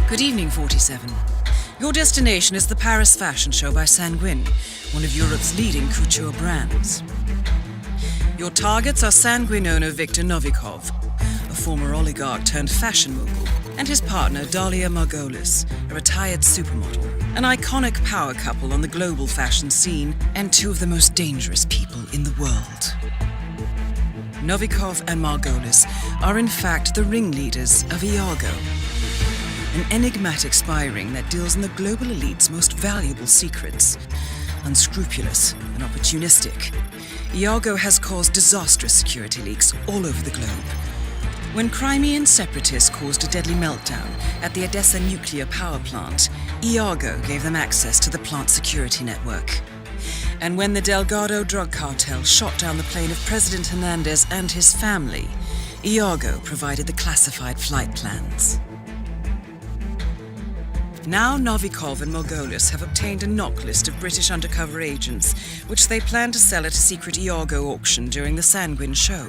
Good evening, 47. Your destination is the Paris Fashion Show by Sanguine, one of Europe's leading couture brands. Your targets are Sanguine owner Viktor Novikov, a former oligarch turned fashion mogul, and his partner Dalia Margolis, a retired supermodel, an iconic power couple on the global fashion scene, and two of the most dangerous people in the world. Novikov and Margolis are in fact the ringleaders of Iago, an enigmatic spy ring that deals in the global elite's most valuable secrets. Unscrupulous and opportunistic, Iago has caused disastrous security leaks all over the globe. When Crimean separatists caused a deadly meltdown at the Odessa nuclear power plant, Iago gave them access to the plant's security network. And when the Delgado drug cartel shot down the plane of President Hernandez and his family, Iago provided the classified flight plans. Now Novikov and Margolis have obtained a knock list of British undercover agents, which they plan to sell at a secret Iago auction during the Sanguine show.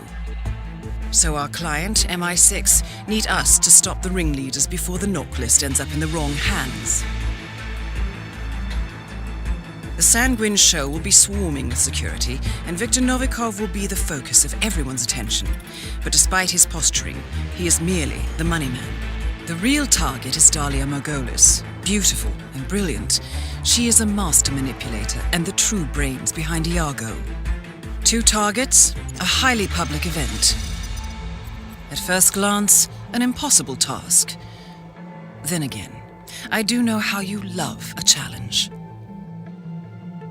So our client, MI6, need us to stop the ringleaders before the knock list ends up in the wrong hands. The Sanguine show will be swarming with security, and Viktor Novikov will be the focus of everyone's attention. But despite his posturing, he is merely the money man. The real target is Dalia Margolis. Beautiful and brilliant, she is a master manipulator and the true brains behind Iago. Two targets, a highly public event. At first glance, an impossible task. Then again, I do know how you love a challenge.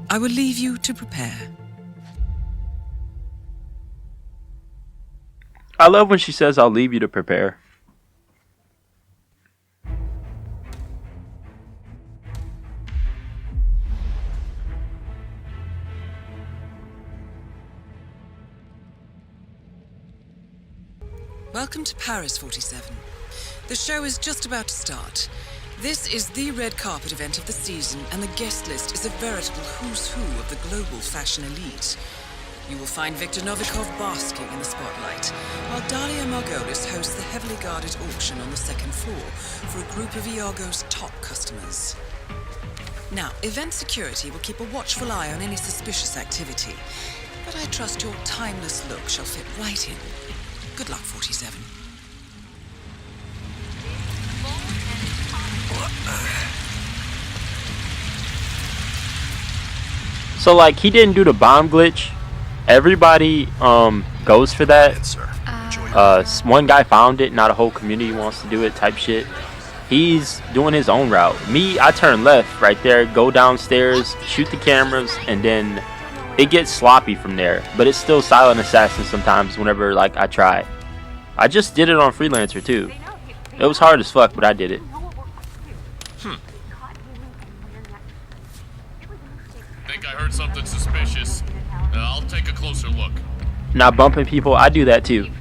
I will leave you to prepare. I love when she says, I'll leave you to prepare. Welcome to Paris, 47. The show is just about to start. This is the red carpet event of the season, and the guest list is a veritable who's who of the global fashion elite. You will find Viktor Novikov basking in the spotlight, while Dalia Margolis hosts the heavily guarded auction on the second floor for a group of Iago's top customers. Now, event security will keep a watchful eye on any suspicious activity, but I trust your timeless look shall fit right in. Good luck, 47. So like he didn't do the bomb glitch. Everybody goes for that. One guy found it, not a whole community wants to do it type shit. He's doing his own route. Me, I turn left right there, go downstairs, shoot the cameras, and then it gets sloppy from there, but it's still silent assassin sometimes whenever like I try. I just did it on Freelancer too. It was hard as fuck, but I did it. Think I heard something suspicious. I'll take a closer look. Not bumping people, I do that too.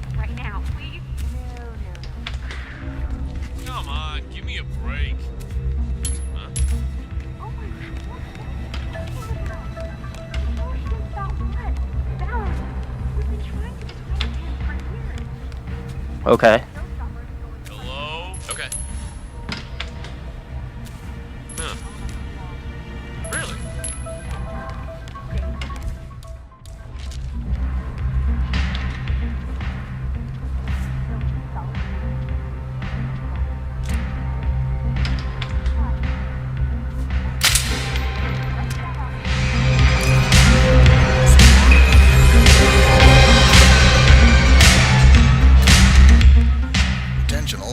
Come on, give me a break. Huh? Okay. Hello? Okay. Huh. Really?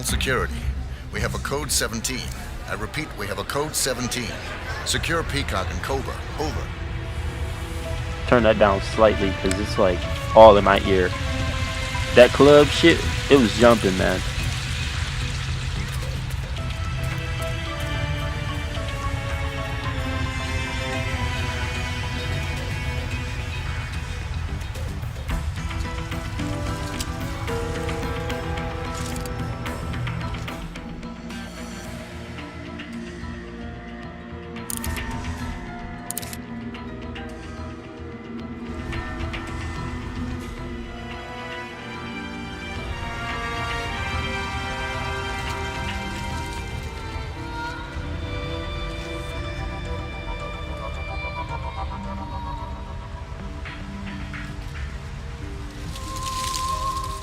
Security. We have a code 17. I repeat, we have a code 17. Secure Peacock and Cobra. Over. Turn that down slightly because it's like all in my ear. That club shit, it was jumping, man.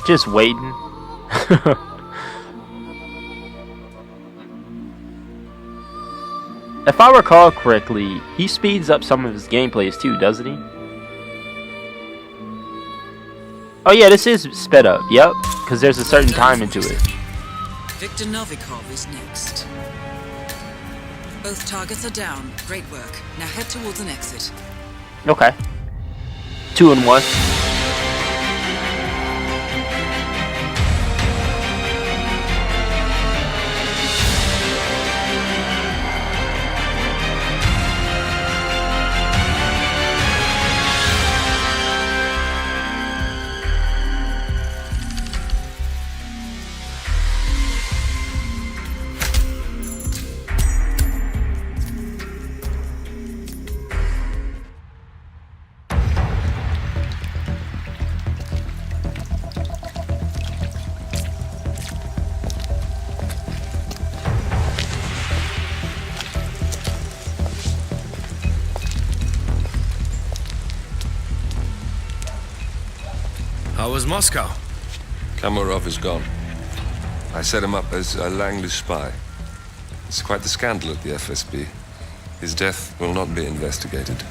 just waiting. If I recall correctly, he speeds up some of his gameplays too, doesn't he? Oh yeah, this is sped up, yep, because there's a certain time into it. Victor Novikov is next. Both targets are down. Great work. Now head towards an exit. Okay. 2 and 1. How was Moscow? Kamarov is gone. I set him up as a Langley spy. It's quite the scandal at the FSB. His death will not be investigated.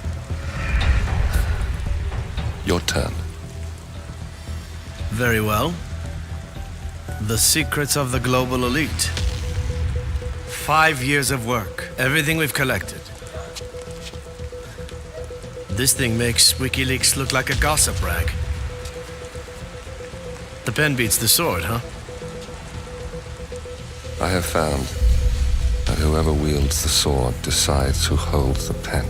Your turn. Very well. The secrets of the global elite. 5 years of work. Everything we've collected. This thing makes WikiLeaks look like a gossip rag. The pen beats the sword, huh? I have found that whoever wields the sword decides who holds the pen.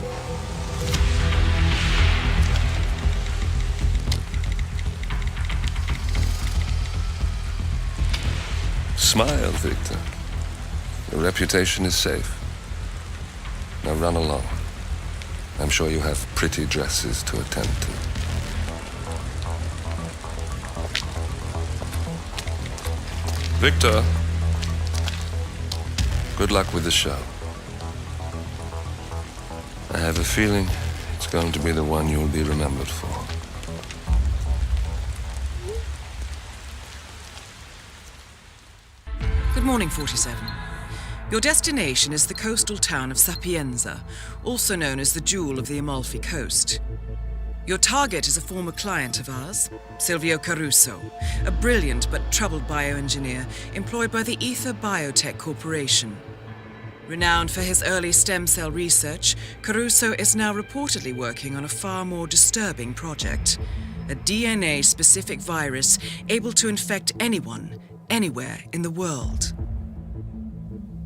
Smile, Victor. Your reputation is safe. Now run along. I'm sure you have pretty dresses to attend to. Victor, good luck with the show. I have a feeling it's going to be the one you'll be remembered for. Good morning, 47. Your destination is the coastal town of Sapienza, also known as the Jewel of the Amalfi Coast. Your target is a former client of ours, Silvio Caruso, a brilliant but troubled bioengineer employed by the Ether Biotech Corporation. Renowned for his early stem cell research, Caruso is now reportedly working on a far more disturbing project, a DNA-specific virus able to infect anyone, anywhere in the world.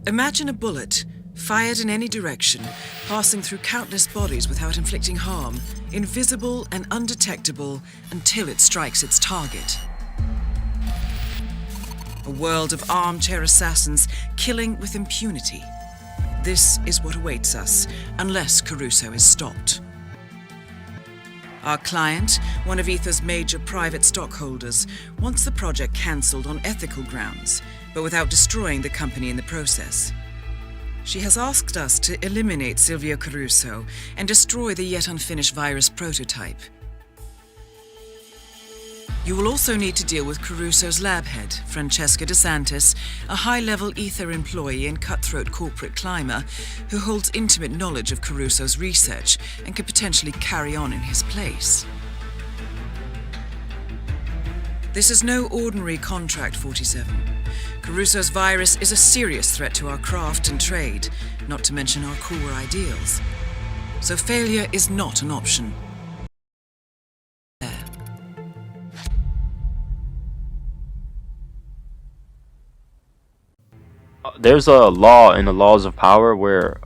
Imagine a bullet, fired in any direction, passing through countless bodies without inflicting harm, invisible and undetectable until it strikes its target. A world of armchair assassins killing with impunity. This is what awaits us, unless Caruso is stopped. Our client, one of Ether's major private stockholders, wants the project cancelled on ethical grounds, but without destroying the company in the process. She has asked us to eliminate Silvio Caruso and destroy the yet unfinished virus prototype. You will also need to deal with Caruso's lab head, Francesca DeSantis, a high-level Ether employee and cutthroat corporate climber who holds intimate knowledge of Caruso's research and could potentially carry on in his place. This is no ordinary contract, 47. Caruso's virus is a serious threat to our craft and trade, not to mention our core ideals. So failure is not an option. There's a law in the laws of power where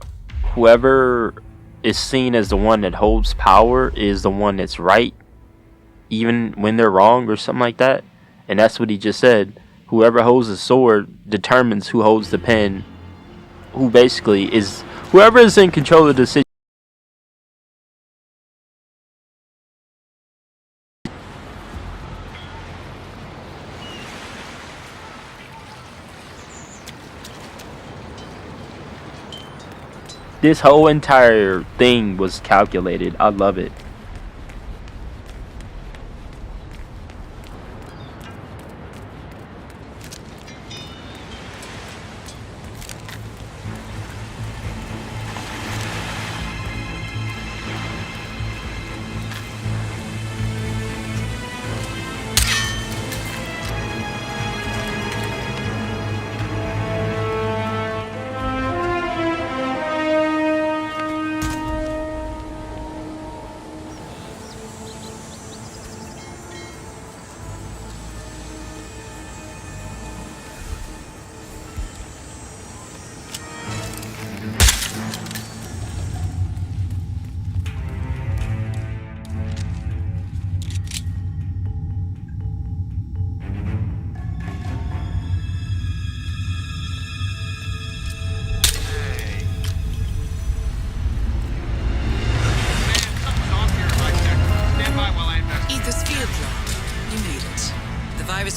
whoever is seen as the one that holds power is the one that's right, even when they're wrong or something like that. And that's what he just said. Whoever holds the sword determines who holds the pen, who basically is whoever is in control of the situation. This whole entire thing was calculated. I love it.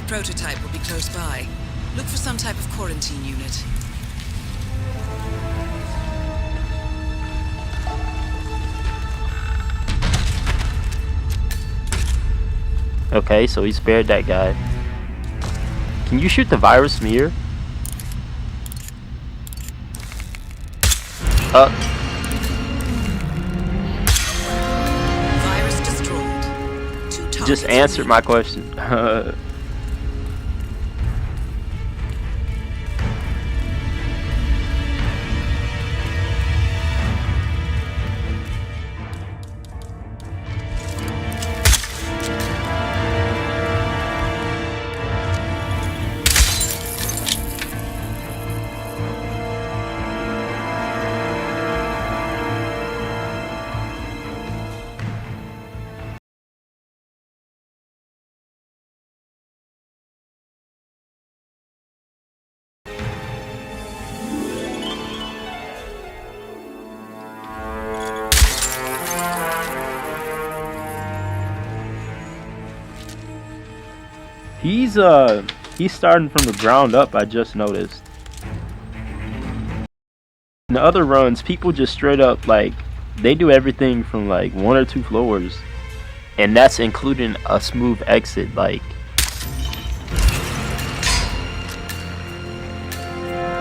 prototype will be close by. Look for some type of quarantine unit. Okay, so he spared that guy. Can you shoot the virus from here? Virus destroyed. Two targets Just answered my question. He's starting from the ground up, I just noticed. In the other runs, people just straight up, like, they do everything from like 1 or 2 floors. And that's including a smooth exit, like.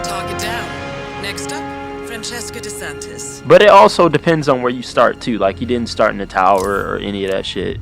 Target down. Next up, Francesca DeSantis. But it also depends on where you start too. Like, he didn't start in the tower or any of that shit.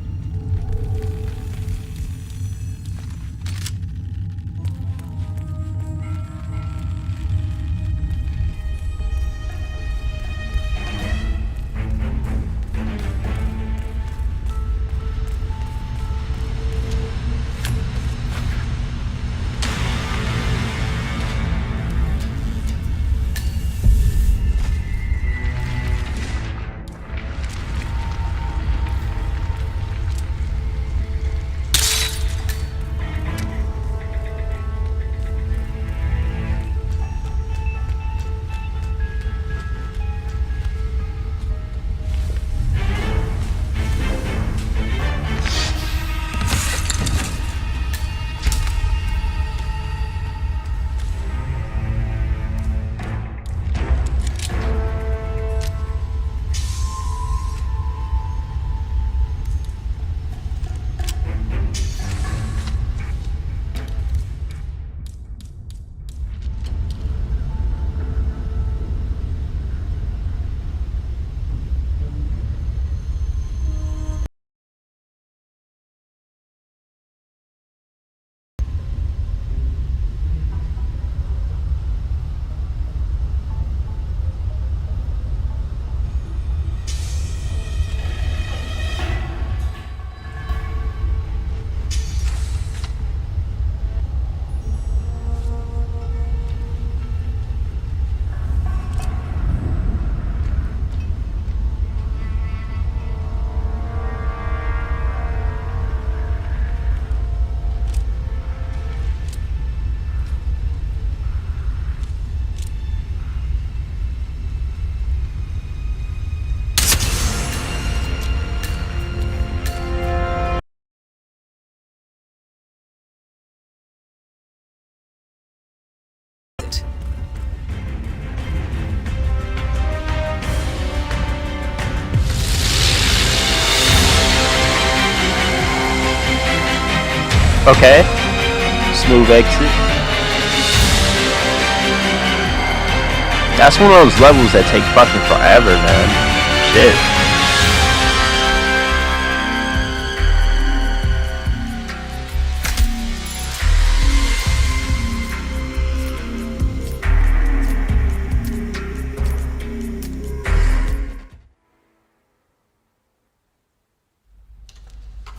Okay. Smooth exit. That's one of those levels that take fucking forever, man. Shit.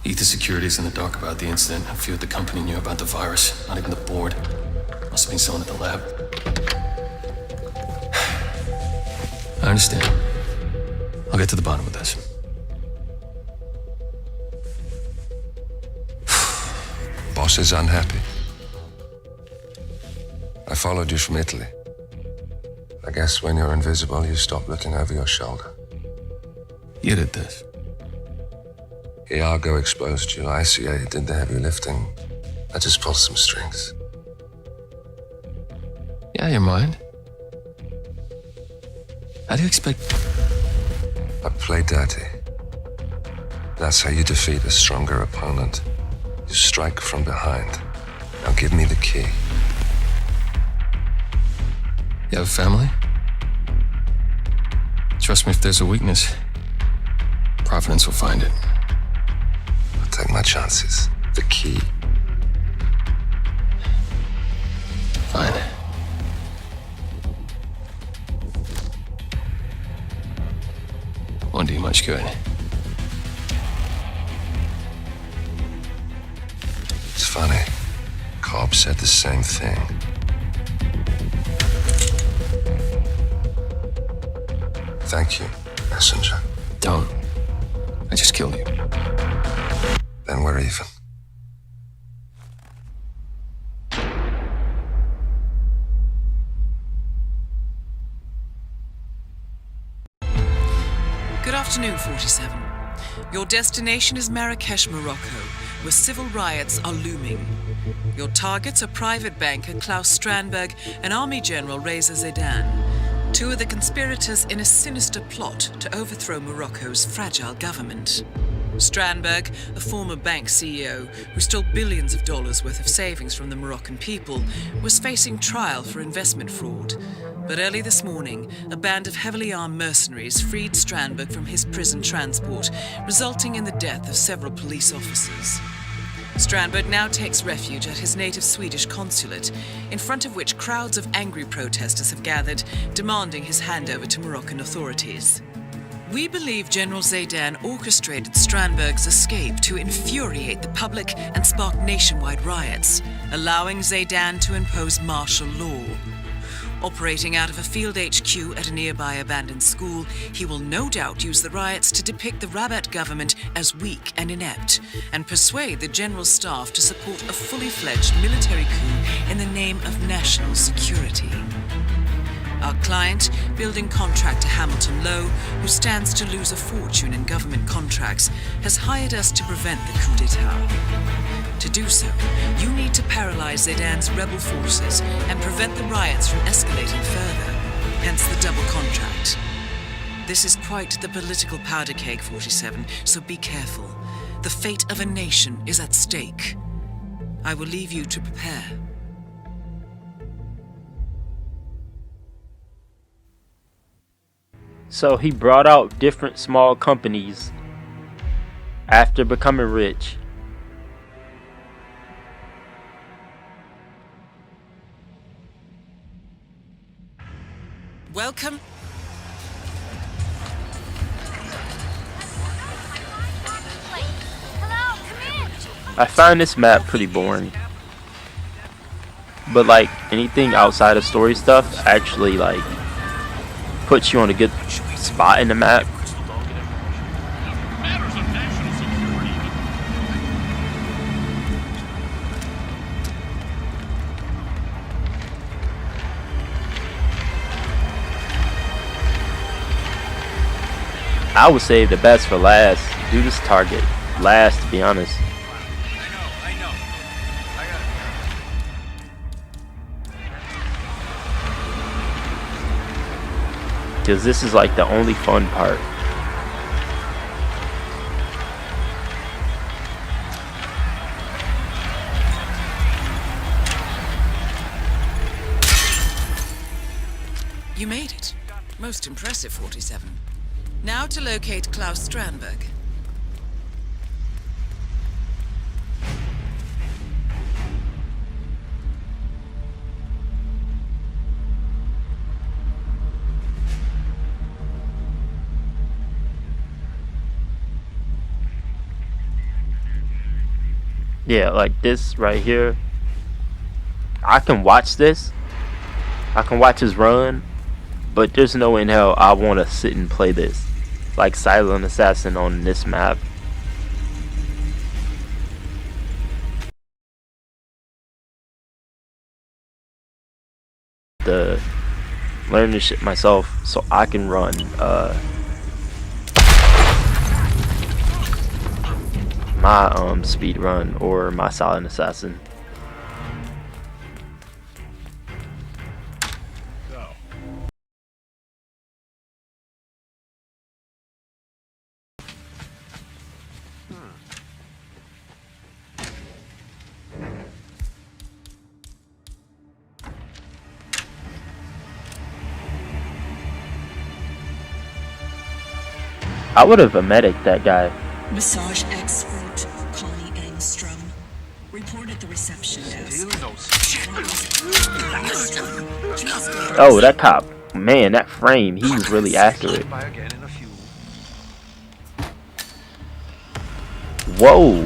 Ether Security's in the dark about the incident. A few at the company knew about the virus. Not even the board. Must have been someone at the lab. I understand. I'll get to the bottom of this. Boss is unhappy. I followed you from Italy. I guess when you're invisible, you stop looking over your shoulder. You did this. Iago exposed you, ICA did the heavy lifting. I just pull some strings. Yeah, you mind? How do you expect... I play dirty. That's how you defeat a stronger opponent. You strike from behind. Now give me the key. You have a family? Trust me, if there's a weakness, Providence will find it. I'll take my chances. The key. Fine. Won't do you much good. It's funny. Cobb said the same thing. Thank you, messenger. Don't. I just killed you. Then we're even. Good afternoon, 47. Your destination is Marrakesh, Morocco, where civil riots are looming. Your targets are private banker Klaus Strandberg and Army General Reza Zaidan, two of the conspirators in a sinister plot to overthrow Morocco's fragile government. Strandberg, a former bank CEO who stole billions of dollars worth of savings from the Moroccan people, was facing trial for investment fraud. But early this morning, a band of heavily armed mercenaries freed Strandberg from his prison transport, resulting in the death of several police officers. Strandberg now takes refuge at his native Swedish consulate, in front of which crowds of angry protesters have gathered, demanding his handover to Moroccan authorities. We believe General Zaidan orchestrated Strandberg's escape to infuriate the public and spark nationwide riots, allowing Zaidan to impose martial law. Operating out of a field HQ at a nearby abandoned school, he will no doubt use the riots to depict the Rabat government as weak and inept, and persuade the general staff to support a fully fledged military coup in the name of national security. Our client, building contractor Hamilton Lowe, who stands to lose a fortune in government contracts, has hired us to prevent the coup d'etat. To do so, you need to paralyze Zaidan's rebel forces and prevent the riots from escalating further, hence the double contract. This is quite the political powder keg, 47, so be careful. The fate of a nation is at stake. I will leave you to prepare. So he brought out different small companies after becoming rich. Welcome. I find this map pretty boring. But like anything outside of story stuff actually like puts you on a good spot in the map. Matters of national security. I would save the best for last. Do this target last, to be honest. I know. Because this is like the only fun part. You made it. Most impressive, 47. Now to locate Klaus Strandberg. Yeah, like this right here. I can watch this. I can watch his run. But there's no way in hell I want to sit and play this. Like Silent Assassin on this map. To learn this shit myself so I can run my speed run or my Silent Assassin. I would have medic that guy. Massage expert Connie Engstrom. Report at the reception desk. Oh, that cop. Man, that frame. He was really accurate. Whoa.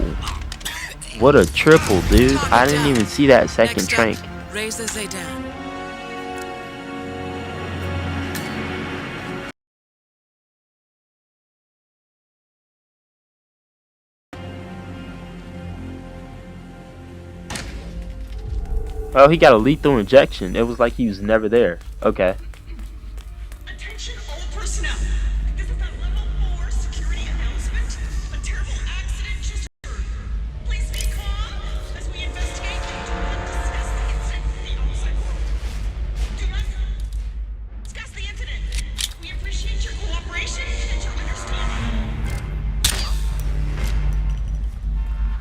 What a triple, dude. I didn't even see that second trank. Raise the Zaydan. Oh, he got a lethal injection. It was like he was never there. Okay. Attention all personnel. This is a level 4 security announcement. A terrible accident just occurred. Please be calm as we investigate and do not discuss the incident with the outside world. Do not discuss the incident. We appreciate your cooperation and your understanding.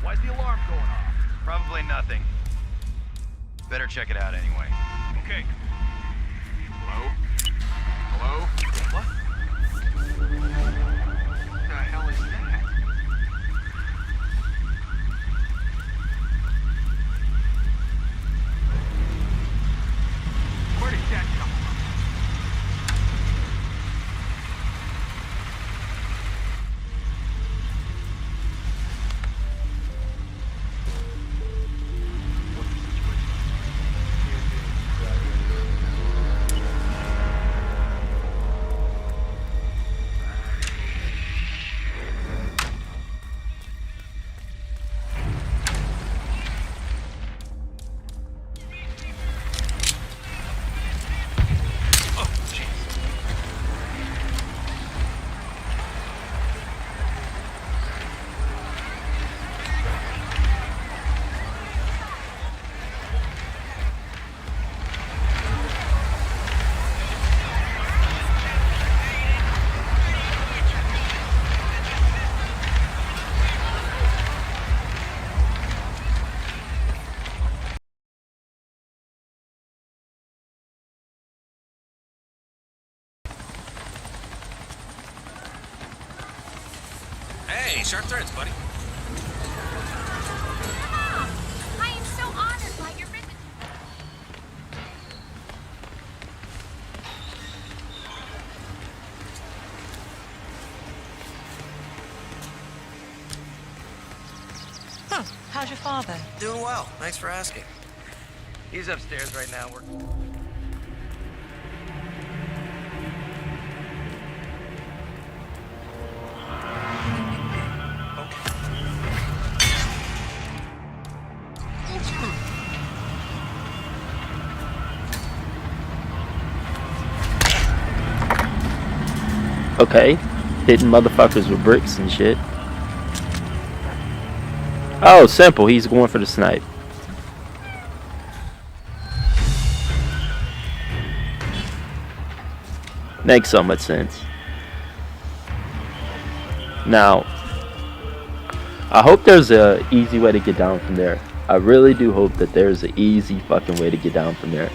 Why's the alarm going off? Probably nothing. Better check it out anyway. Okay. Hello? Hello? What? What the hell is that? Where did that come from? Hey, sharp threads, buddy. I am so honored by your visit. Huh. How's your father? Doing well. Thanks for asking. He's upstairs right now. We're... Okay. Hitting motherfuckers with bricks and shit. Oh, simple. He's going for the snipe. Makes so much sense. Now, I hope there's a easy way to get down from there. I really do hope that there's an easy fucking way to get down from there.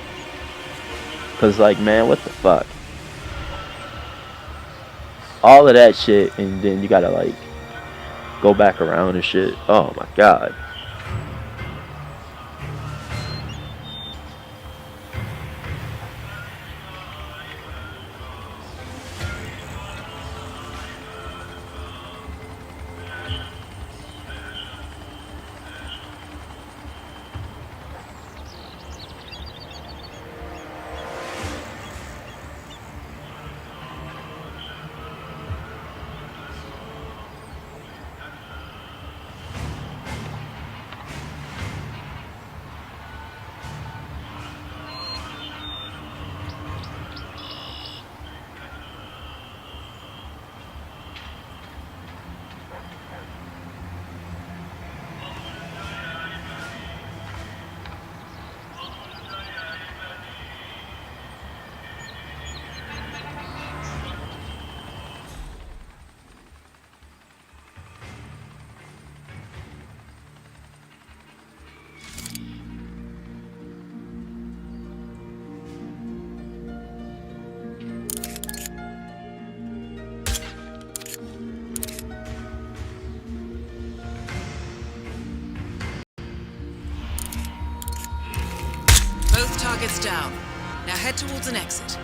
Cause like, man, what the fuck? All of that shit, and then you gotta like go back around and shit. Oh my god. target's down. Now head towards an exit.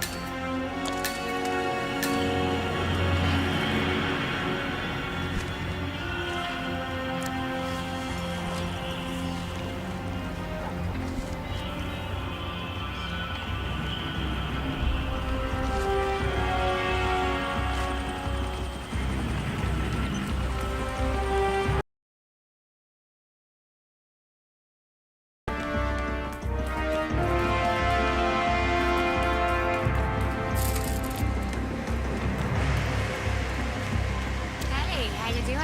Hey, how you doing?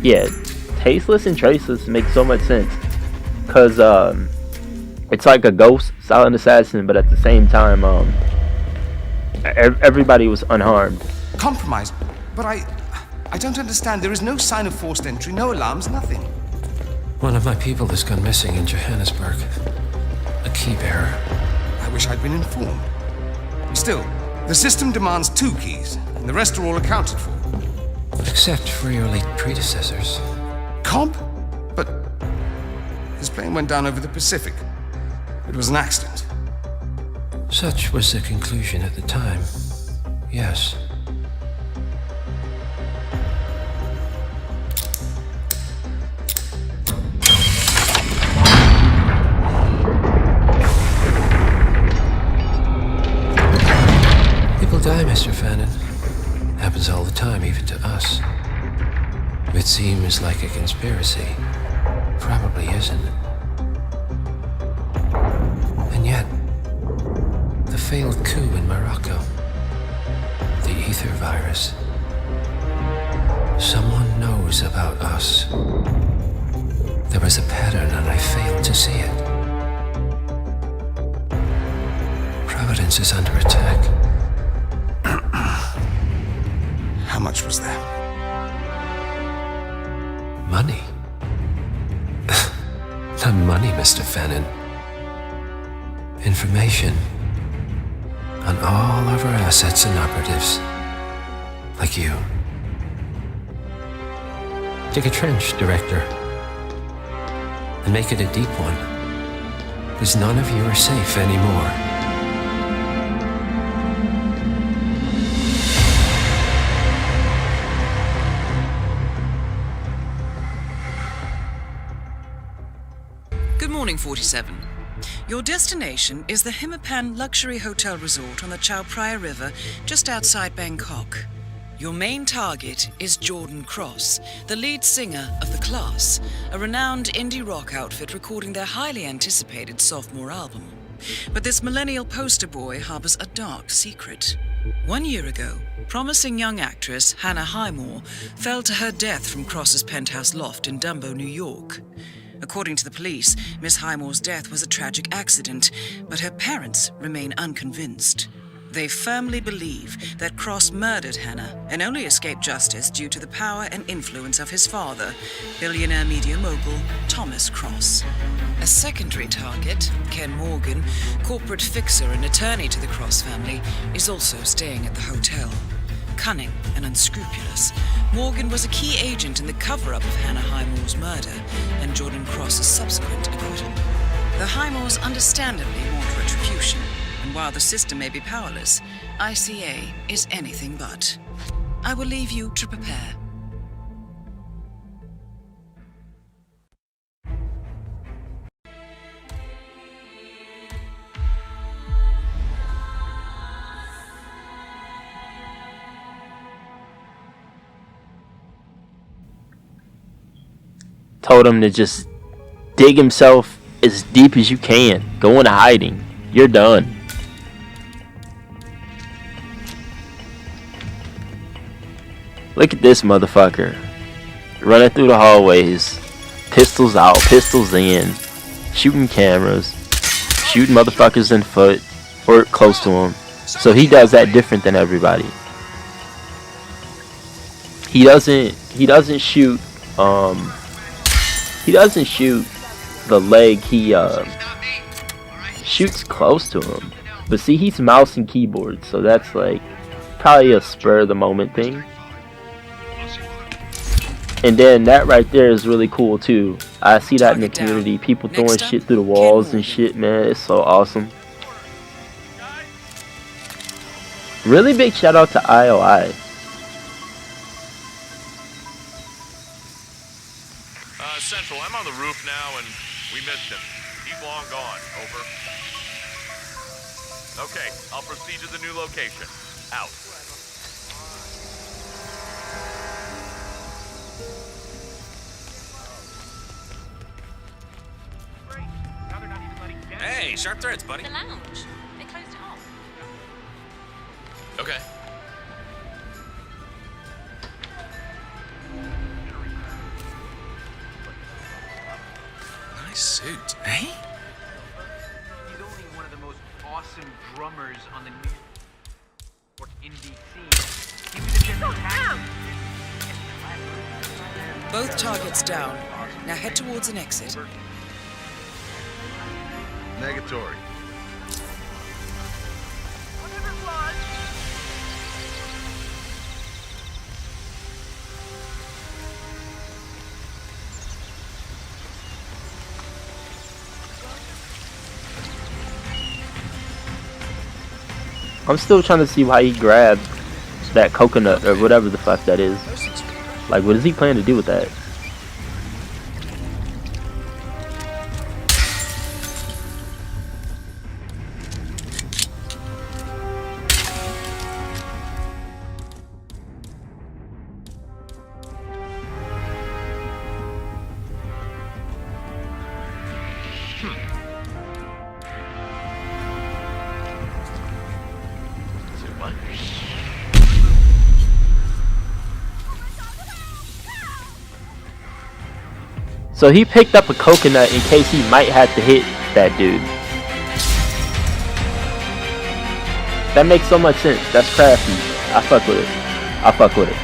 Yeah, tasteless and traceless makes so much sense. Cause it's like a ghost silent assassin, but at the same time, everybody was unharmed. Compromised? But I don't understand. There is no sign of forced entry, no alarms, nothing. One of my people has gone missing in Johannesburg. A key bearer. I wish I'd been informed. Still, the system demands 2 keys, and the rest are all accounted for. Except for your late predecessors. Comp? But his plane went down over the Pacific. It was an accident. Such was the conclusion at the time. Yes. People die, Mr. Fannin. Happens all the time, even to us. It seems like a conspiracy. Probably isn't. And yet, the failed coup in Morocco, the ether virus. Someone knows about us. There was a pattern and I failed to see it. Providence is under attack. How much was there? Money? Not money, Mr. Fannin. Information on all of our assets and operatives. Like you. Dig a trench, Director. And make it a deep one. Because none of you are safe anymore. Good morning, 47. Your destination is the HITMAN Luxury Hotel Resort on the Chao Phraya River, just outside Bangkok. Your main target is Jordan Cross, the lead singer of The Class, a renowned indie rock outfit recording their highly anticipated sophomore album. But this millennial poster boy harbors a dark secret. 1 year ago, promising young actress Hannah Highmore fell to her death from Cross's penthouse loft in Dumbo, New York. According to the police, Miss Highmore's death was a tragic accident, but her parents remain unconvinced. They firmly believe that Cross murdered Hannah and only escaped justice due to the power and influence of his father, billionaire media mogul Thomas Cross. A secondary target, Ken Morgan, corporate fixer and attorney to the Cross family, is also staying at the hotel. Cunning and unscrupulous, Morgan was a key agent in the cover-up of Hannah Highmore's murder and Jordan Cross's subsequent acquittal. The Highmores understandably want retribution, and while the system may be powerless, ICA is anything but. I will leave you to prepare. Told him to just dig himself as deep as you can. Go into hiding. You're done. Look at this motherfucker running through the hallways pistols out, pistols in, shooting cameras, shooting motherfuckers in foot or close to him. So he does that different than everybody. He doesn't shoot the leg, he shoots close to him. But see, he's mouse and keyboard, so that's like probably a spur of the moment thing. And then that right there is really cool too. I see that in the community. People throwing shit through the walls and shit, man. It's so awesome. Really big shout out to IOI. Central, I'm on the roof now and we missed him. He's long gone. Over. Okay, I'll proceed to the new location. Out. Hey, sharp threads, buddy. The lounge. They closed it off. Okay. Nice suit, eh? He's only one of the most awesome drummers on the New York indie scene. He was just Both targets down. Now head towards an exit. Negatory. I'm still trying to see why he grabbed that coconut or whatever the fuck that is. Like, what does he plan to do with that? So he picked up a coconut in case he might have to hit that dude. That makes so much sense. That's crafty. I fuck with it. I fuck with it.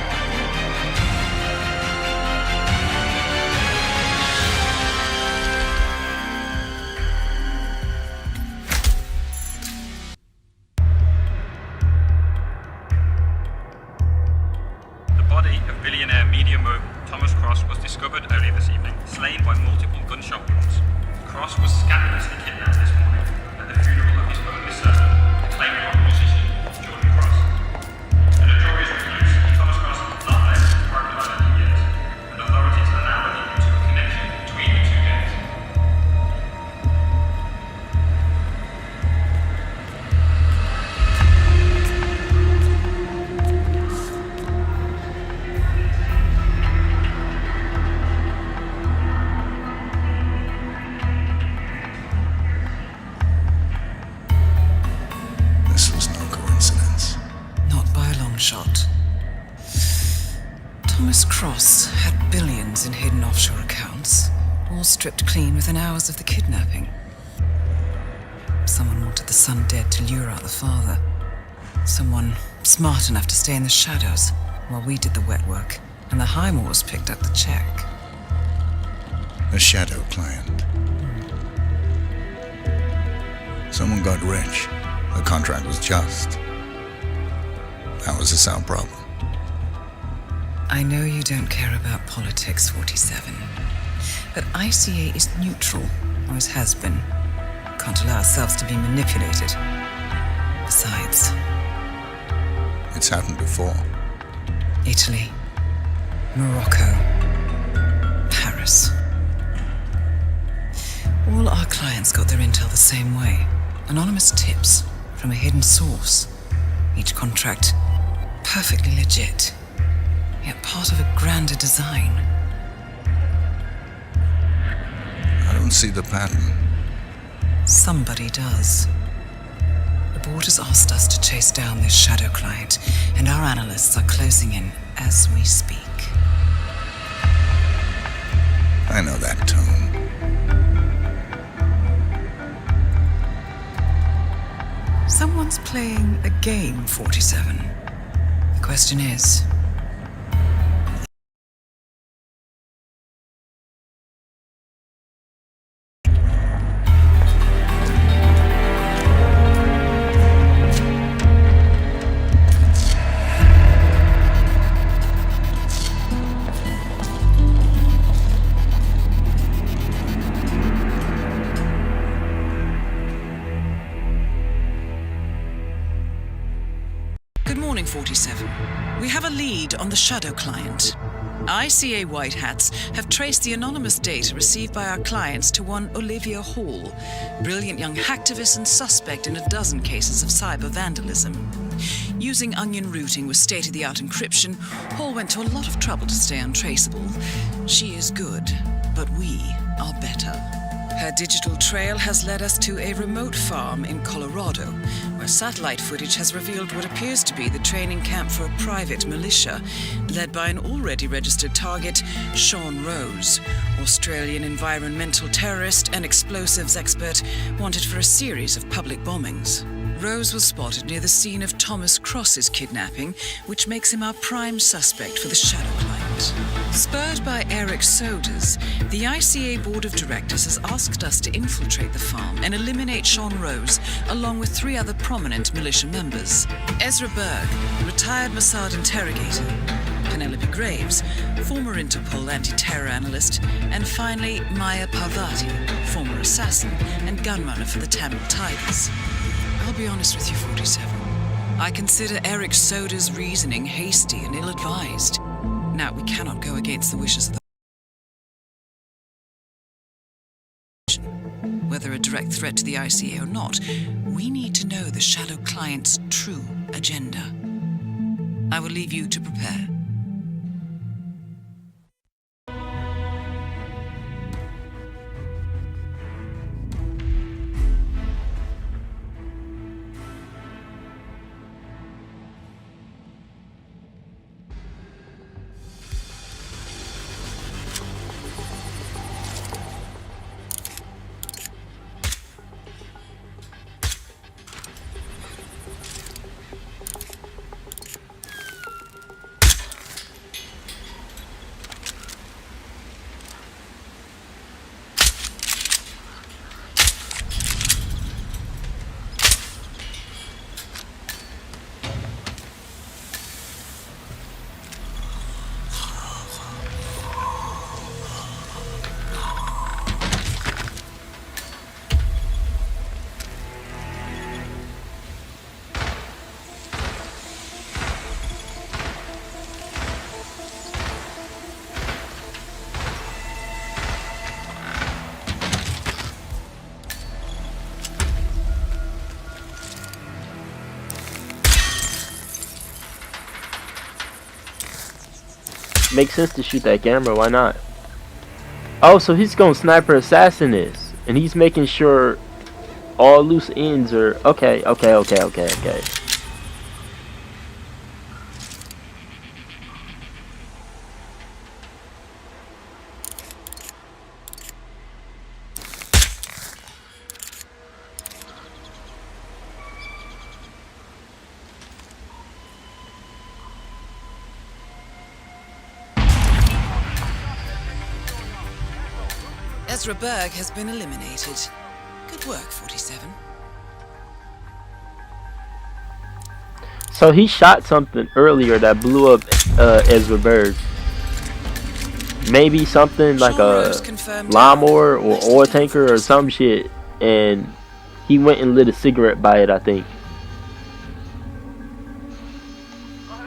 The body of billionaire media mogul Thomas Cross was discovered earlier this evening, slain by multiple gunshot wounds. Cross was scandalously kidnapped this morning at the funeral of his only son, acclaimed rock musician Jordan Cross. The notorious recluse Thomas Cross has not left the Department of Island in years, and authorities are now looking into a connection between the two gangs. Shot. Thomas Cross had billions in hidden offshore accounts, all stripped clean within hours of the kidnapping. Someone wanted the son dead to lure out the father. Someone smart enough to stay in the shadows while we did the wet work, and the Highmoors picked up the check. A shadow client. Someone got rich. The contract was just. That was a sound problem. I know you don't care about politics, 47. But ICA is neutral, always has been. Can't allow ourselves to be manipulated. Besides... It's happened before. Italy, Morocco, Paris. All our clients got their intel the same way. Anonymous tips from a hidden source. Each contract perfectly legit, yet part of a grander design. I don't see the pattern. Somebody does. The board has asked us to chase down this shadow client, and our analysts are closing in as we speak. I know that tone. Someone's playing a game, 47. The question is... Good morning, 47. We have a lead on the Shadow client. ICA White Hats have traced the anonymous data received by our clients to one Olivia Hall, brilliant young hacktivist and suspect in a dozen cases of cyber vandalism. Using onion routing with state-of-the-art encryption, Hall went to a lot of trouble to stay untraceable. She is good, but we are better. Her digital trail has led us to a remote farm in Colorado, where satellite footage has revealed what appears to be the training camp for a private militia, led by an already registered target, Sean Rose, Australian environmental terrorist and explosives expert wanted for a series of public bombings. Rose was spotted near the scene of Thomas Cross's kidnapping, which makes him our prime suspect for the Shadow client. Spurred by Eric Sodas, the ICA Board of Directors has asked us to infiltrate the farm and eliminate Sean Rose, along with 3 other prominent militia members. Ezra Berg, retired Mossad interrogator, Penelope Graves, former Interpol anti-terror analyst, and finally Maya Parvati, former assassin and gunrunner for the Tamil Tigers. I'll be honest with you, 47. I consider Eric Soda's reasoning hasty and ill-advised. Now, we cannot go against the wishes of the... Whether a direct threat to the ICA or not, we need to know the Shadow client's true agenda. I will leave you to prepare. Makes sense to shoot that camera, why not? Oh, so he's gonna sniper assassin this, and he's making sure all loose ends are okay. Ezra Berg has been eliminated. Good work, 47. So he shot something earlier that blew up Ezra Berg. Maybe something like a lawnmower or oil tanker or some shit, and he went and lit a cigarette by it, I think.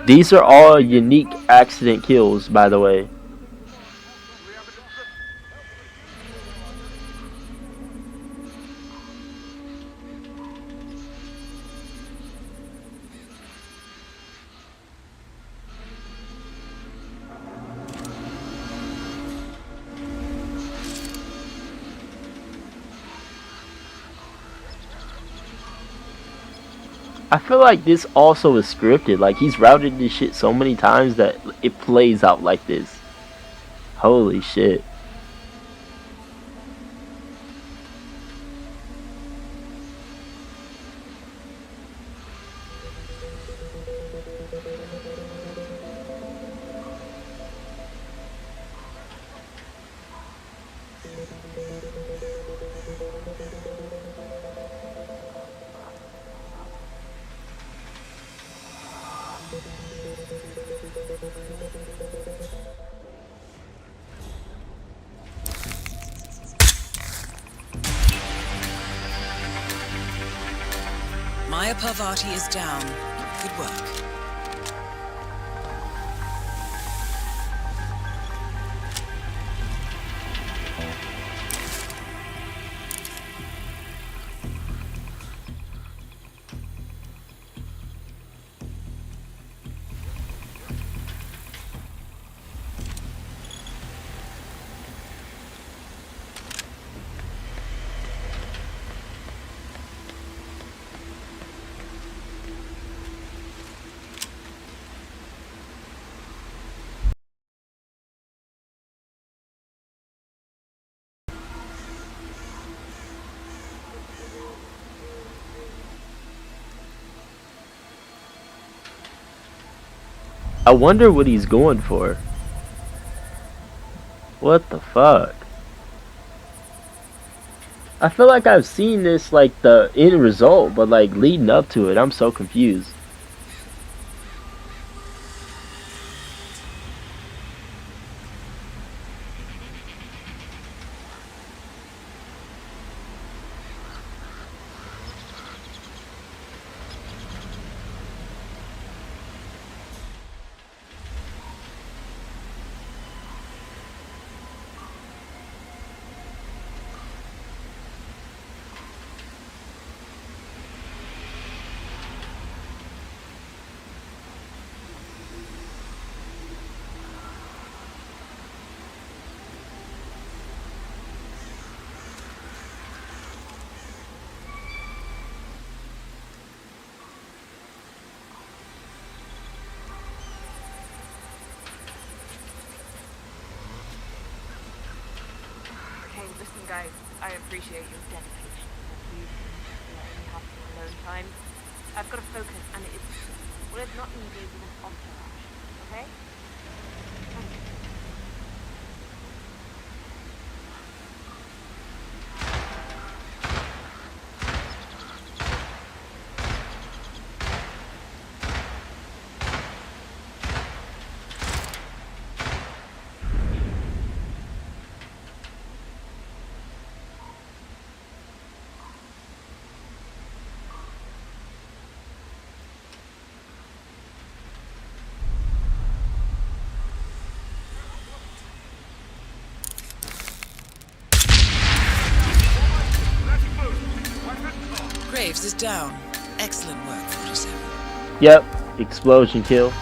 These are all unique accident kills, by the way. I feel like this also is scripted. Like, he's routed this shit so many times that it plays out like this. Holy shit. Maya Parvati is down. Good work. I wonder what he's going for. What the fuck? I feel like I've seen this, like, the end result, but, like, leading up to it, I'm so confused. Guys, I appreciate your dedication and you letting me have some alone time. I've got to focus and it's not easy with an entourage, okay? Thank you. Graves is down. Excellent work, 47. Yep, explosion kill.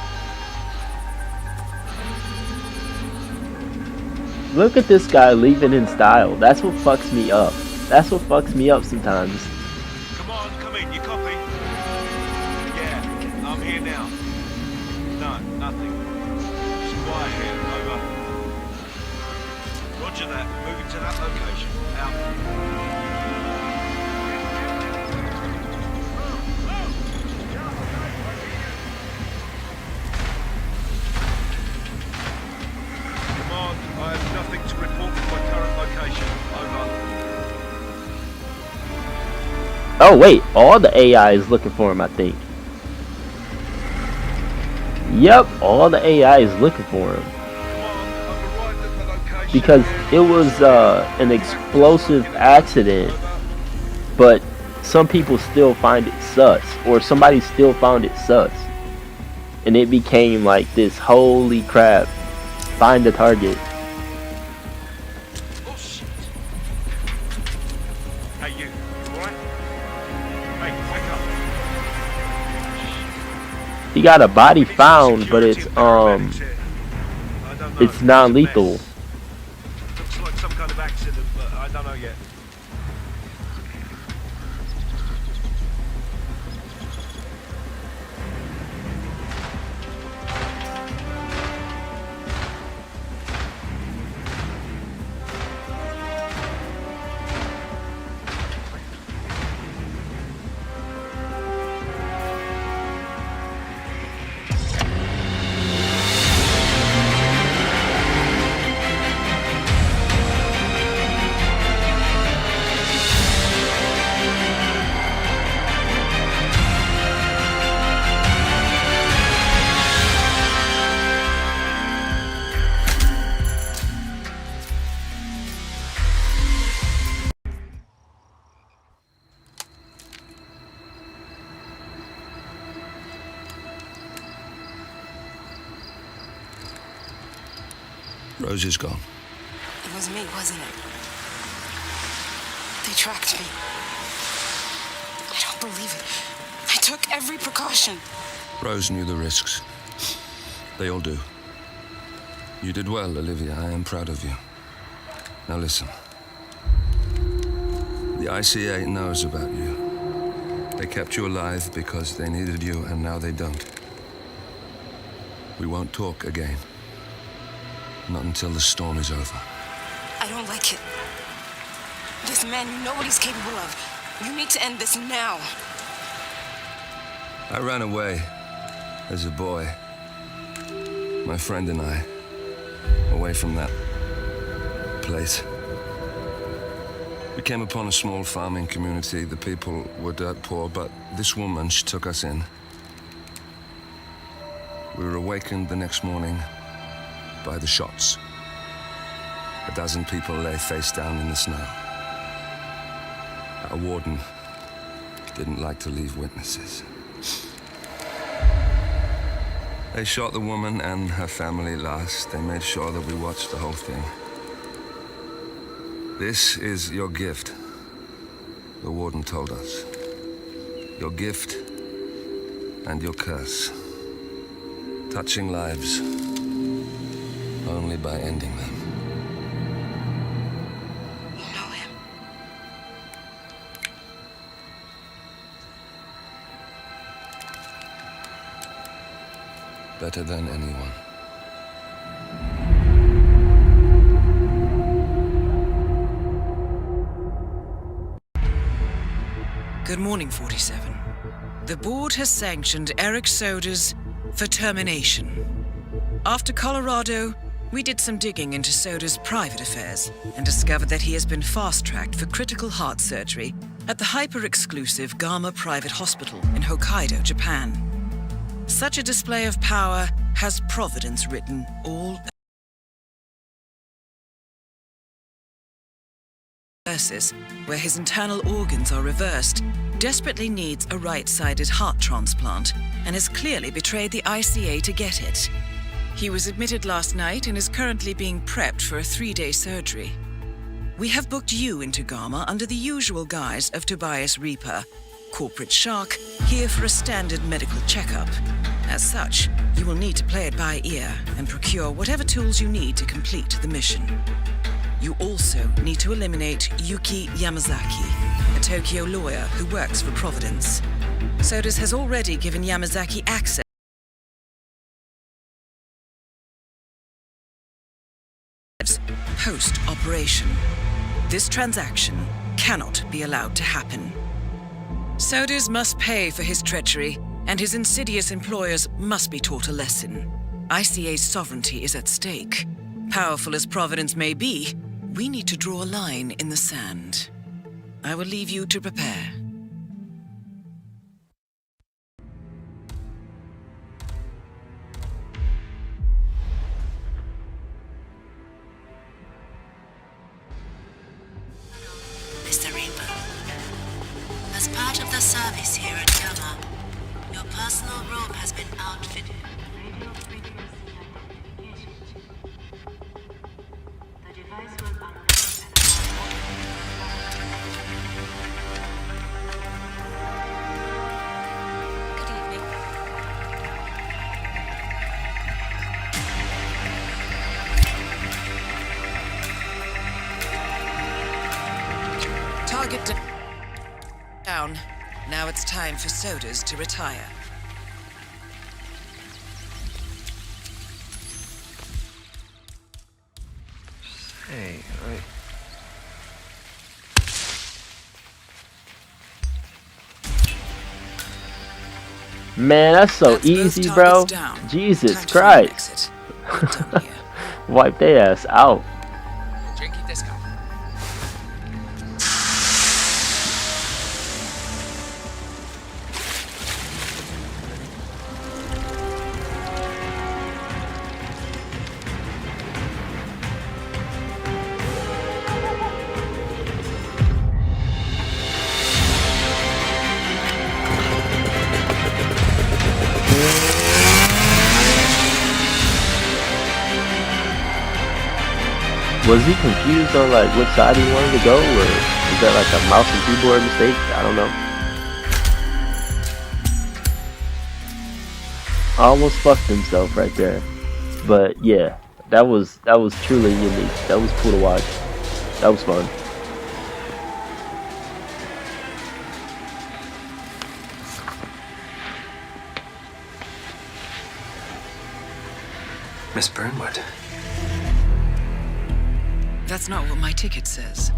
Look at this guy leaving in style. That's what fucks me up. That's what fucks me up sometimes. Come on, come in, you copy? Yeah, I'm here now. No, nothing. Just quiet here, over. Roger that, moving to that location. Out. I have nothing to report from my current location. Over. Oh wait, all the AI is looking for him, I think. Yep, all the AI is looking for him. Because it was an explosive accident, but some people still find it sus, or somebody still found it sus. And it became like this, holy crap, find the target. He got a body found, but it's non-lethal. Looks like some kind of accident, but I don't know yet. Rose is gone. It was me, wasn't it? They tracked me. I don't believe it. I took every precaution. Rose knew the risks. They all do. You did well, Olivia. I am proud of you. Now listen. The ICA knows about you. They kept you alive because they needed you, and now they don't. We won't talk again. Not until the storm is over. I don't like it. This man, you know what he's capable of. You need to end this now. I ran away as a boy. My friend and I. Away from that place. We came upon a small farming community. The people were dirt poor, but this woman, she took us in. We were awakened the next morning by the shots. A dozen people lay face down in the snow. Our warden didn't like to leave witnesses. They shot the woman and her family last. They made sure that we watched the whole thing. This is your gift, the warden told us. Your gift and your curse. Touching lives only by ending them. You know him. Better than anyone. Good morning, 47. The board has sanctioned Eric Soda's for termination. After Colorado, we did some digging into Soda's private affairs and discovered that he has been fast-tracked for critical heart surgery at the hyper-exclusive Gama Private Hospital in Hokkaido, Japan. Such a display of power has Providence written all Inversus, where his internal organs are reversed, desperately needs a right-sided heart transplant and has clearly betrayed the ICA to get it. He was admitted last night and is currently being prepped for a 3-day surgery. We have booked you into Gama under the usual guise of Tobias Reaper, corporate shark, here for a standard medical checkup. As such, you will need to play it by ear and procure whatever tools you need to complete the mission. You also need to eliminate Yuki Yamazaki, a Tokyo lawyer who works for Providence. Sodas has already given Yamazaki access post-operation. This transaction cannot be allowed to happen. Sodas must pay for his treachery, and his insidious employers must be taught a lesson. ICA's sovereignty is at stake. Powerful as Providence may be, we need to draw a line in the sand. I will leave you to prepare. Mr. Reaper, as part of the service here at Gama, your personal room has been outfitted. Target down. Now it's time for Sodas to retire. Hey, Man, that's so easy, bro. Jesus Christ. Wipe their ass out. Was he confused on like what side he wanted to go, or is that like a mouse and keyboard mistake? I don't know. Almost fucked himself right there. But yeah, that was truly unique. That was cool to watch. That was fun. Miss Burnwood. That's not what my ticket says.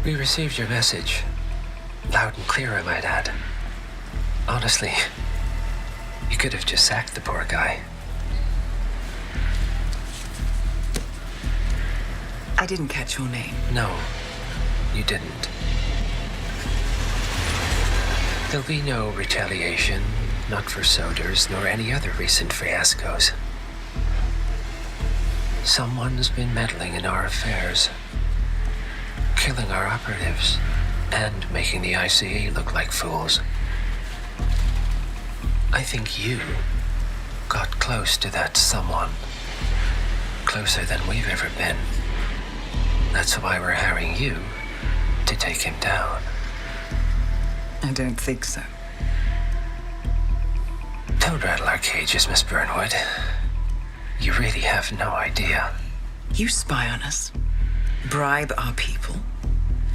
We received your message. Loud and clear, I might add. Honestly, you could have just sacked the poor guy. I didn't catch your name. No, you didn't. There'll be no retaliation, not for Soders, nor any other recent fiascos. Someone's been meddling in our affairs, killing our operatives, and making the ICE look like fools. I think you got close to that someone. Closer than we've ever been. That's why we're hiring you to take him down. I don't think so. Don't rattle our cages, Miss Burnwood. You really have no idea. You spy on us, bribe our people,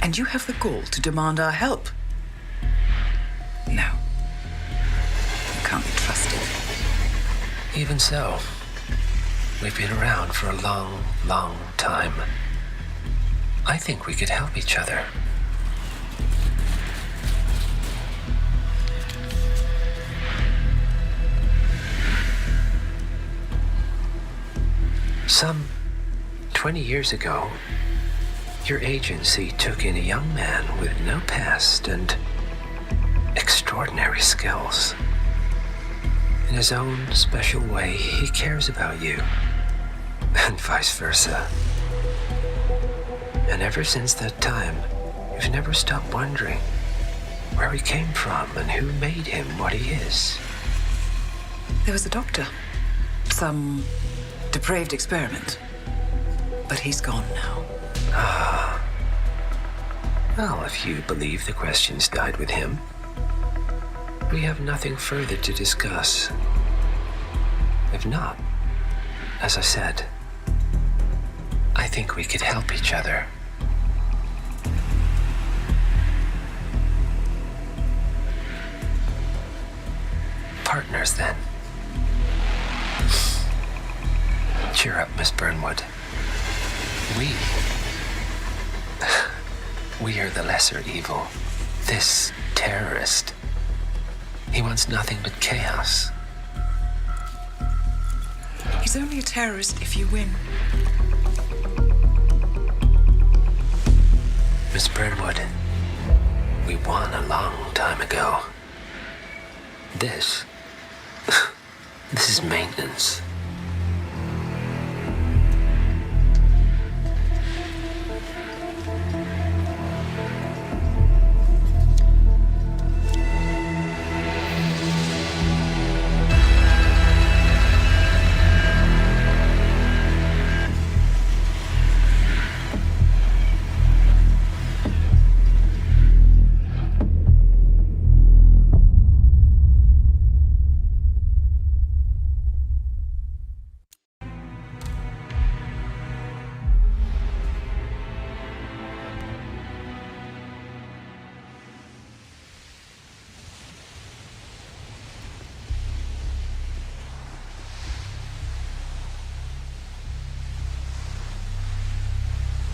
and you have the gall to demand our help. No. You can't be trusted. Even so, we've been around for a long, long time. I think we could help each other. Some 20 years ago, your agency took in a young man with no past and extraordinary skills. In his own special way, he cares about you, and vice versa. And ever since that time, you've never stopped wondering where he came from and who made him what he is. There was a doctor. Some depraved experiment. But he's gone now. Ah. Well, if you believe the questions died with him, we have nothing further to discuss. If not, as I said, I think we could help each other. Partners, then. Cheer up, Miss Burnwood. We are the lesser evil. This terrorist. He wants nothing but chaos. He's only a terrorist if you win. Miss Burnwood, we won a long time ago. This is maintenance.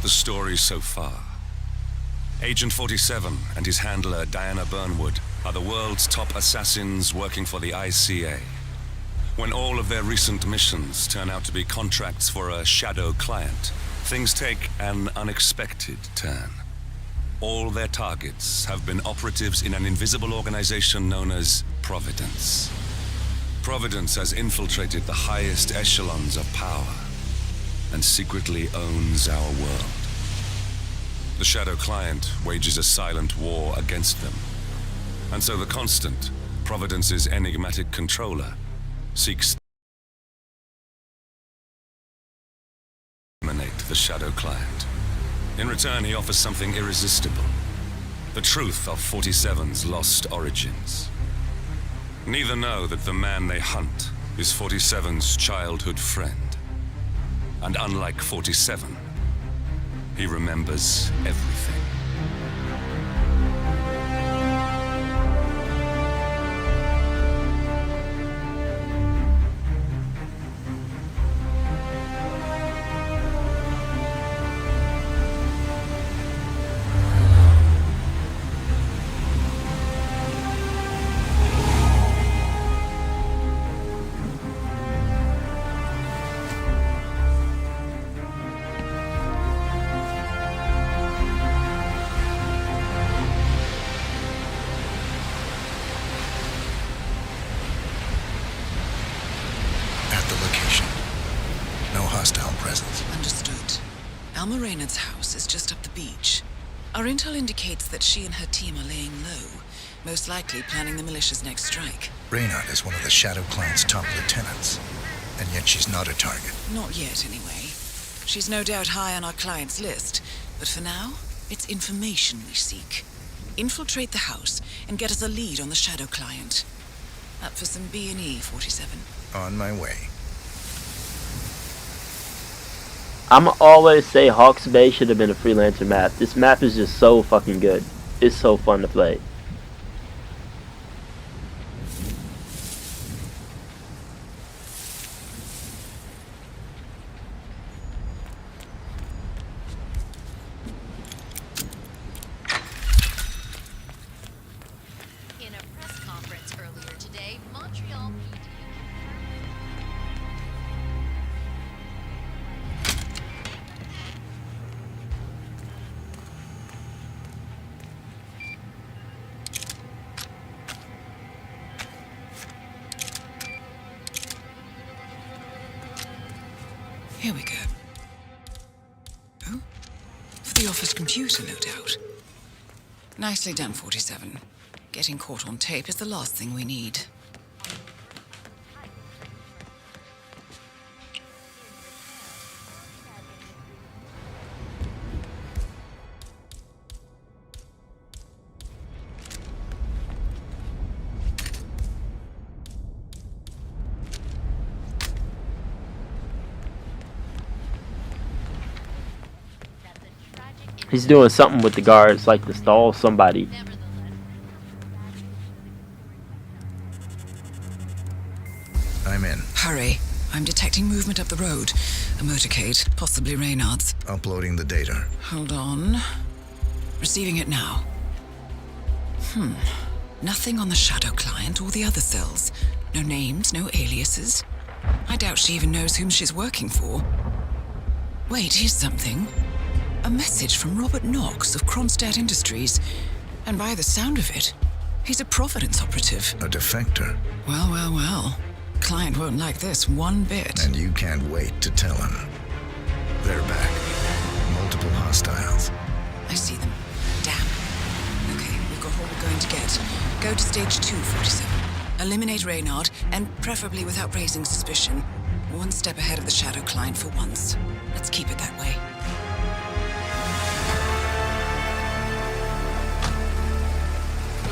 The story so far. Agent 47 and his handler Diana Burnwood are the world's top assassins working for the ICA. When all of their recent missions turn out to be contracts for a shadow client, things take an unexpected turn. All their targets have been operatives in an invisible organization known as Providence. Providence has infiltrated the highest echelons of power and secretly owns our world. The Shadow Client wages a silent war against them. And so the constant, Providence's enigmatic controller seeks to eliminate the Shadow Client. In return, he offers something irresistible. The truth of 47's lost origins. Neither know that the man they hunt is 47's childhood friend. And unlike 47, he remembers everything. Reynard's house is just up the beach. Our intel indicates that she and her team are laying low, most likely planning the militia's next strike. Reynard is one of the Shadow Client's top lieutenants, and yet she's not a target. Not yet, anyway. She's no doubt high on our client's list, but for now, it's information we seek. Infiltrate the house and get us a lead on the Shadow Client. Up for some B&E, 47. On my way. I'ma always say Hawke's Bay should have been a freelancer map. This map is just so fucking good. It's so fun to play. In a press conference earlier today, Montreal PD. Here we go. Oh? For the office computer, no doubt. Nicely done, 47. Getting caught on tape is the last thing we need. He's doing something with the guards, like to stall somebody. I'm in. Hurry. I'm detecting movement up the road. A motorcade, possibly Reynard's. Uploading the data. Hold on. Receiving it now. Nothing on the Shadow Client or the other cells. No names, no aliases. I doubt she even knows whom she's working for. Wait, here's something. A message from Robert Knox of Kronstadt Industries. And by the sound of it, he's a Providence operative. A defector. Well, well, well. Client won't like this one bit. And you can't wait to tell him. They're back. Multiple hostiles. I see them. Damn. Okay, we've got what we're going to get. Go to stage 2, 47. Eliminate Reynard, and preferably without raising suspicion. One step ahead of the Shadow Client for once. Let's keep it that way.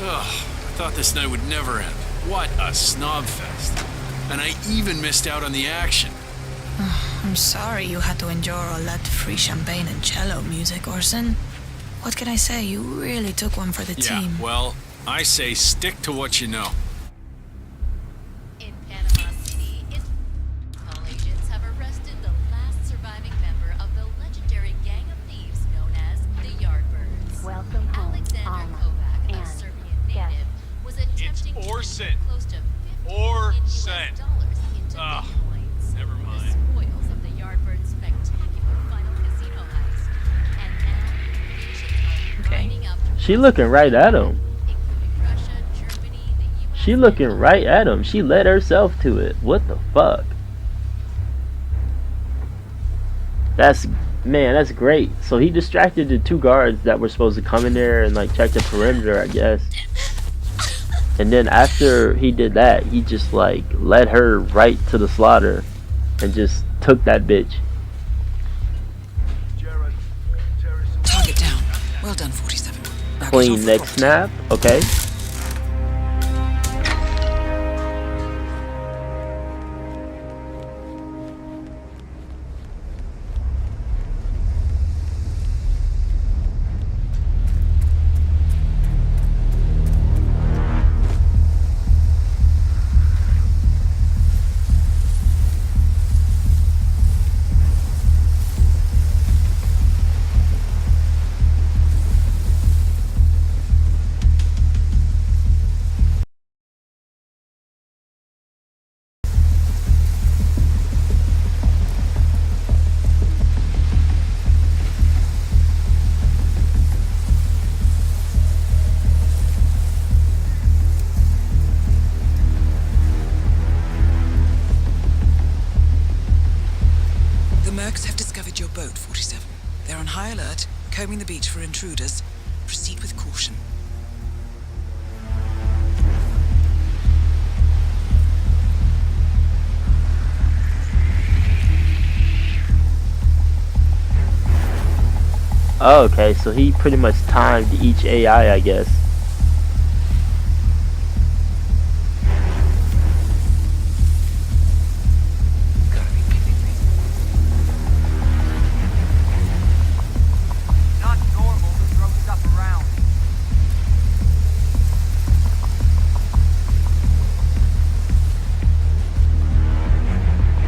Ugh, I thought this night would never end. What a snob fest. And I even missed out on the action. I'm sorry you had to endure all that free champagne and cello music, Orson. What can I say? You really took one for the team. Yeah, well, I say stick to what you know. In Panama City, all agents have arrested the last surviving member of the legendary gang of thieves known as the Yardbirds. Welcome home, Alexander Kovac, a Serbian native, was attempting to Orson. close to $50 Orson. million into Bitcoins. Never The mind. spoils of the Yardbirds' spectacular final casino heist. And now, nations are lining up to She looking right at him. She looking right at him. She led herself to it. What the fuck? That's great. So he distracted the two guards that were supposed to come in there and like check the perimeter, I guess. And then after he did that, he just like led her right to the slaughter and just took that bitch. Target down. Well done, 47. Now Clean get off neck the snap. Okay. Mercs have discovered your boat, 47. They're on high alert, combing the beach for intruders. Proceed with caution. Oh, okay, so he pretty much timed each AI, I guess.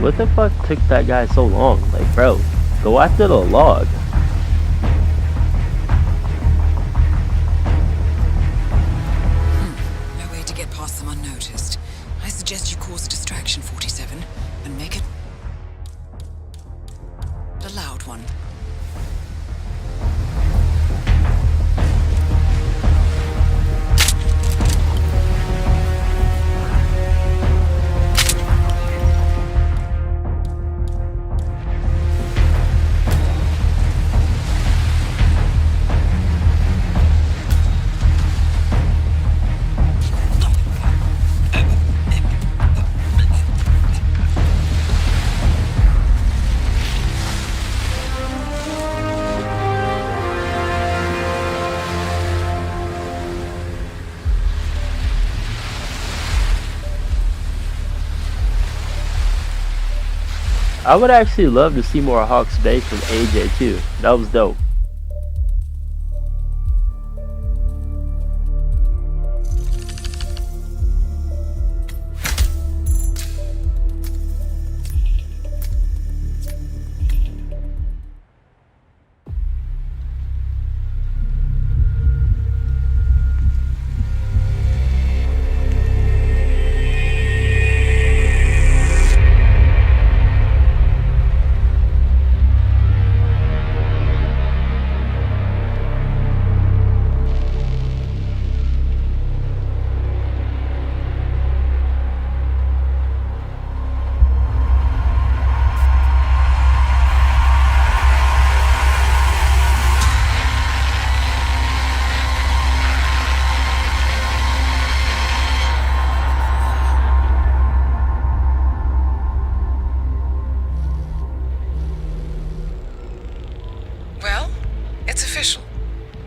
What the fuck took that guy so long? Like, bro, go after the log. No way to get past them unnoticed. I suggest you cause a distraction, 47, and make it a loud one. I would actually love to see more Hawke's Bay from AJ too. That was dope.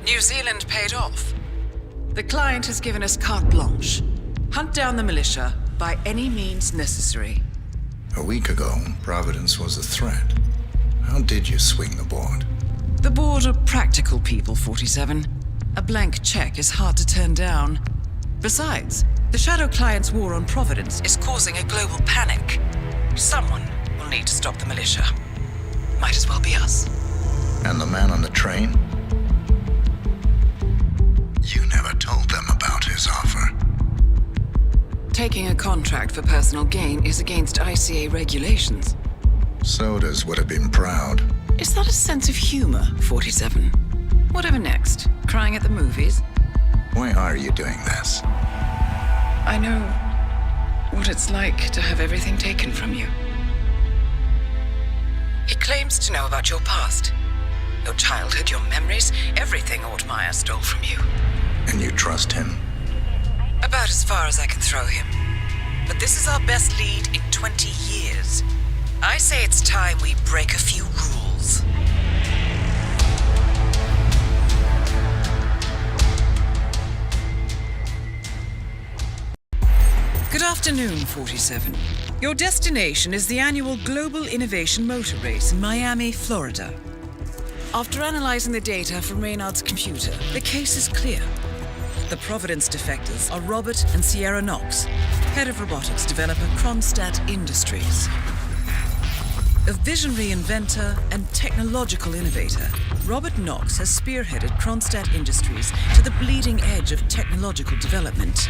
New Zealand paid off. The client has given us carte blanche. Hunt down the militia by any means necessary. A week ago, Providence was a threat. How did you swing the board? The board are practical people, 47. A blank check is hard to turn down. Besides, the Shadow Client's war on Providence is causing a global panic. Someone will need to stop the militia. Might as well be us. And the man on the train? You never told them about his offer. Taking a contract for personal gain is against ICA regulations. Sodas would have been proud. Is that a sense of humor, 47? Whatever next? Crying at the movies? Why are you doing this? I know what it's like to have everything taken from you. He claims to know about your past. Your childhood, your memories, everything Ortmeyer stole from you. And you trust him? A about as far as I can throw him. But this is our best lead in 20 years. I say it's time we break a few rules. Good afternoon, 47. Your destination is the annual Global Innovation Motor Race in Miami, Florida. After analyzing the data from Reynard's computer, the case is clear. The Providence defectors are Robert and Sierra Knox, head of robotics developer Kronstadt Industries. A visionary inventor and technological innovator, Robert Knox has spearheaded Kronstadt Industries to the bleeding edge of technological development.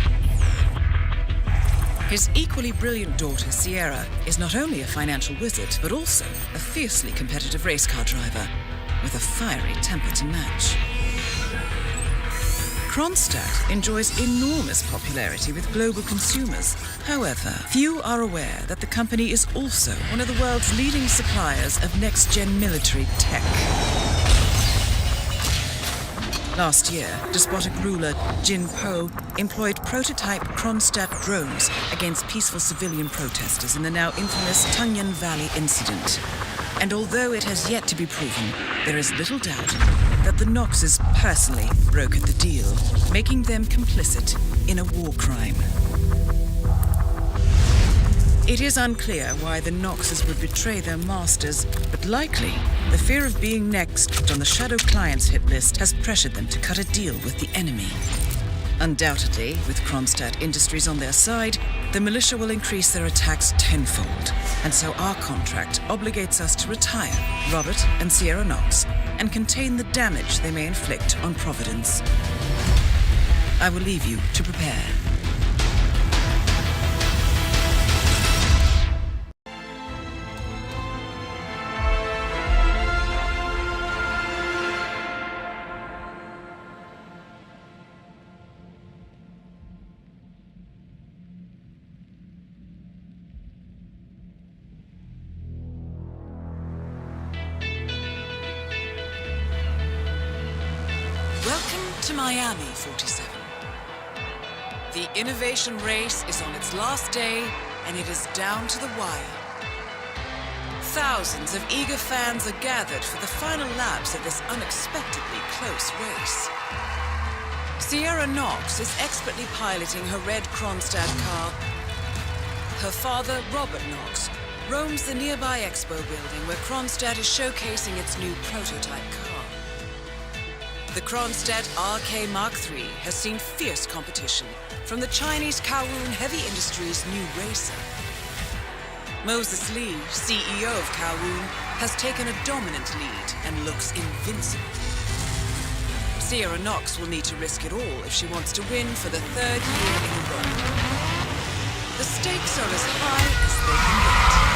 His equally brilliant daughter, Sierra, is not only a financial wizard, but also a fiercely competitive race car driver, with a fiery temper to match. Kronstadt enjoys enormous popularity with global consumers. However, few are aware that the company is also one of the world's leading suppliers of next-gen military tech. Last year, despotic ruler Jin Po employed prototype Kronstadt drones against peaceful civilian protesters in the now infamous Tungan Valley incident. And although it has yet to be proven, there is little doubt that the Knoxes personally brokered the deal, making them complicit in a war crime. It is unclear why the Knoxes would betray their masters, but likely the fear of being next on the Shadow Clients hit list has pressured them to cut a deal with the enemy. Undoubtedly, with Kronstadt Industries on their side, the militia will increase their attacks tenfold, and so our contract obligates us to retire Robert and Sierra Knox and contain the damage they may inflict on Providence. I will leave you to prepare. To Miami, 47. The innovation race is on its last day, and it is down to the wire. Thousands of eager fans are gathered for the final laps of this unexpectedly close race. Sierra Knox is expertly piloting her red Kronstadt car. Her father, Robert Knox, roams the nearby expo building where Kronstadt is showcasing its new prototype car. The Kronstadt RK Mark III has seen fierce competition from the Chinese Kowloon Heavy Industries' new racer. Moses Lee, CEO of Kowloon, has taken a dominant lead and looks invincible. Sierra Knox will need to risk it all if she wants to win for the third year in a row. The stakes are as high as they can get.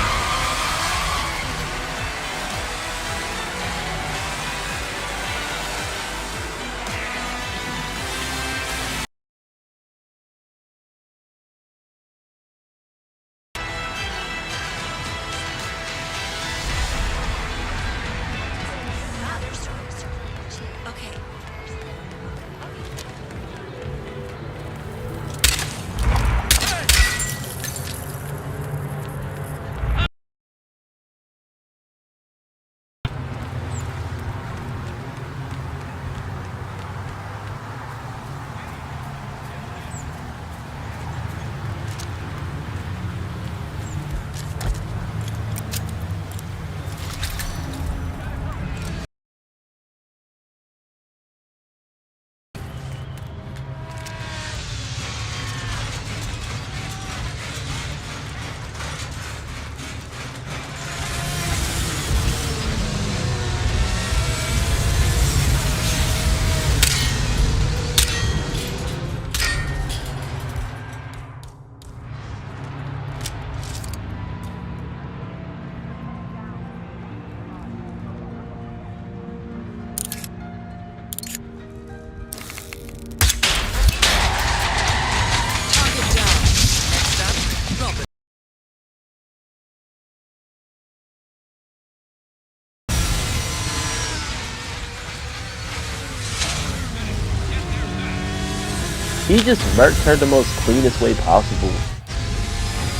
He just murked her the most cleanest way possible.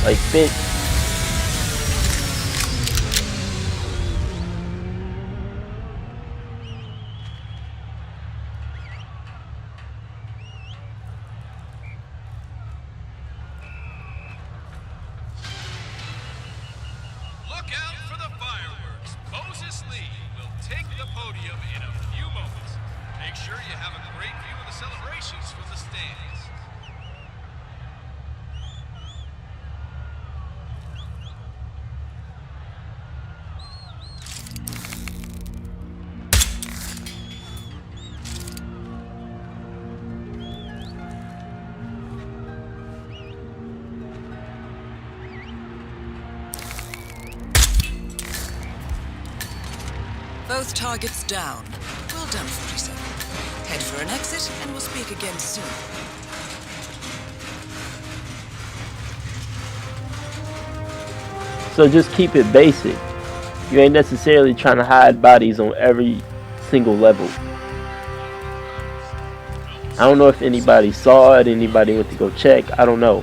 Like, bitch. Look out for the fireworks. Moses Lee will take the podium in a few moments. Make sure you have a great view of the celebrations from the stands. Both targets down. Well done, 47. Head for an exit, and we'll speak again soon. So just keep it basic. You ain't necessarily trying to hide bodies on every single level. I don't know if anybody saw it, anybody went to go check, I don't know.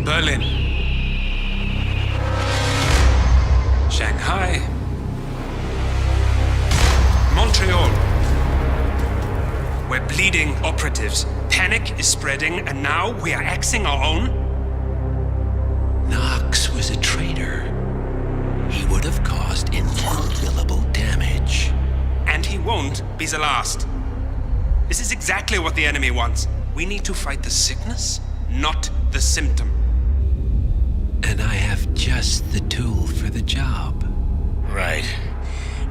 Berlin, Shanghai, Montreal. We're bleeding operatives. Panic is spreading, and now we are axing our own? Knox was a traitor. He would have caused incalculable damage. And he won't be the last. This is exactly what the enemy wants. We need to fight the sickness, not the symptom. And I have just the tool for the job. Right.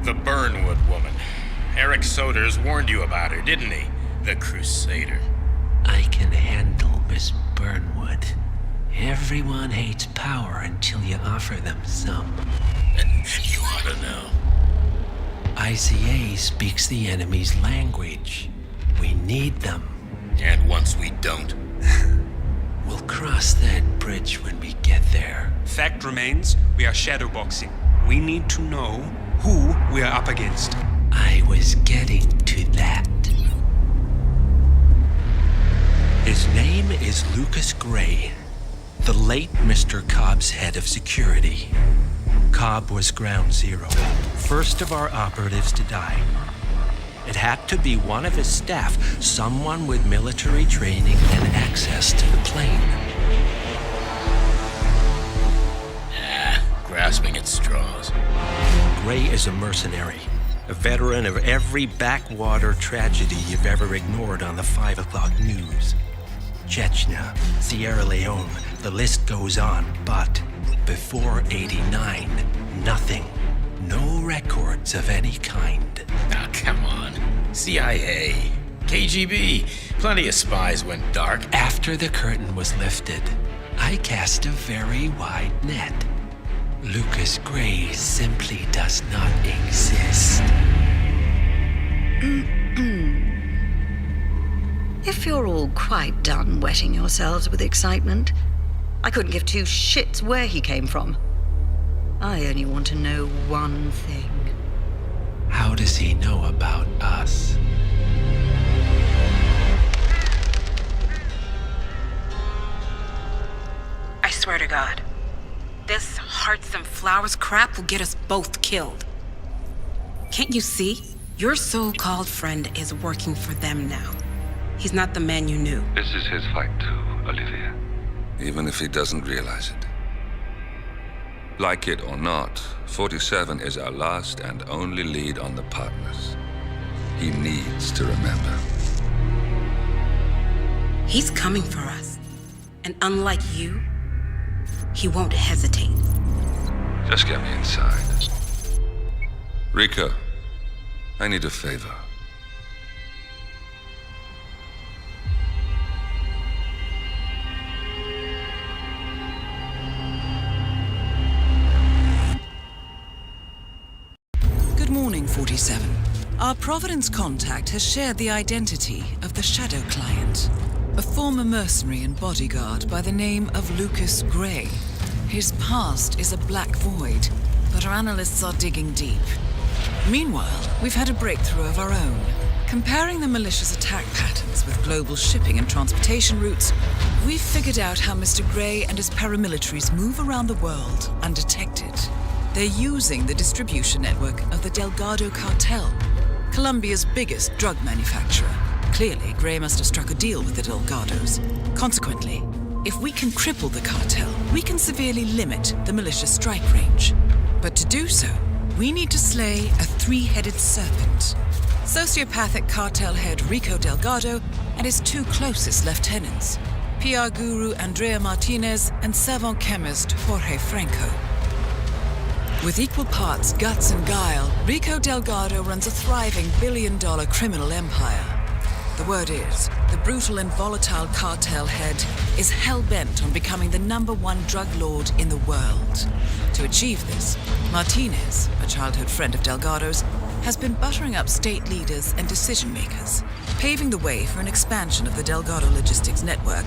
The Burnwood woman. Eric Soders warned you about her, didn't he? The Crusader. I can handle Miss Burnwood. Everyone hates power until you offer them some. You ought to know. ICA speaks the enemy's language. We need them. And once we don't? We'll cross that bridge when we get there. Fact remains, we are shadowboxing. We need to know who we are up against. I was getting to that. His name is Lucas Gray, the late Mr. Cobb's head of security. Cobb was ground zero, first of our operatives to die. It had to be one of his staff, someone with military training and access to the plane. Grasping at straws. Gray is a mercenary, a veteran of every backwater tragedy you've ever ignored on the 5 o'clock news. Chechnya, Sierra Leone, the list goes on, but before '89, nothing. No records of any kind. Ah, come on. CIA, KGB, plenty of spies went dark. After the curtain was lifted, I cast a very wide net. Lucas Gray simply does not exist. If you're all quite done wetting yourselves with excitement, I couldn't give two shits where he came from. I only want to know one thing. How does he know about us? I swear to God, this hearts and flowers crap will get us both killed. Can't you see? Your so-called friend is working for them now. He's not the man you knew. This is his fight too, Olivia. Even if he doesn't realize it. Like it or not, 47 is our last and only lead on the partners. He needs to remember. He's coming for us. And unlike you, he won't hesitate. Just get me inside. Rico, I need a favor. Good morning, 47. Our Providence contact has shared the identity of the Shadow Client, a former mercenary and bodyguard by the name of Lucas Gray. His past is a black void, but our analysts are digging deep. Meanwhile, we've had a breakthrough of our own. Comparing the malicious attack patterns with global shipping and transportation routes, we've figured out how Mr. Gray and his paramilitaries move around the world undetected. They're using the distribution network of the Delgado Cartel, Colombia's biggest drug manufacturer. Clearly, Gray must have struck a deal with the Delgados. Consequently, if we can cripple the cartel, we can severely limit the malicious strike range. But to do so, we need to slay a three-headed serpent. Sociopathic cartel head Rico Delgado and his two closest lieutenants, PR guru Andrea Martinez and savant chemist Jorge Franco. With equal parts guts and guile, Rico Delgado runs a thriving billion-dollar criminal empire. The word is, the brutal and volatile cartel head is hell-bent on becoming the #1 drug lord in the world. To achieve this, Martinez, a childhood friend of Delgado's, has been buttering up state leaders and decision-makers, paving the way for an expansion of the Delgado logistics network,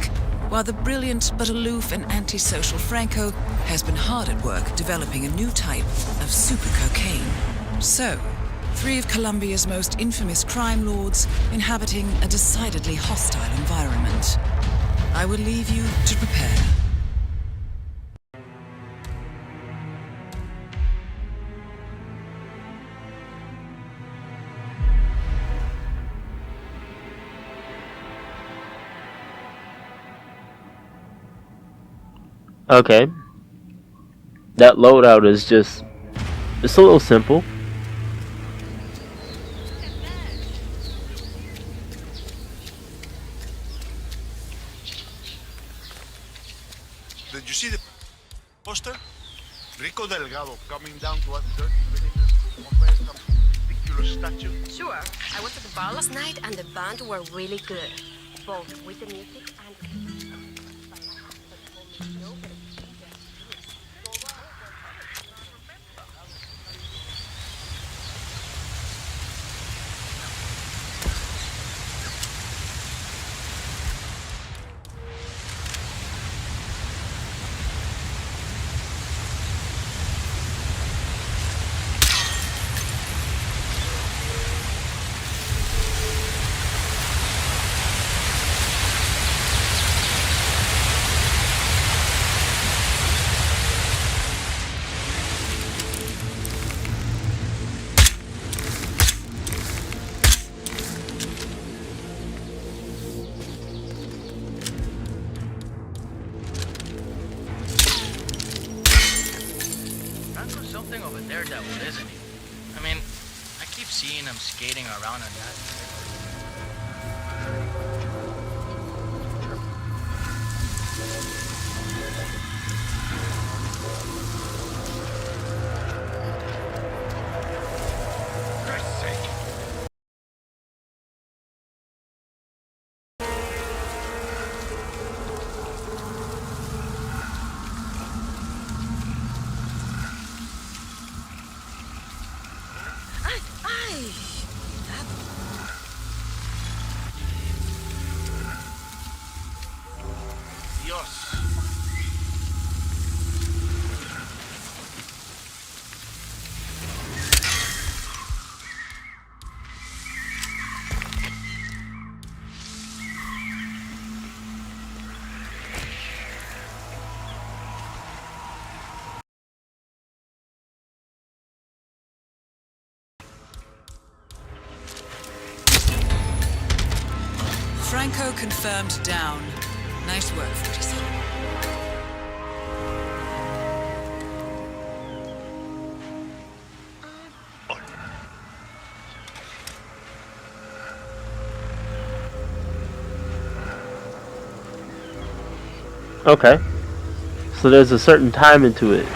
while the brilliant but aloof and antisocial Franco has been hard at work developing a new type of super cocaine. So, three of Colombia's most infamous crime lords inhabiting a decidedly hostile environment. I will leave you to prepare. Okay. That loadout is just... it's a little simple. Did you see the poster? Rico Delgado coming down to us dirty villagers to compare some ridiculous statue. Sure. I was at the bar last night and the band were really good. Both with the music and... Something over there that one, isn't he? I mean, I keep seeing him skating around on that. Christ's sake. Franco confirmed down. Nice work, 47. Okay. So there's a certain time into it.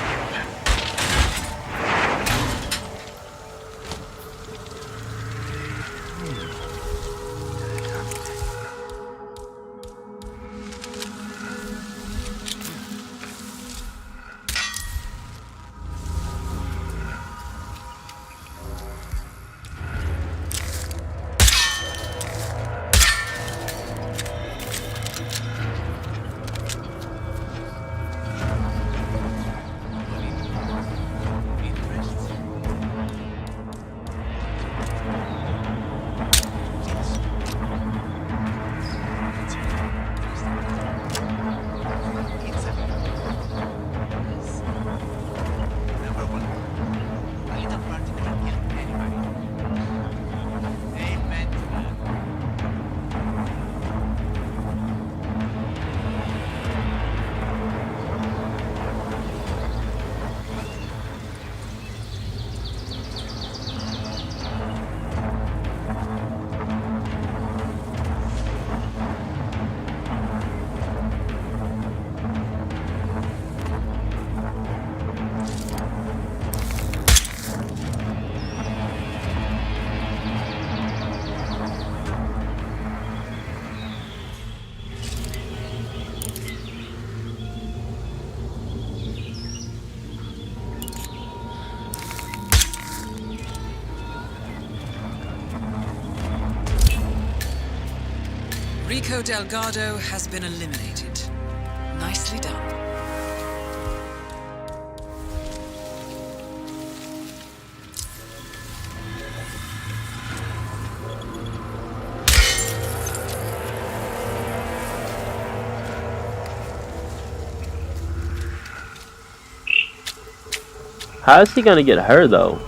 Rico Delgado has been eliminated. Nicely done. How is he gonna get her though?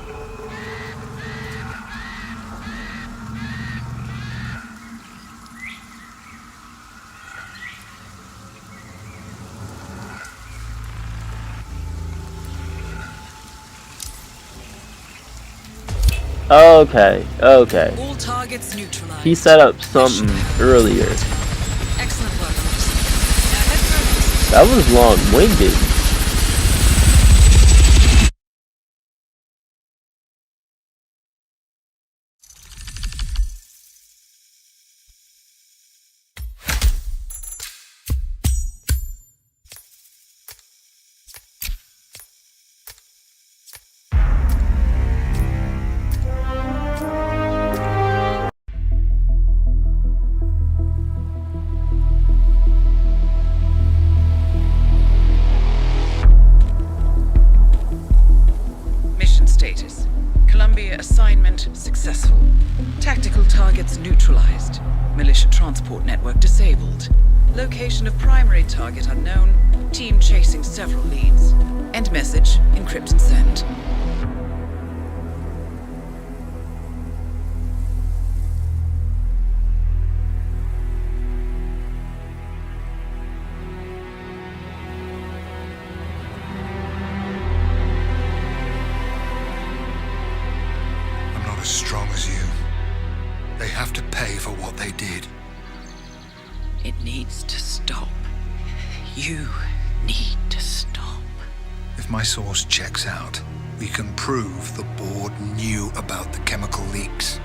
Okay, okay. All targets neutralized. He set up something earlier. Excellent work, Fortuna. Now head for That was long-winded. status. Colombia assignment successful. Tactical targets neutralized. Militia transport network disabled. Location of primary target unknown. Team chasing several leads. End message, encrypt and send. As strong as you. They have to pay for what they did. It needs to stop. You need to stop. If my source checks out, we can prove the board knew about the chemical leaks.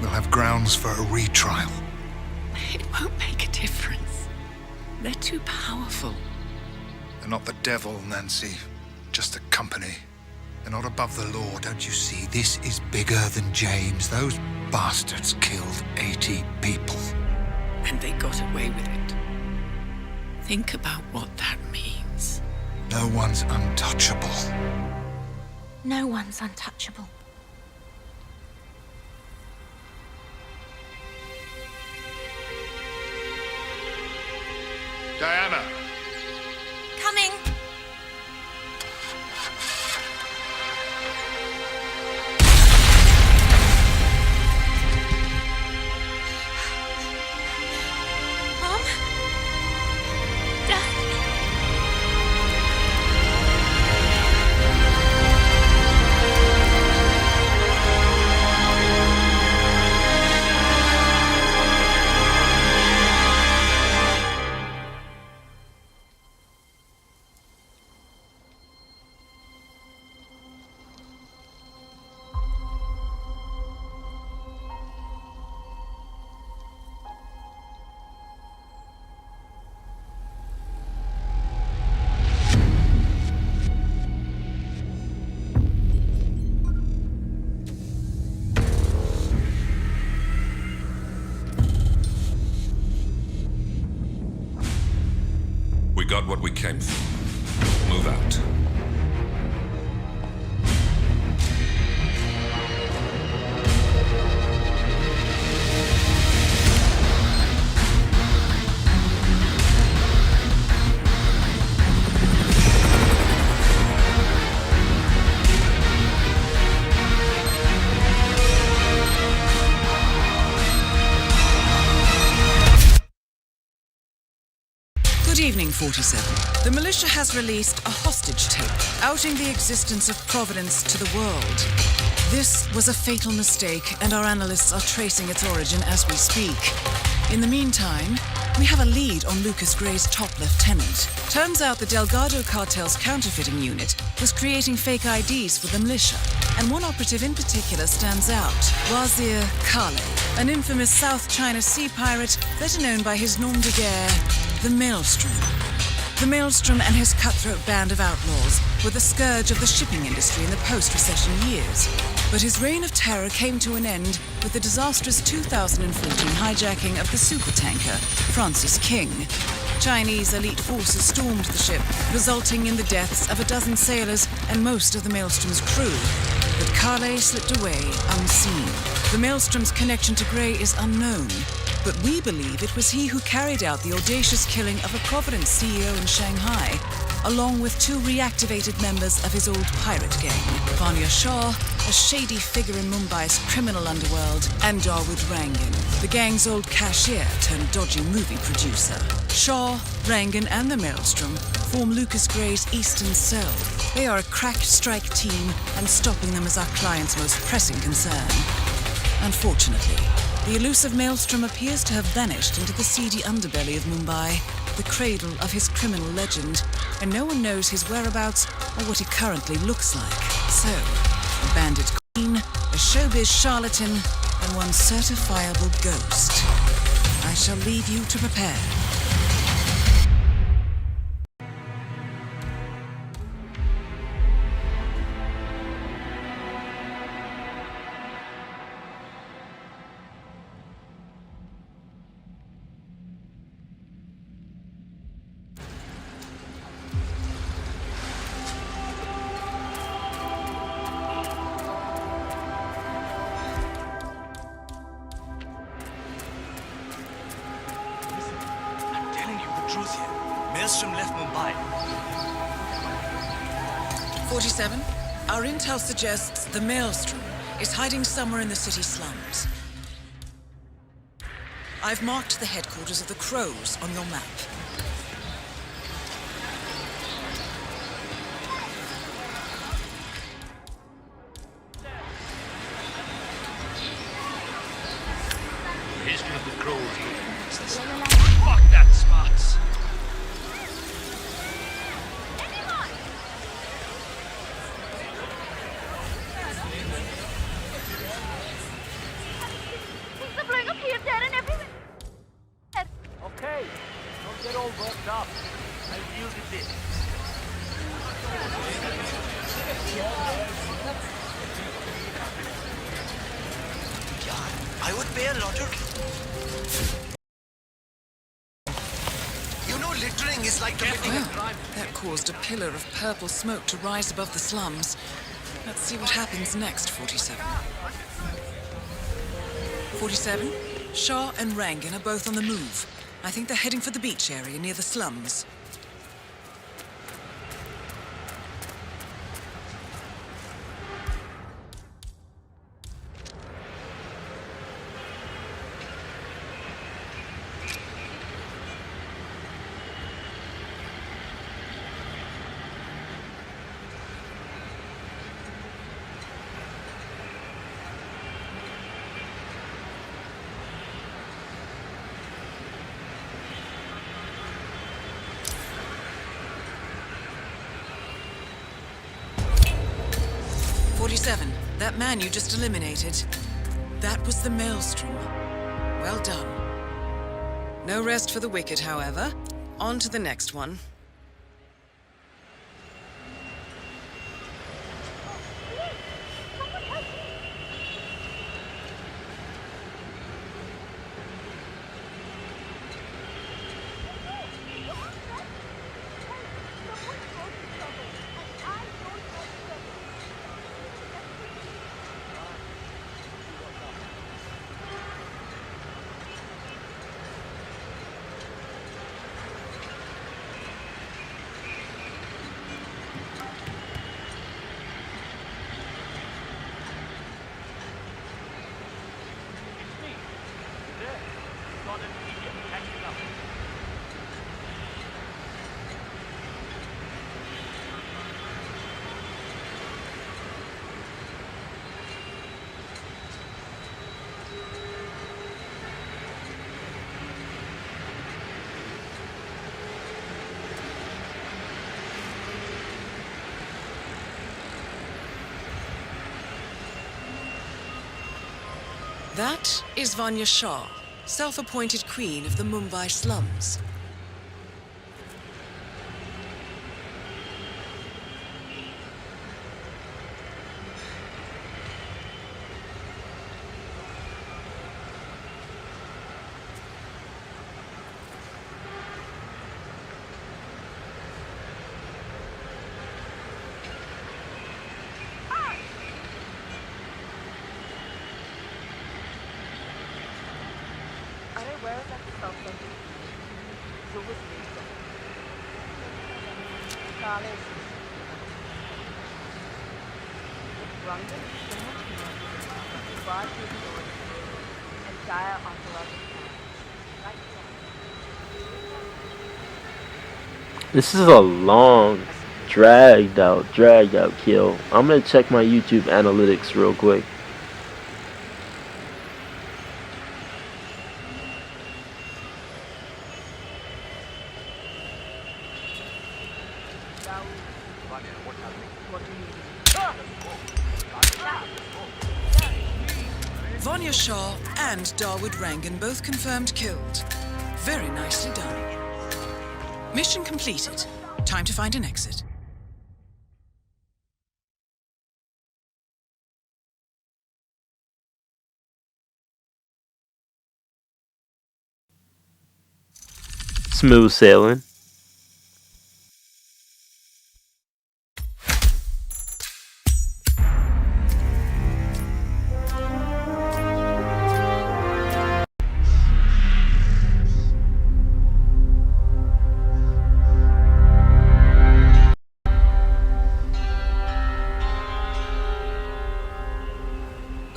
We'll have grounds for a retrial. It won't make a difference. They're too powerful. They're not the devil, Nancy. Just a company. They're not above the law, don't you see? This is bigger than James. Those bastards killed 80 people. And they got away with it. Think about what that means. No one's untouchable. No one's untouchable. Diana! Coming! We got what we came for. Move out. Good evening, 47. The militia has released a hostage tape, outing the existence of Providence to the world. This was a fatal mistake, and our analysts are tracing its origin as we speak. In the meantime, we have a lead on Lucas Gray's top lieutenant. Turns out the Delgado cartel's counterfeiting unit was creating fake IDs for the militia, and one operative in particular stands out, Wazir Kale, an infamous South China Sea pirate better known by his nom de guerre, the Maelstrom. The Maelstrom and his cutthroat band of outlaws were the scourge of the shipping industry in the post-recession years. But his reign of terror came to an end with the disastrous 2014 hijacking of the supertanker Francis King. Chinese elite forces stormed the ship, resulting in the deaths of a dozen sailors and most of the Maelstrom's crew. But Kale slipped away unseen. The Maelstrom's connection to Gray is unknown, but we believe it was he who carried out the audacious killing of a Providence CEO in Shanghai, along with two reactivated members of his old pirate gang, Vanya Shah, a shady figure in Mumbai's criminal underworld, and Dawood Rangan, the gang's old cashier turned dodgy movie producer. Shah, Rangan, and the Maelstrom form Lucas Gray's Eastern Cell. They are a crack strike team, and stopping them is our client's most pressing concern. Unfortunately, the elusive Maelstrom appears to have vanished into the seedy underbelly of Mumbai, the cradle of his criminal legend, and no one knows his whereabouts or what he currently looks like. So, a bandit queen, a showbiz charlatan, and one certifiable ghost. I shall leave you to prepare. Maelstrom left Mumbai. 47, our intel suggests the Maelstrom is hiding somewhere in the city slums. I've marked the headquarters of the Crows on your map. History of the Crows. Fuck that spots. They're blowing up here, dead and everywhere. Okay, don't get all worked up. I'll deal with this. I would pay a lottery. You know, littering is like committing a crime. That caused a pillar of purple smoke to rise above the slums. Let's see what happens next, 47. 47, Shah and Rangan are both on the move. I think they're heading for the beach area near the slums. That man you just eliminated, that was the Maelstrom. Well done. No rest for the wicked, however. On to the next one. That is Vanya Shah, self-appointed queen of the Mumbai slums. This is a long, dragged out kill. I'm gonna check my YouTube analytics real quick. Vanya Shah and Dawood Rangan both confirmed killed. Very nicely done. Mission completed. Time to find an exit. Smooth sailing.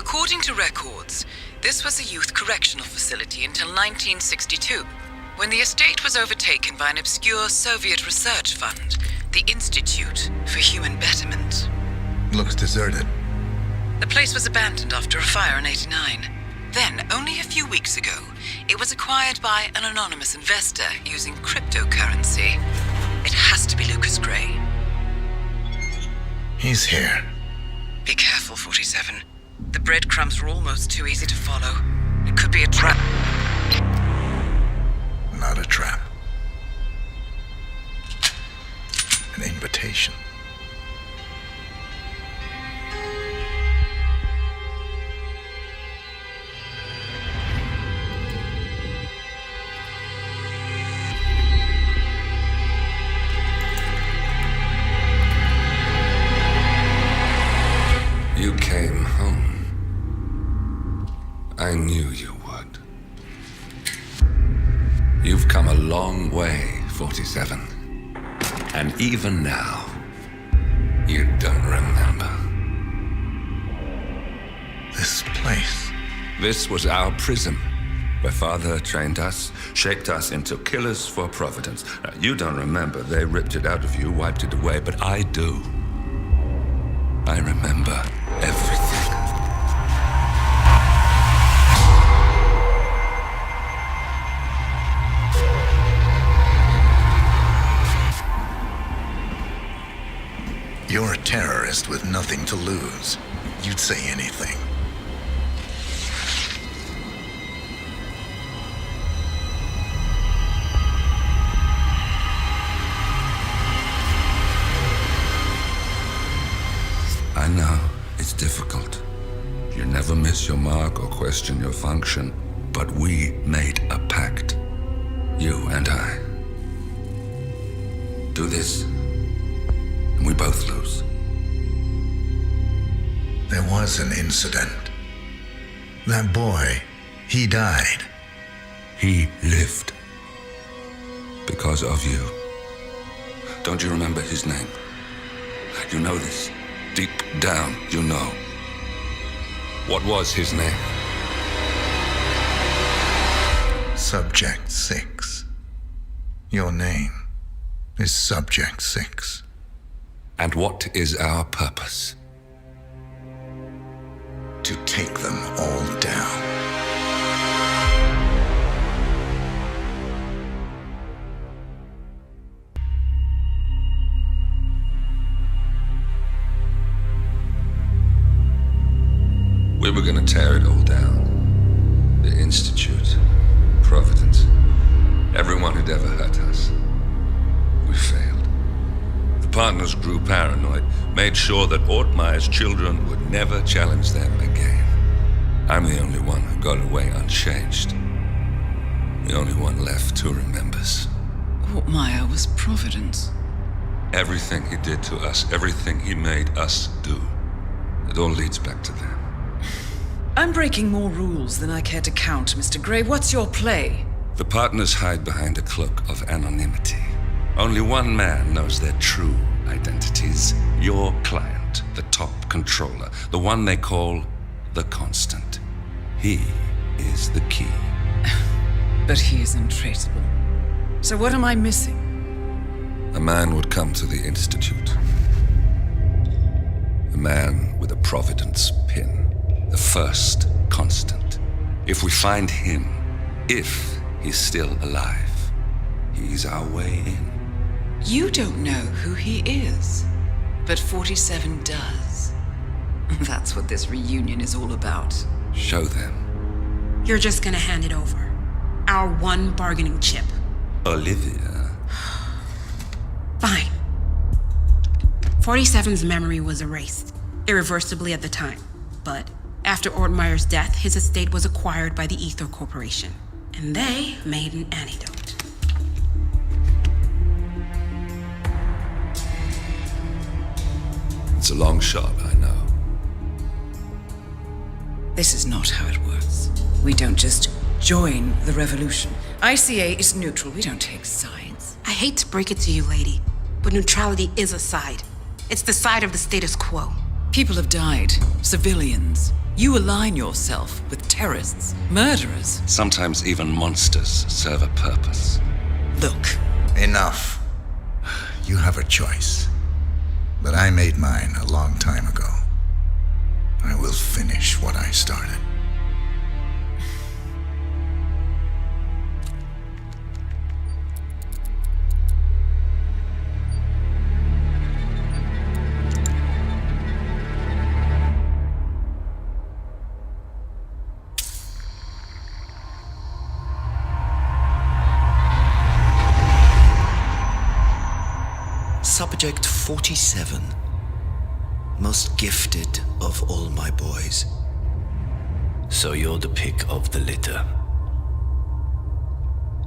According to records, this was a youth correctional facility until 1962, when the estate was overtaken by an obscure Soviet research fund, the Institute for Human Betterment. Looks deserted. The place was abandoned after a fire in '89. Then, only a few weeks ago, it was acquired by an anonymous investor using cryptocurrency. It has to be Lucas Gray. He's here. Be careful, 47. The breadcrumbs were almost too easy to follow. It could be a trap. Not a trap. An invitation. You came home. I knew you would. You've come a long way, 47. And even now, you don't remember. This place. This was our prison, where Father trained us, shaped us into killers for Providence. Now, you don't remember. They ripped it out of you, wiped it away, but I do. I remember everything. You're a terrorist with nothing to lose. You'd say anything. I know, it's difficult. You never miss your mark or question your function. But we made a pact. You and I. Do this, and we both lose. There was an incident. That boy, he died. He lived. Because of you. Don't you remember his name? You know this. Deep down, you know. What was his name? Subject 6. Your name is Subject 6. And what is our purpose? To take them all down. We were gonna tear it all down. The Institute, Providence, everyone who'd ever hurt us. We failed. The partners grew paranoid, made sure that Ortmeyer's children would never challenge them again. I'm the only one who got away unchanged. The only one left who remembers. Ortmeyer was Providence. Everything he did to us, everything he made us do, it all leads back to them. I'm breaking more rules than I care to count, Mr. Grey. What's your play? The partners hide behind a cloak of anonymity. Only one man knows their true identities. Your client, the top controller, the one they call the Constant. He is the key. But he is untraceable. So what am I missing? A man would come to the Institute. A man with a Providence pin. The first Constant. If we find him, if he's still alive, he's our way in. You don't know who he is, but 47 does. That's what this reunion is all about. Show them. You're just gonna hand it over. Our one bargaining chip. Olivia. Fine. 47's memory was erased, irreversibly at the time. But after Ortmeyer's death, his estate was acquired by the Ether Corporation. And they made an antidote. It's a long shot, I know. This is not how it works. We don't just join the revolution. ICA is neutral. We don't take sides. I hate to break it to you, lady, but neutrality is a side. It's the side of the status quo. People have died. Civilians. You align yourself with terrorists, murderers. Sometimes even monsters serve a purpose. Look. Enough. You have a choice. But I made mine a long time ago. I will finish what I started. Subject 47. Most gifted of all my boys. So you're the pick of the litter.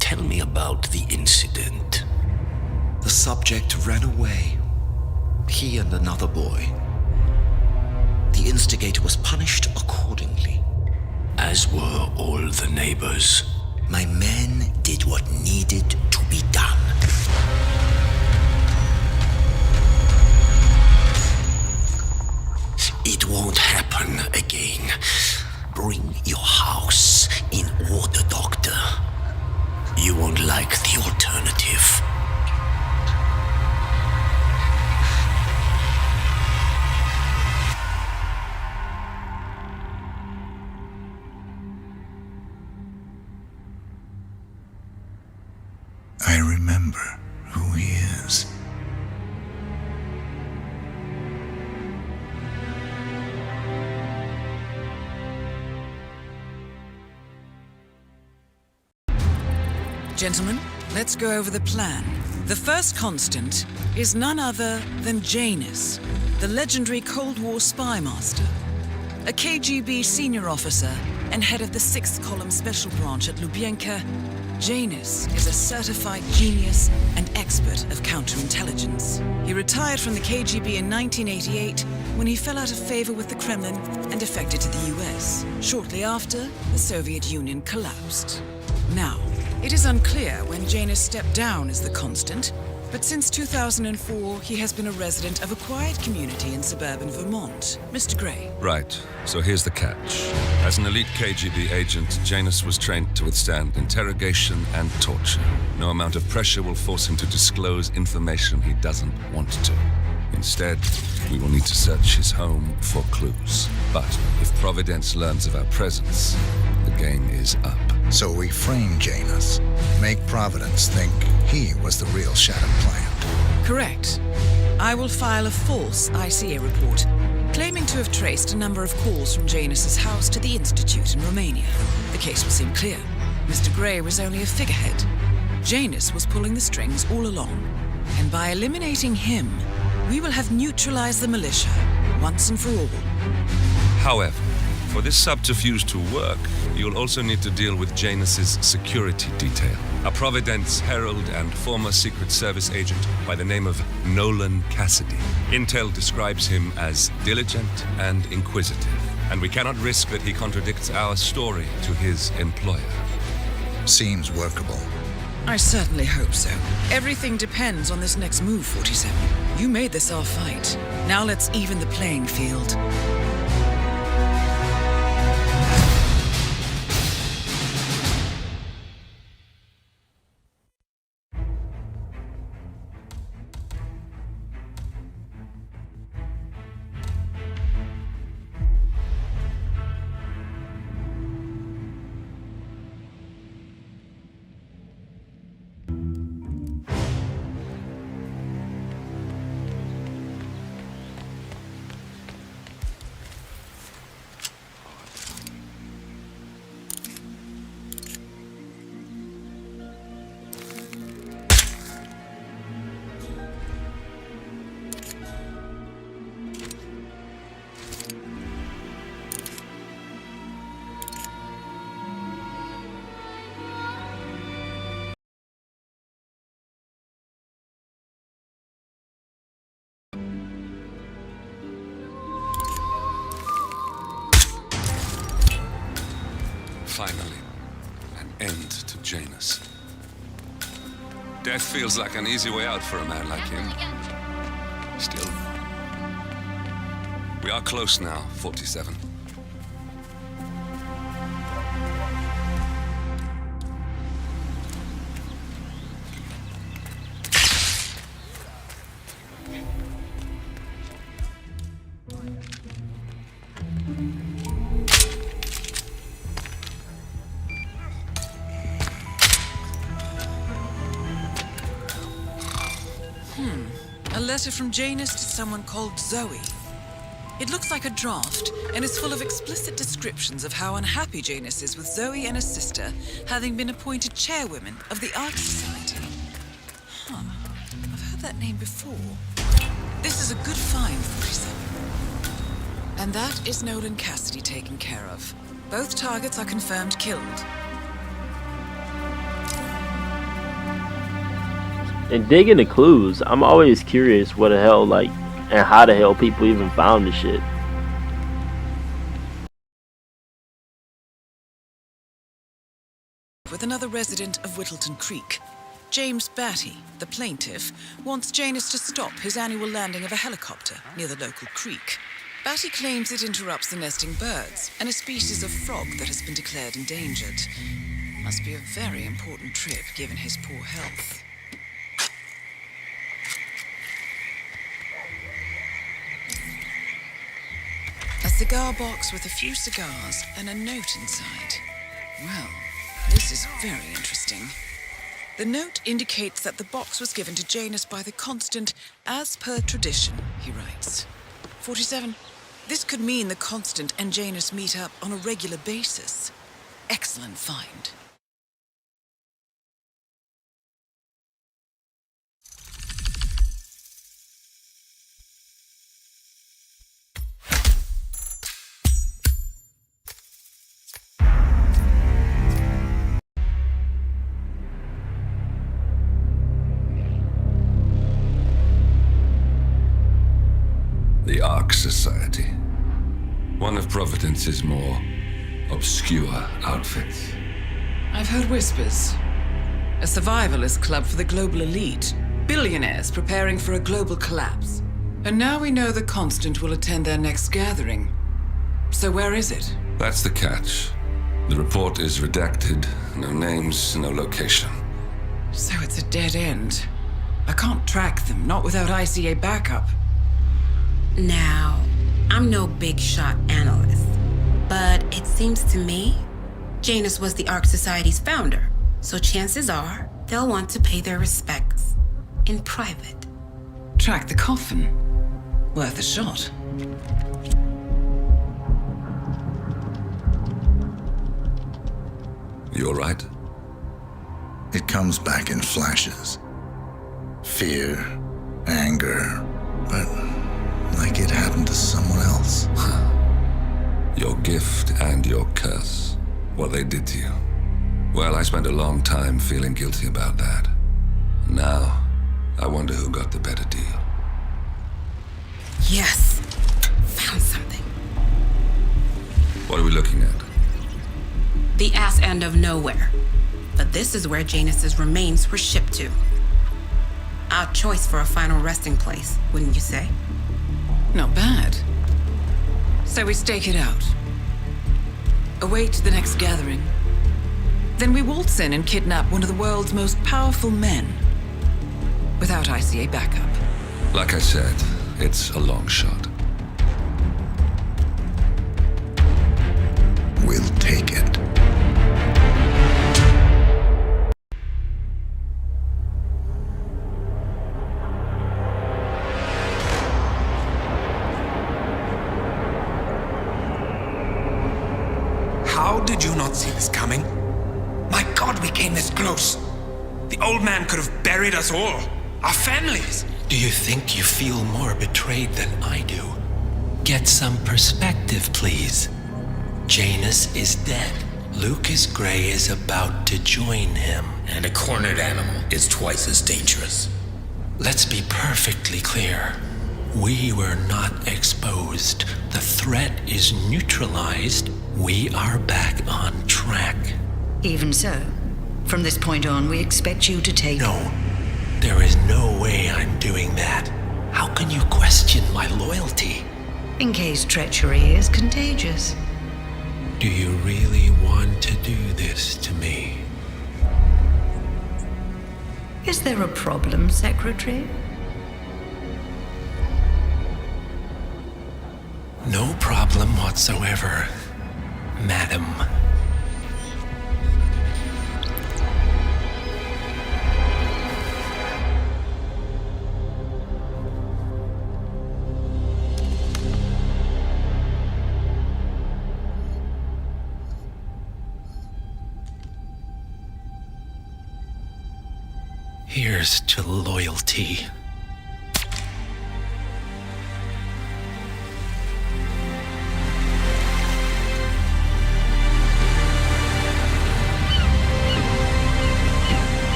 Tell me about the incident. The subject ran away. He and another boy. The instigator was punished accordingly. As were all the neighbors. My men did what needed to be done. It won't happen again. Bring your house in order, Doctor. You won't like the alternative. I remember who he is. Gentlemen, let's go over the plan. The first Constant is none other than Janus, the legendary Cold War spy master, a KGB senior officer and head of the 6th Column Special Branch at Lubyanka. Janus is a certified genius and expert of counterintelligence. He retired from the KGB in 1988 when he fell out of favor with the Kremlin and defected to the US. Shortly after, the Soviet Union collapsed. Now, it is unclear when Janus stepped down as the Constant, but since 2004, he has been a resident of a quiet community in suburban Vermont. Mr. Grey. Right, so here's the catch. As an elite KGB agent, Janus was trained to withstand interrogation and torture. No amount of pressure will force him to disclose information he doesn't want to. Instead, we will need to search his home for clues. But if Providence learns of our presence, the game is up. So we frame Janus, make Providence think he was the real Shattered client. Correct. I will file a false ICA report, claiming to have traced a number of calls from Janus's house to the Institute in Romania. The case will seem clear. Mr. Grey was only a figurehead. Janus was pulling the strings all along. And by eliminating him, we will have neutralized the militia once and for all. However, for this subterfuge to work, you'll also need to deal with Janus's security detail. A Providence herald and former Secret Service agent by the name of Nolan Cassidy. Intel describes him as diligent and inquisitive, and we cannot risk that he contradicts our story to his employer. Seems workable. I certainly hope so. Everything depends on this next move, 47. You made this our fight. Now let's even the playing field. Finally, an end to Janus. Death feels like an easy way out for a man like him. Still, we are close now, 47. A letter from Janus to someone called Zoe. It looks like a draft and is full of explicit descriptions of how unhappy Janus is with Zoe and her sister having been appointed chairwomen of the Art Society. Huh. I've heard that name before. This is a good find, 47. And that is Nolan Cassidy taken care of. Both targets are confirmed killed. And digging the clues, I'm always curious what the hell, like, and how the hell people even found this shit. With another resident of Whittleton Creek, James Batty, the plaintiff, wants Janus to stop his annual landing of a helicopter near the local creek. Batty claims it interrupts the nesting birds and a species of frog that has been declared endangered. Must be a very important trip given his poor health. A cigar box with a few cigars and a note inside. Well, this is very interesting. The note indicates that the box was given to Janus by the Constant as per tradition, he writes. 47. This could mean the Constant and Janus meet up on a regular basis. Excellent find. The Ark Society. One of Providence's more obscure outfits. I've heard whispers. A survivalist club for the global elite. Billionaires preparing for a global collapse. And now we know the Constant will attend their next gathering. So where is it? That's the catch. The report is redacted. No names, no location. So it's a dead end. I can't track them, not without ICA backup. Now, I'm no big shot analyst, but it seems to me Janus was the Ark Society's founder, so chances are they'll want to pay their respects in private. Track the coffin. Worth a shot. You all right? It comes back in flashes. Fear, anger, but like it happened to someone else. Your gift and your curse. What they did to you. Well, I spent a long time feeling guilty about that. Now, I wonder who got the better deal. Yes. Found something. What are we looking at? The ass end of nowhere. But this is where Janus's remains were shipped to. Our choice for a final resting place, wouldn't you say? Not bad. So we stake it out. Await the next gathering. Then we waltz in and kidnap one of the world's most powerful men. Without ICA backup. Like I said, it's a long shot. We'll take it. How did you not see this coming? My God, we came this close. The old man could have buried us all. Our families. Do you think you feel more betrayed than I do? Get some perspective, please. Janus is dead. Lucas Gray is about to join him. And a cornered animal is twice as dangerous. Let's be perfectly clear. We were not exposed. The threat is neutralized. We are back on track. Even so, from this point on, we expect you to take... No, there is no way I'm doing that. How can you question my loyalty? In case treachery is contagious. Do you really want to do this to me? Is there a problem, Secretary? No problem whatsoever, Madam. Here's to loyalty.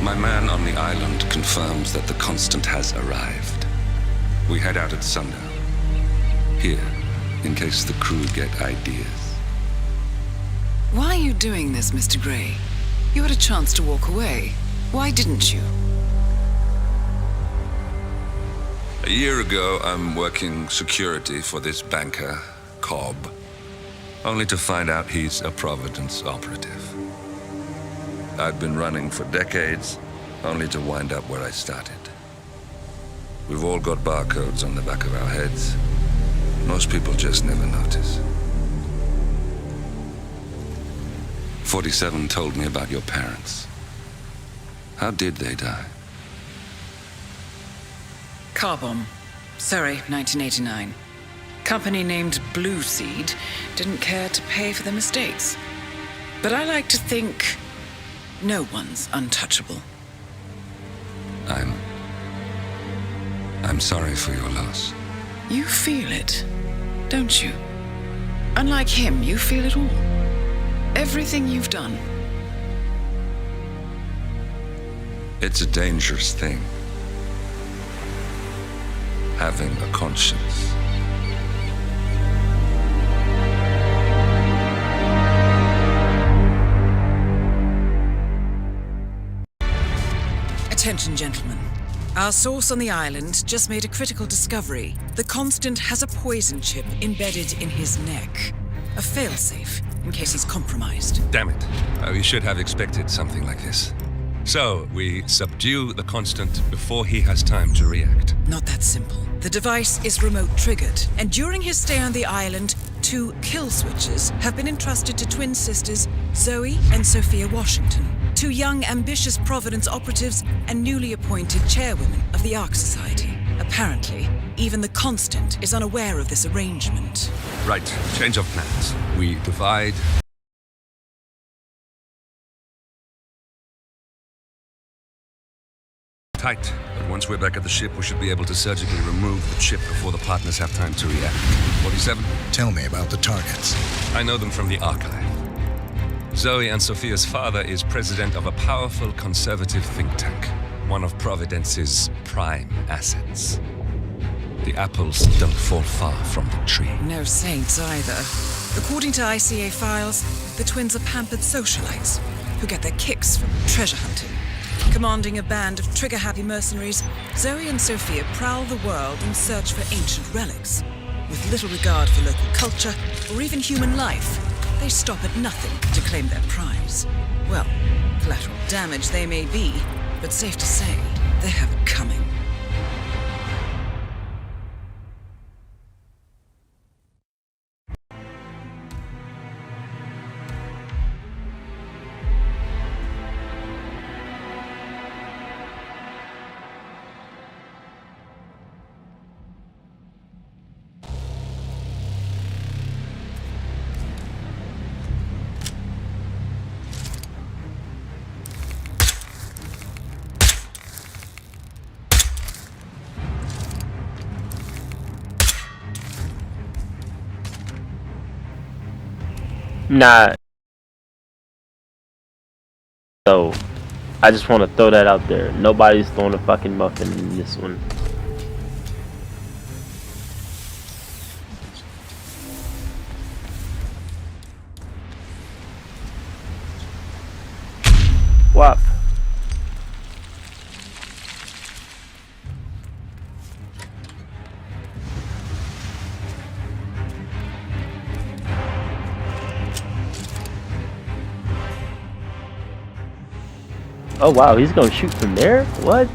My man on the island confirms that the Constant has arrived. We head out at sundown. Here, in case the crew get ideas. Why are you doing this, Mr. Gray? You had a chance to walk away. Why didn't you? A year ago, I'm working security for this banker, Cobb, only to find out he's a Providence operative. I'd been running for decades, only to wind up where I started. We've all got barcodes on the back of our heads. Most people just never notice. 47 told me about your parents. How did they die? Car bomb. Surrey, 1989. Company named Blue Seed didn't care to pay for their mistakes. But I like to think no one's untouchable. I'm sorry for your loss. You feel it, don't you? Unlike him, you feel it all. Everything you've done. It's a dangerous thing. Having a conscience. Attention, gentlemen. Our source on the island just made a critical discovery. The Constant has a poison chip embedded in his neck. A failsafe, in case he's compromised. Damn it. We should have expected something like this. So, we subdue the Constant before he has time to react. Not that simple. The device is remote-triggered, and during his stay on the island, 2 kill switches have been entrusted to twin sisters Zoe and Sophia Washington, 2 young, ambitious Providence operatives and newly appointed chairwomen of the Ark Society. Apparently, even the Constant is unaware of this arrangement. Right, change of plans. We divide tight, but once we're back at the ship, we should be able to surgically remove the chip before the partners have time to react. 47? Tell me about the targets. I know them from the archive. Zoe and Sophia's father is president of a powerful conservative think tank, one of Providence's prime assets. The apples don't fall far from the tree. No saints either. According to ICA files, the twins are pampered socialites who get their kicks from treasure hunting. Commanding a band of trigger-happy mercenaries, Zoe and Sophia prowl the world in search for ancient relics. With little regard for local culture or even human life, they stop at nothing to claim their prize. Well, collateral damage they may be, but safe to say, they have it coming. Nah. So, I just want to throw that out there. Nobody's throwing a fucking muffin in this one. Whop. Oh wow, he's gonna shoot from there? What?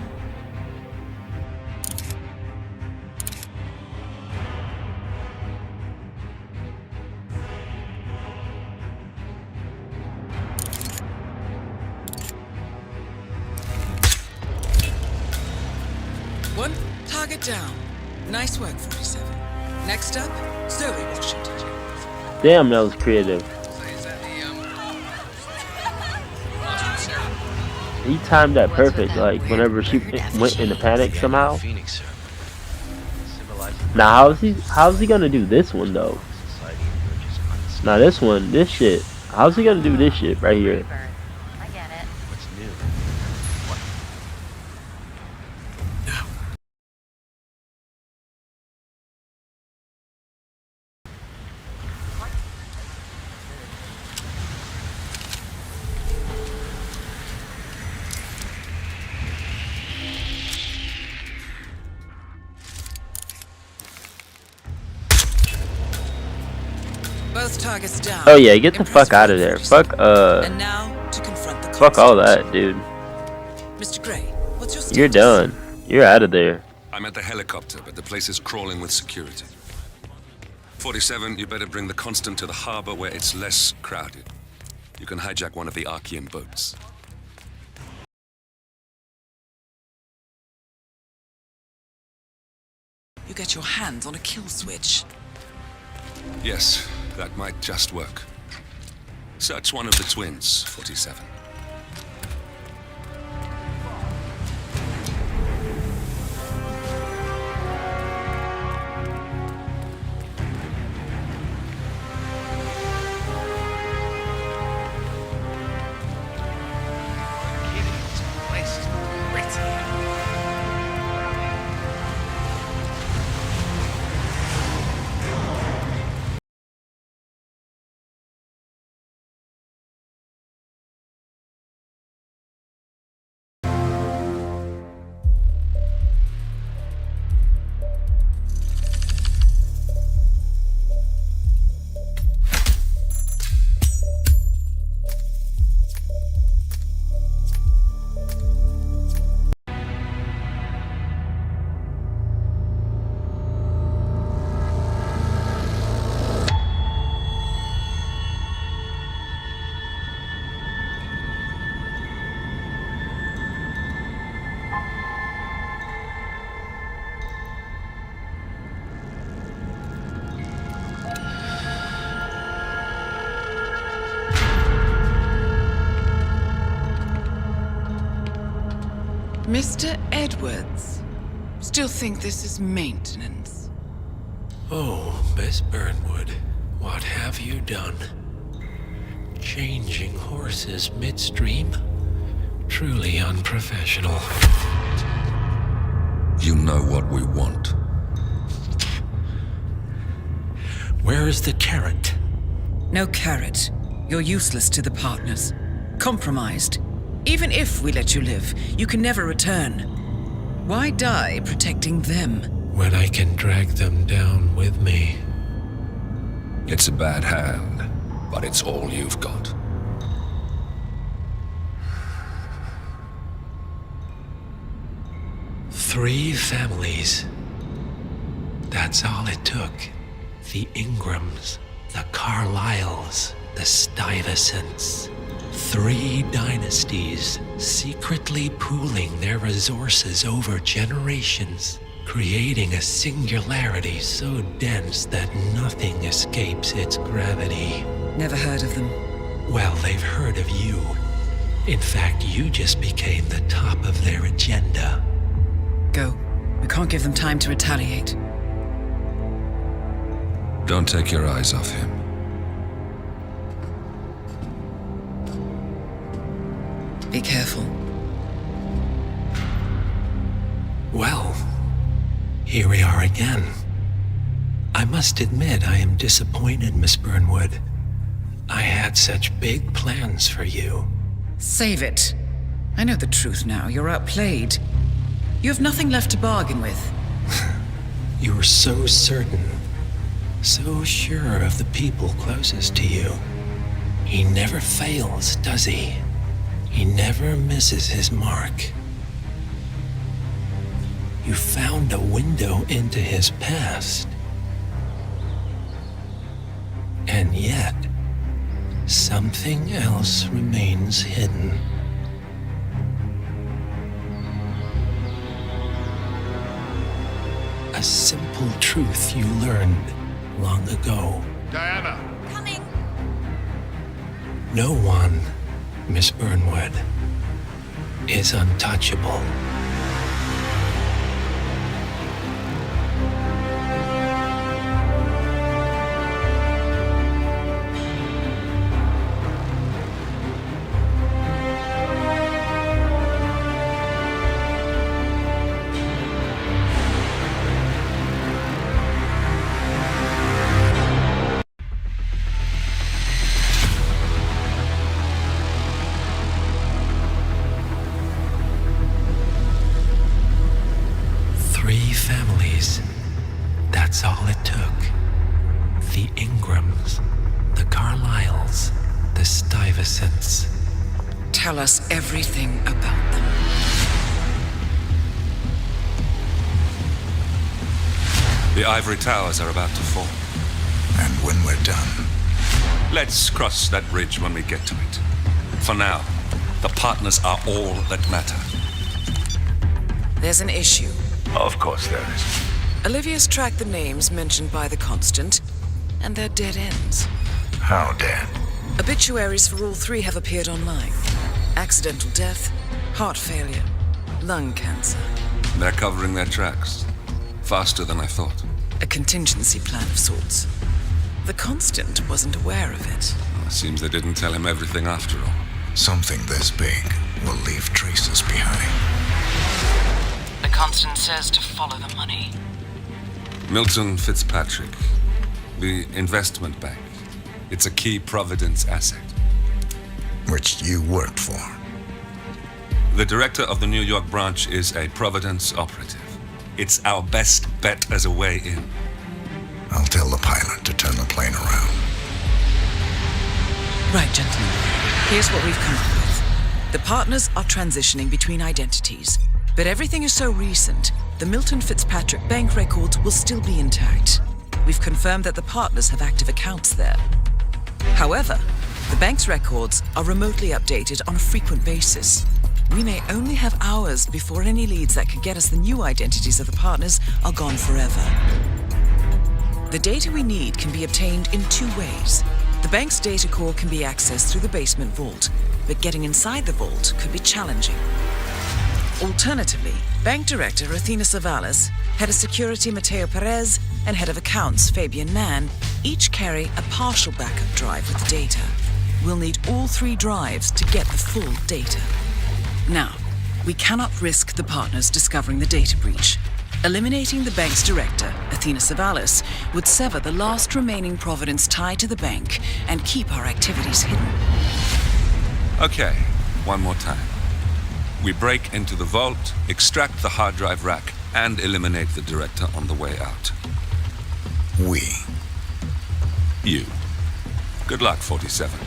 One target down. Nice work, 47. Next up, Zoe will shoot at you. Damn, that was creative. He timed that perfect, like whenever she went into panic somehow. Now how's he gonna do this one though? Now this shit. How's he gonna do this shit right here? I get it. What's new? Both targets down. Oh yeah, get the fuck out of there. Fuck And now to confront the fuck all that, dude. Mr. Gray, what's your status? You're done. You're out of there. I'm at the helicopter, but the place is crawling with security. 47, you better bring the Constant to the harbor where it's less crowded. You can hijack one of the Archean boats. You get your hands on a kill switch. Yes, that might just work. Search one of the twins, 47. Mr. Edwards, still think this is maintenance? Oh, Miss Burnwood, what have you done? Changing horses midstream? Truly unprofessional. You know what we want. Where is the carrot? No carrot. You're useless to the partners. Compromised. Even if we let you live, you can never return. Why die protecting them? When I can drag them down with me. It's a bad hand, but it's all you've got. Three families. That's all it took. The Ingrams, the Carlyles, the Stuyvesants. 3 dynasties secretly pooling their resources over generations, creating a singularity so dense that nothing escapes its gravity. Never heard of them. Well, they've heard of you. In fact, you just became the top of their agenda. Go. We can't give them time to retaliate. Don't take your eyes off him. Be careful. Well, here we are again. I must admit I am disappointed, Miss Burnwood. I had such big plans for you. Save it. I know the truth now. You're outplayed. You have nothing left to bargain with. You were so certain, so sure of the people closest to you. He never fails, does he? He never misses his mark. You found a window into his past. And yet, something else remains hidden. A simple truth you learned long ago. Diana! Coming! No one, Miss Burnwood, is untouchable. That's all it took. The Ingrams, the Carlyles, the Stuyvesants. Tell us everything about them. The ivory towers are about to fall. And when we're done... Let's cross that bridge when we get to it. For now, the partners are all that matter. There's an issue. Of course there is. Olivia's tracked the names mentioned by the Constant, and they're dead ends. How dead? Obituaries for all 3 have appeared online. Accidental death, heart failure, lung cancer. They're covering their tracks. Faster than I thought. A contingency plan of sorts. The Constant wasn't aware of it. Well, it seems they didn't tell him everything after all. Something this big will leave traces behind. The Constant says to follow the money. Milton Fitzpatrick, the investment bank. It's a key Providence asset. Which you worked for. The director of the New York branch is a Providence operative. It's our best bet as a way in. I'll tell the pilot to turn the plane around. Right, gentlemen. Here's what we've come up with. The partners are transitioning between identities, but everything is so recent, the Milton Fitzpatrick bank records will still be intact. We've confirmed that the partners have active accounts there. However, the bank's records are remotely updated on a frequent basis. We may only have hours before any leads that could get us the new identities of the partners are gone forever. The data we need can be obtained in 2 ways. The bank's data core can be accessed through the basement vault, but getting inside the vault could be challenging. Alternatively, Bank Director Athena Savalas, Head of Security Mateo Perez, and Head of Accounts Fabian Mann each carry a partial backup drive with the data. We'll need all 3 drives to get the full data. Now, we cannot risk the partners discovering the data breach. Eliminating the bank's director, Athena Savalas, would sever the last remaining Providence tie to the bank and keep our activities hidden. Okay, one more time. We break into the vault, extract the hard drive rack, and eliminate the director on the way out. We. You. Good luck, 47.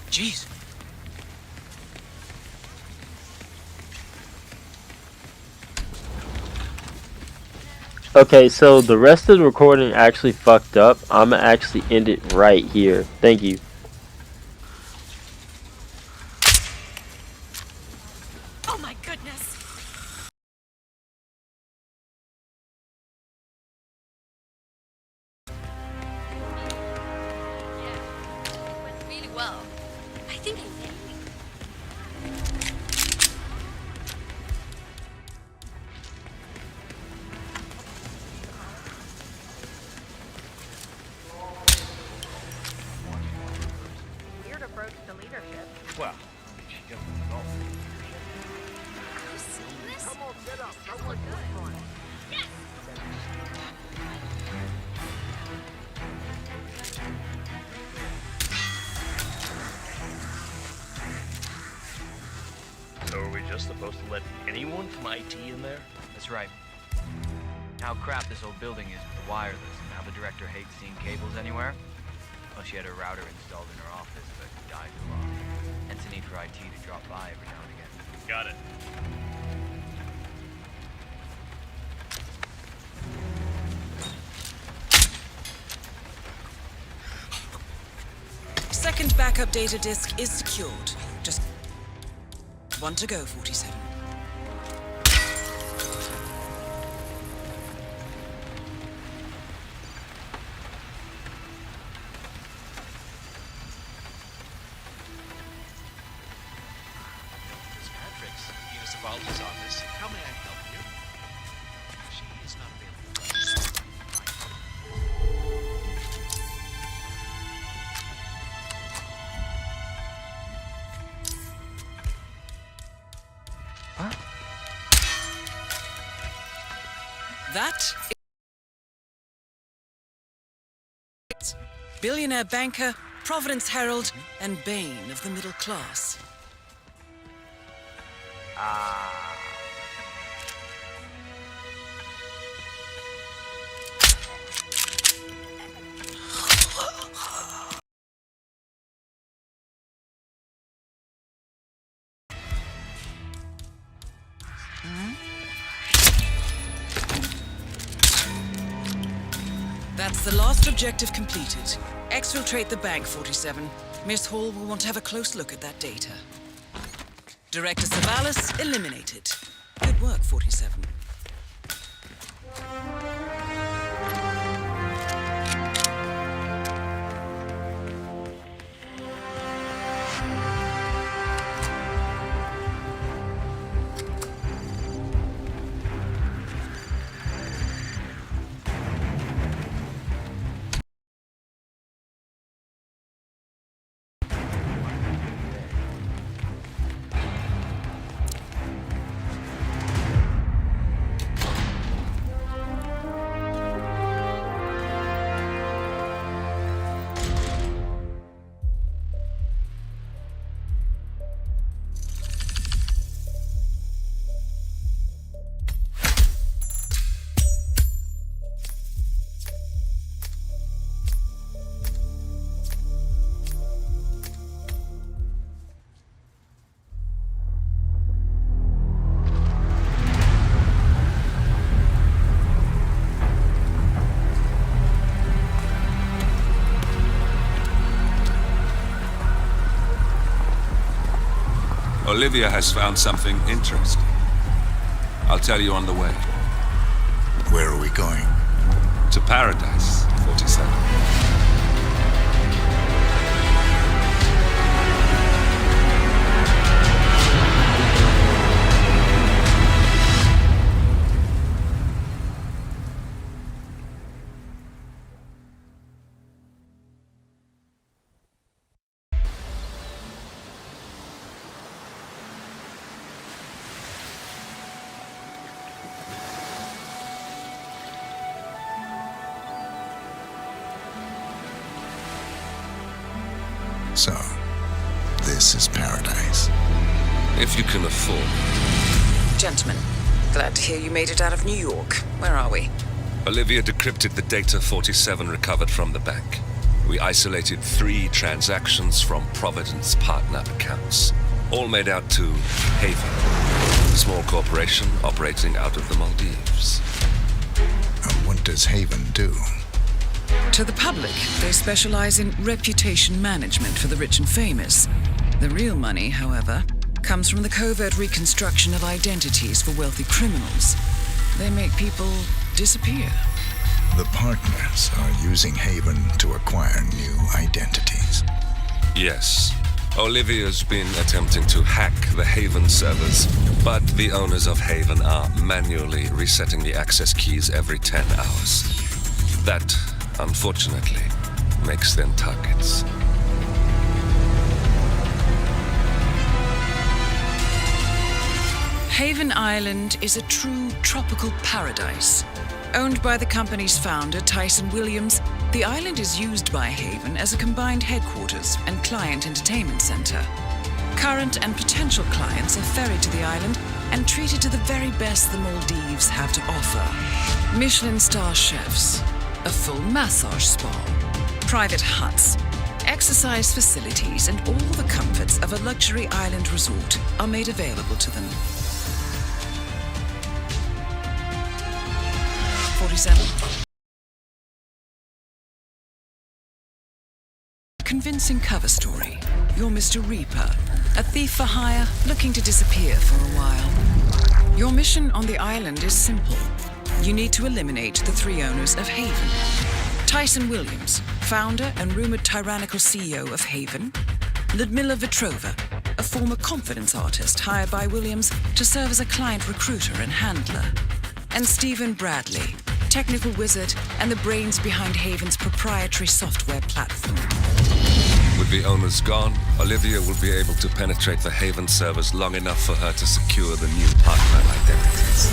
Jeez. Okay, so the rest of the recording actually fucked up. I'ma actually end it right here. Thank you. Oh my goodness. Went really well. I think I did. Weird approach to leadership. Well, she doesn't know. Have you seen this? Come on, get up. That's look good. Yes! So are we just supposed to let anyone from IT in there? That's right. How crap this old building is with the wireless, and how the director hates seeing cables anywhere. Well, she had her router installed in her office, but died too long. Hence the need for IT to drop by every now and again. Got it. Second backup data disk is secured. Just one to go, 47. Miss Patrick's municipality's office. How may I help you? She is not available. That is billionaire banker, Providence Herald, and bane of the middle class. That's the last objective completed. Exfiltrate the bank, 47. Miss Hall will want to have a close look at that data. Director Savalas eliminated. Good work, 47. Olivia has found something interesting. I'll tell you on the way. Where are we going? To Paradise, 47. So, this is paradise. If you can afford. Gentlemen, glad to hear you made it out of New York. Where are we? Olivia decrypted the data 47 recovered from the bank. We isolated 3 transactions from Providence partner accounts, all made out to Haven, a small corporation operating out of the Maldives. And what does Haven do? To the public, they specialize in reputation management for the rich and famous. The real money, however, comes from the covert reconstruction of identities for wealthy criminals. They make people disappear. The partners are using Haven to acquire new identities. Yes. Olivia's been attempting to hack the Haven servers, but the owners of Haven are manually resetting the access keys every 10 hours. That, unfortunately, makes them targets. Haven Island is a true tropical paradise. Owned by the company's founder, Tyson Williams, the island is used by Haven as a combined headquarters and client entertainment center. Current and potential clients are ferried to the island and treated to the very best the Maldives have to offer. Michelin star chefs, a full massage spa, private huts, exercise facilities, and all the comforts of a luxury island resort are made available to them. 47. Convincing cover story. You're Mr. Reaper, a thief for hire looking to disappear for a while. Your mission on the island is simple. You need to eliminate the 3 owners of Haven. Tyson Williams, founder and rumored tyrannical CEO of Haven. Ludmila Vetrova, a former confidence artist hired by Williams to serve as a client recruiter and handler. And Stephen Bradley, technical wizard and the brains behind Haven's proprietary software platform. With the owners gone, Olivia will be able to penetrate the Haven servers long enough for her to secure the new partner identities.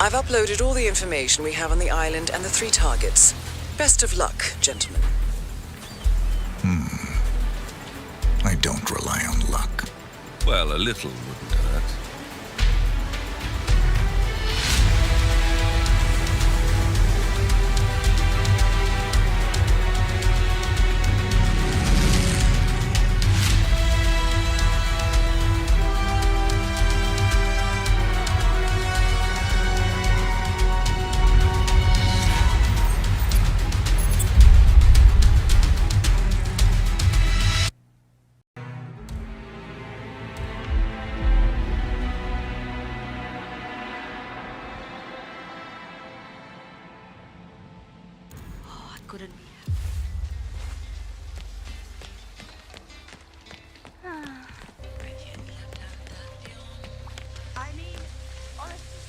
I've uploaded all the information we have on the island and the 3 targets. Best of luck, gentlemen. I don't rely on luck. Well, a little wouldn't hurt. Couldn't be. I mean, honestly,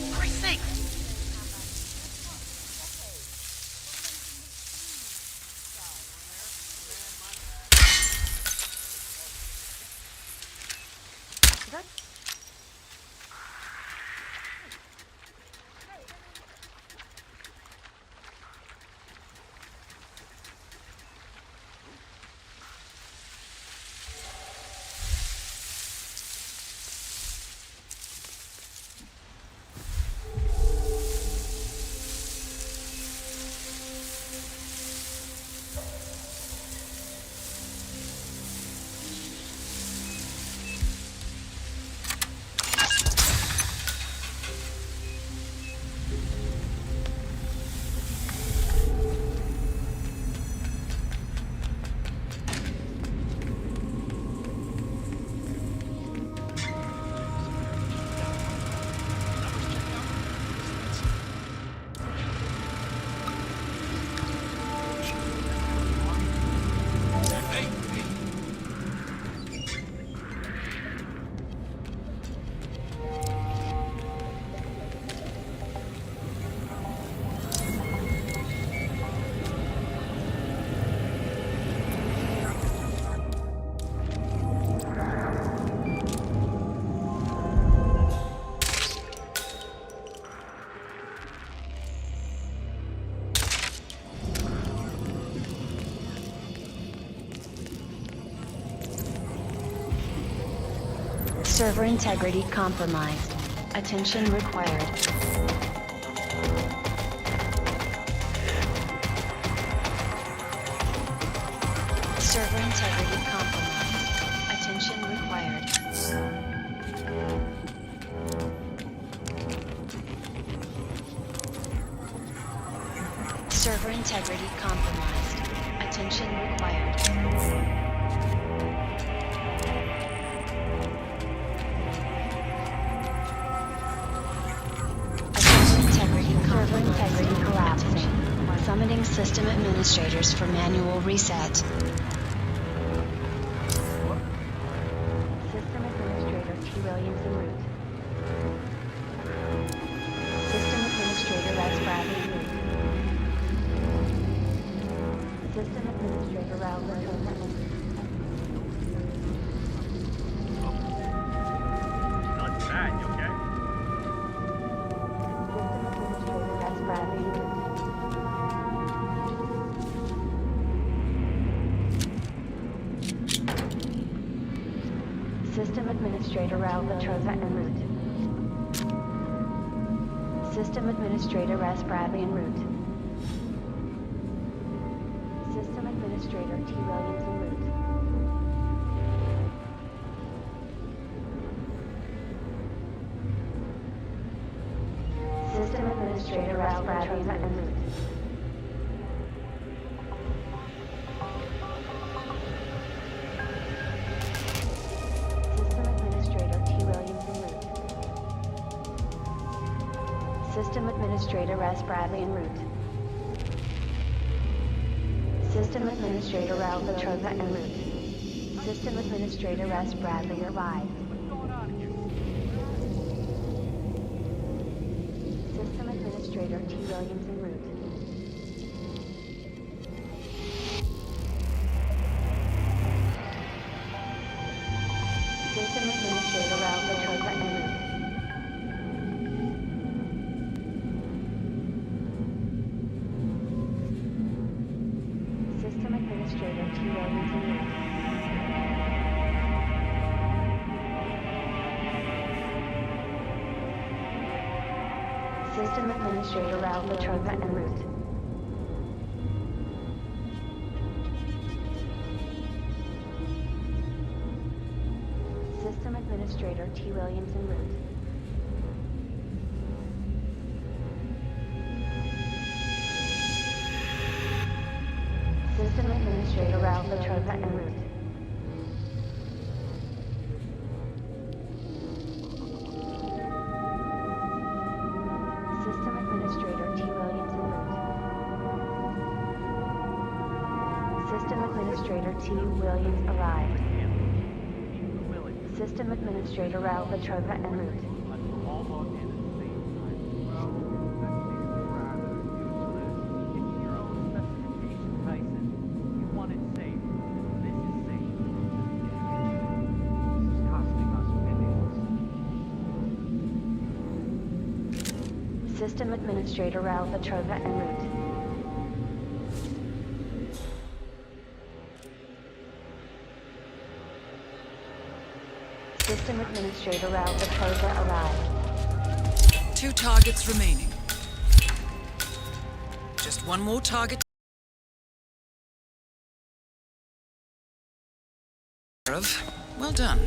for Christ's sake. Server integrity compromised. Attention required. Server integrity compromised. Attention required. Server integrity compromised. Attention required. Server integrity collapsing. Summoning system administrators for manual reset. System administrator T. Williams en route. System administrator S. Bradley en route. System administrator Raul Mendoza en route. Not bad, you okay? System Administrator Raul Mendoza en route. System Administrator S. Bradley en route. System Administrator T. Williams en route. System Administrator S. Bradley en route. System Administrator S. Bradley en route. System Administrator Raul Mendoza en route. System Administrator S. Bradley arrived. System Administrator T. Williams en route. System Administrator Raul Mendoza en route. System Administrator T. Williams en route. System Administrator Raul Mendoza en route. System Administrator T. Williams en route. System Administrator Raul Mendoza en route. System Administrator T. Williams en route. System Administrator T. Williams arrived. System Administrator Raul Mendoza en route. System Administrator Raul Mendoza en route. System Administrator Raul Mendoza arrived. 2 targets remaining. Just one more target. Well done.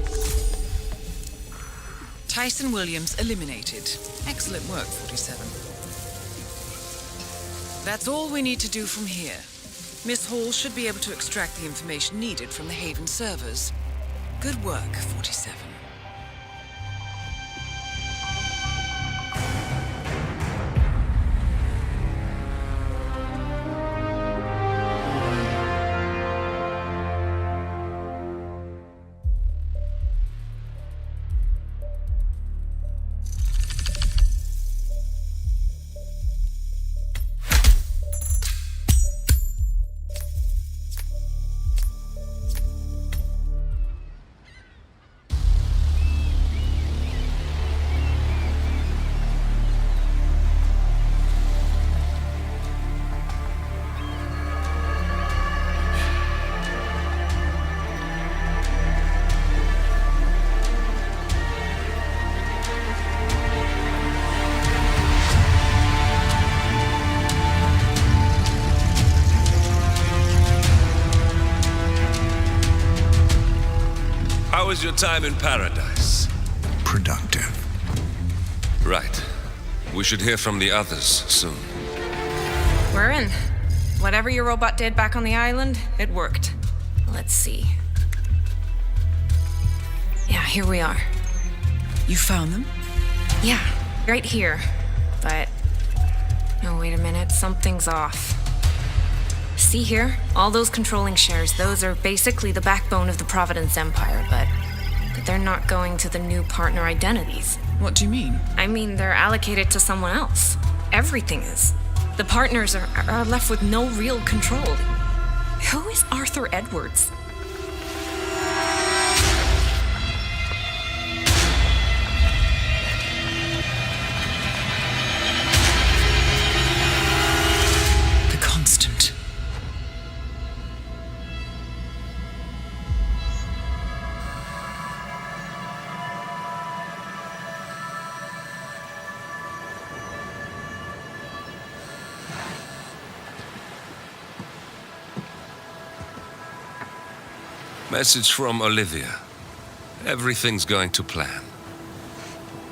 Tyson Williams eliminated. Excellent work, 47. That's all we need to do from here. Miss Hall should be able to extract the information needed from the Haven servers. Good work, 47. was your time in paradise? Productive. Right. We should hear from the others soon. We're in. Whatever your robot did back on the island, it worked. Let's see. Yeah, here we are. You found them? Yeah, right here. But... oh, wait a minute. Something's off. See here? All those controlling shares, those are basically the backbone of the Providence Empire, but they're not going to the new partner identities. What do you mean? I mean, they're allocated to someone else. Everything is. The partners are left with no real control. Who is Arthur Edwards? The Constant. Message from Olivia. Everything's going to plan.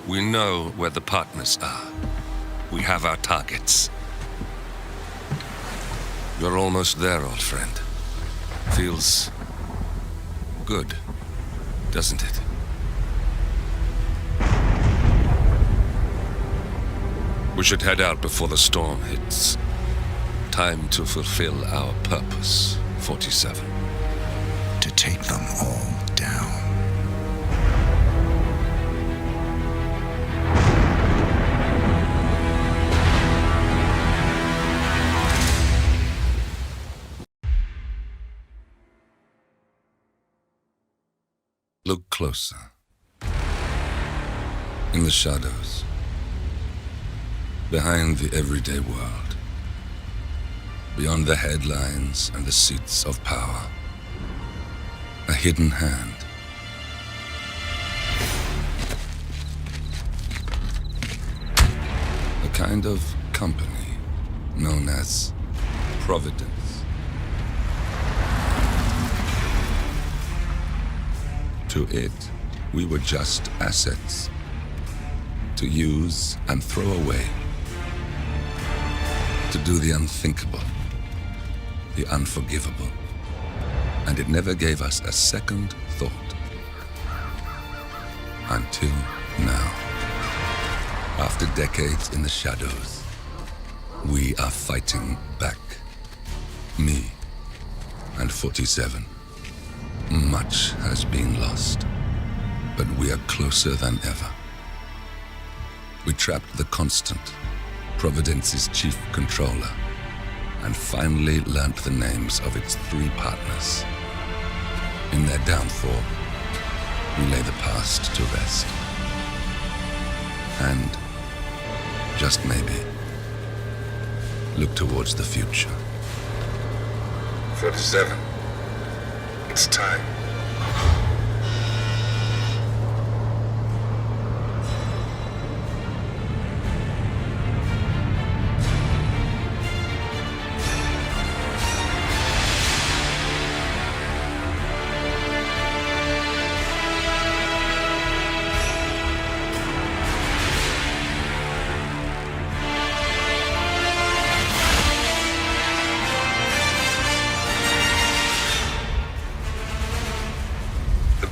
We know where the partners are. We have our targets. You're almost there, old friend. Feels good, doesn't it? We should head out before the storm hits. Time to fulfill our purpose, 47. To take them all down. Look closer. In the shadows. Behind the everyday world. Beyond the headlines and the seats of power. A hidden hand. A kind of company known as Providence. To it, we were just assets. To use and throw away. To do the unthinkable. The unforgivable. And it never gave us a second thought. Until now. After decades in the shadows, we are fighting back. Me and 47. Much has been lost, but we are closer than ever. We trapped the Constant, Providence's chief controller, and finally learnt the names of its 3 partners. In their downfall, we lay the past to rest. And, just maybe, look towards the future. 47. It's time.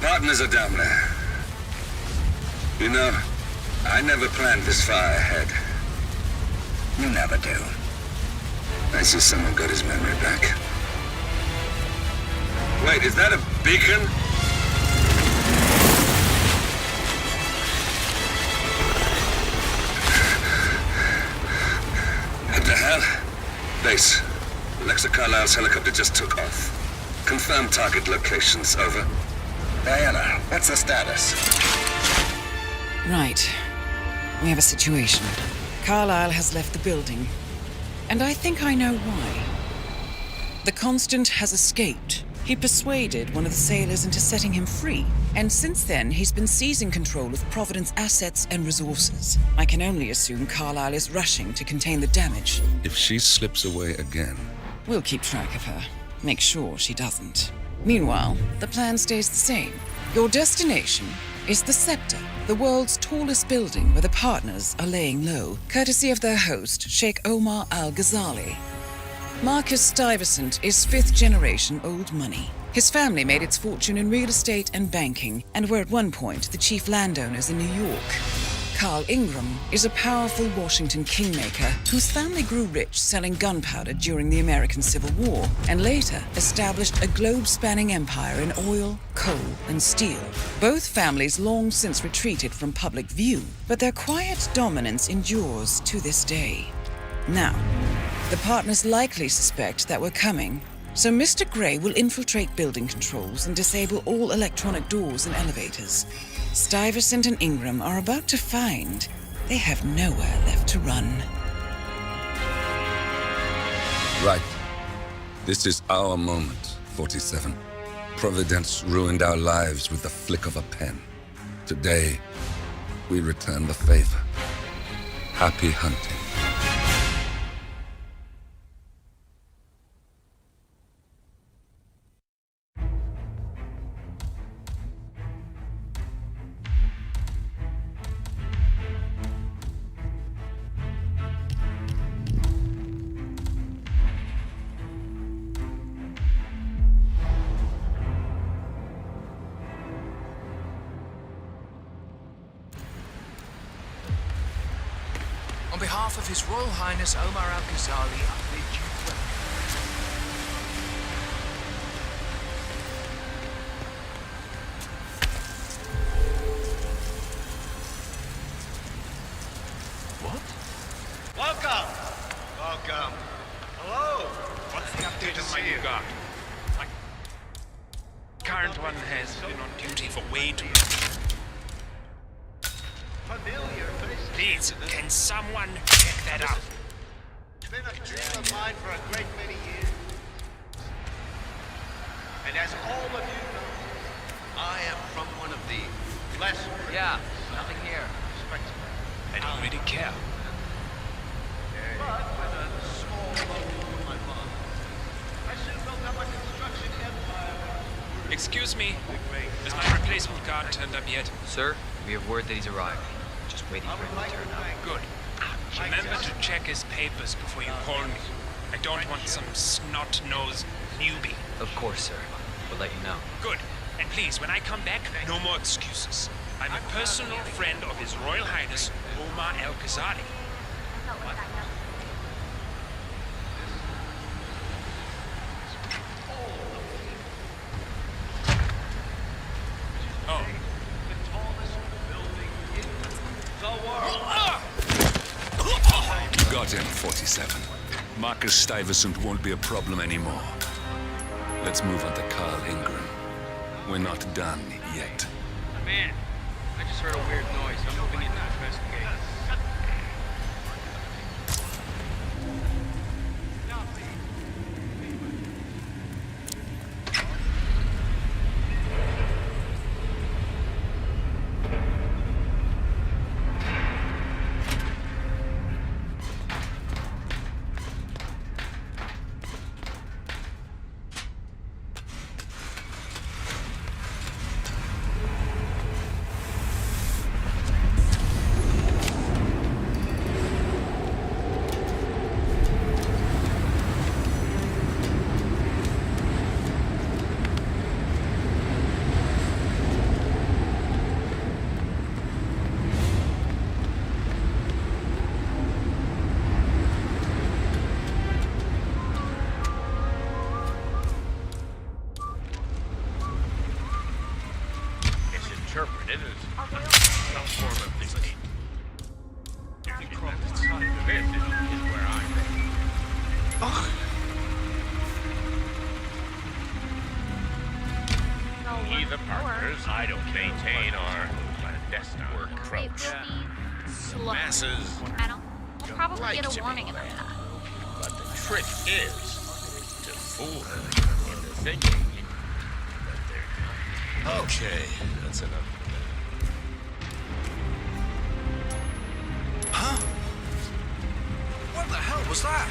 Partners are down there. You know, I never planned this far ahead. You never do. I see someone got his memory back. Wait, is that a beacon? What the hell? Base. Alexa Carlisle's helicopter just took off. Confirm target locations, over. Diana, what's the status? Right. We have a situation. Carlisle has left the building. And I think I know why. The Constant has escaped. He persuaded one of the sailors into setting him free. And since then, he's been seizing control of Providence assets and resources. I can only assume Carlisle is rushing to contain the damage. If she slips away again... We'll keep track of her. Make sure she doesn't. Meanwhile, the plan stays the same. Your destination is the Scepter, the world's tallest building where the partners are laying low, courtesy of their host, Sheikh Omar Al-Ghazali. Marcus Stuyvesant is fifth-generation old money. His family made its fortune in real estate and banking, and were at one point the chief landowners in New York. Carl Ingram is a powerful Washington kingmaker whose family grew rich selling gunpowder during the American Civil War, and later established a globe-spanning empire in oil, coal, and steel. Both families long since retreated from public view, but their quiet dominance endures to this day. Now, the partners likely suspect that we're coming, so Mr. Grey will infiltrate building controls and disable all electronic doors and elevators. Stuyvesant and Ingram are about to find they have nowhere left to run. Right. This is our moment, 47. Providence ruined our lives with the flick of a pen. Today, we return the favor. Happy hunting. On behalf of His Royal Highness Omar Al-Ghazali, I bid you welcome. What? Welcome! Welcome. Hello! What's the update on my new guard? My current one has been on duty for way too long. Familiar face. Please, can someone check that out? It's been a dream of mine for a great many years. And as all of you know, I am from one of the less... Yeah, nothing here. Respectable. I don't really care. But with a small loan from my father, I soon built up a construction empire. Excuse me, has my replacement guard turned up yet? Sir, we have word that he's arrived. Just waiting for him to turn up. Good. Remember to check his papers before you call me. I don't want some snot-nosed newbie. Of course, sir. We'll let you know. Good. And please, when I come back, no more excuses. I'm a personal friend of His Royal Highness, Omar Al-Ghazali. Oh. The tallest building in the world. Got him, 47. Marcus Stuyvesant won't be a problem anymore. Let's move on to Carl Ingram. We're not done yet. Man, I just heard a weird noise. I'm moving in to investigate. Interpreted as some form of thinking. If you call it side of it is where I'm at. We, the partners, I don't maintain our clandestine approach. Slow. Masses We'll probably like get to a warning be about led. that. But the trick is to fool them into thinking that they're... Okay, that's enough. Huh? What the hell was that?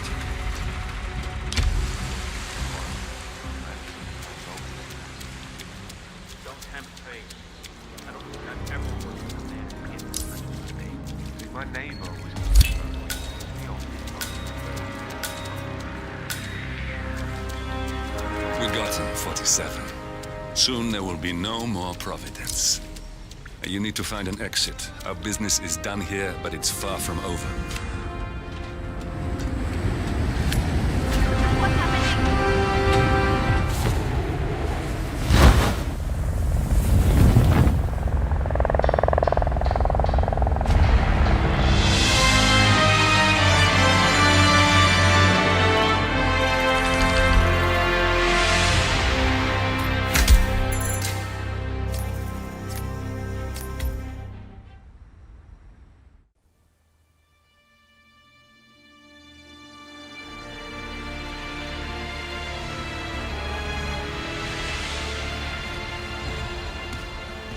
Don't tempt fate. forgotten, 47. Soon there will be no more Providence. You need to find an exit. Our business is done here, but it's far from over.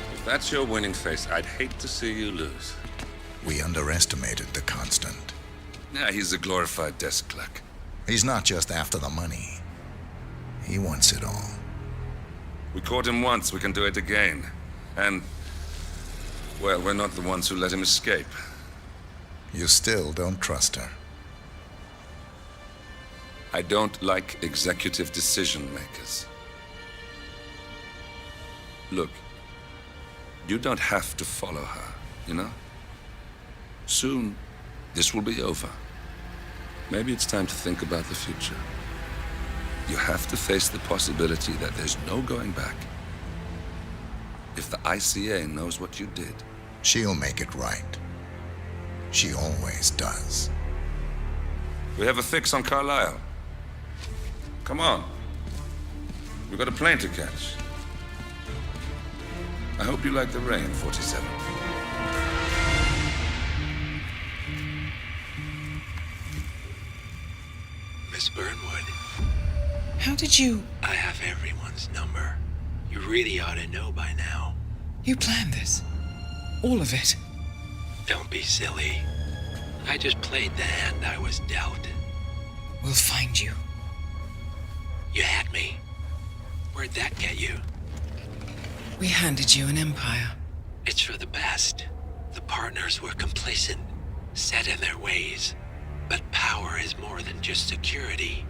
If that's your winning face, I'd hate to see you lose. We underestimated the Constant. Yeah, he's a glorified desk clerk. He's not just after the money. He wants it all. We caught him once, we can do it again. And, well, we're not the ones who let him escape. You still don't trust her. I don't like executive decision makers. Look, you don't have to follow her, you know? Soon, this will be over. Maybe it's time to think about the future. You have to face the possibility that there's no going back. If the ICA knows what you did, she'll make it right. She always does. We have a fix on Carlisle. Come on. We've got a plane to catch. I hope you like the rain, 47. Miss Burnwood. How did you... I have everyone's number. You really ought to know by now. You planned this? All of it? Don't be silly. I just played the hand I was dealt. We'll find you. You had me. Where'd that get you? We handed you an empire. It's for the best. The partners were complacent, set in their ways. But power is more than just security.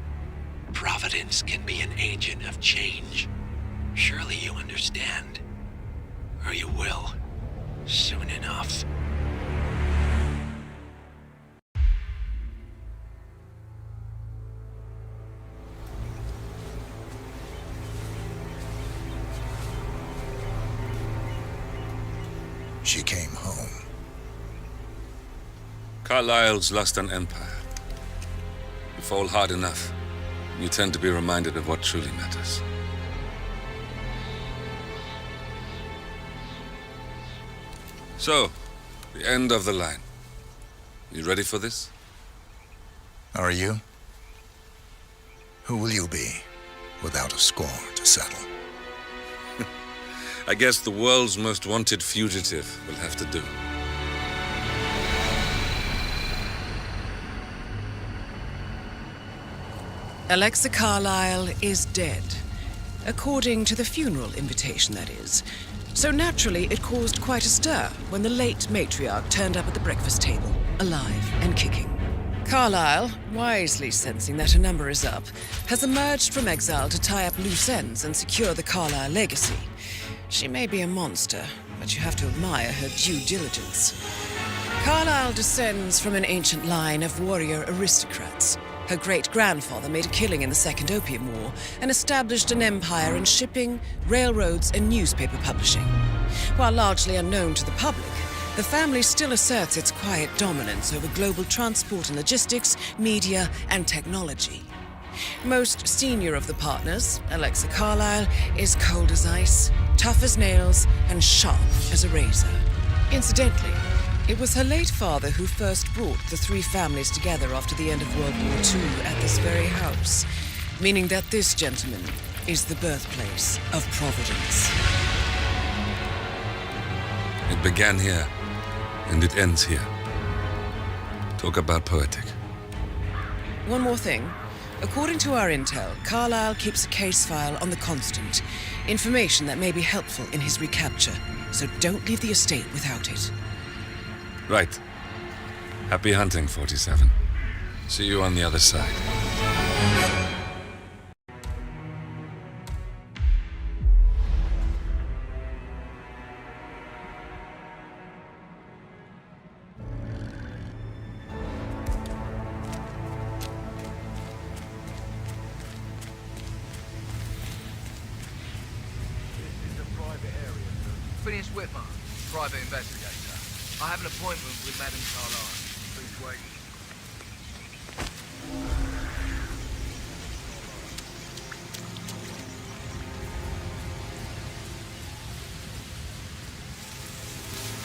Providence can be an agent of change. Surely you understand. Or you will. Soon enough. She came home. Carlisle's lost an empire. You fall hard enough, you tend to be reminded of what truly matters. So, the end of the line. You ready for this? Are you? Who will you be, without a score to settle? I guess the world's most wanted fugitive will have to do. Alexa Carlisle is dead. According to the funeral invitation, that is. So naturally, it caused quite a stir when the late matriarch turned up at the breakfast table, alive and kicking. Carlisle, wisely sensing that her number is up, has emerged from exile to tie up loose ends and secure the Carlisle legacy. She may be a monster, but you have to admire her due diligence. Carlisle descends from an ancient line of warrior aristocrats. Her great-grandfather made a killing in the Second Opium War and established an empire in shipping, railroads, and newspaper publishing. While largely unknown to the public, the family still asserts its quiet dominance over global transport and logistics, media, and technology. Most senior of the partners, Alexa Carlisle, is cold as ice, tough as nails, and sharp as a razor. Incidentally, it was her late father who first brought the three families together after the end of World War II at this very house, meaning that this gentleman is the birthplace of Providence. It began here, and it ends here. Talk about poetic. One more thing. According to our intel, Carlisle keeps a case file on the Constant. Information that may be helpful in his recapture, so don't leave the estate without it. Right. Happy hunting, 47. See you on the other side. Phineas Whitman, private investigator. I have an appointment with Madame Carlyle. Please wait.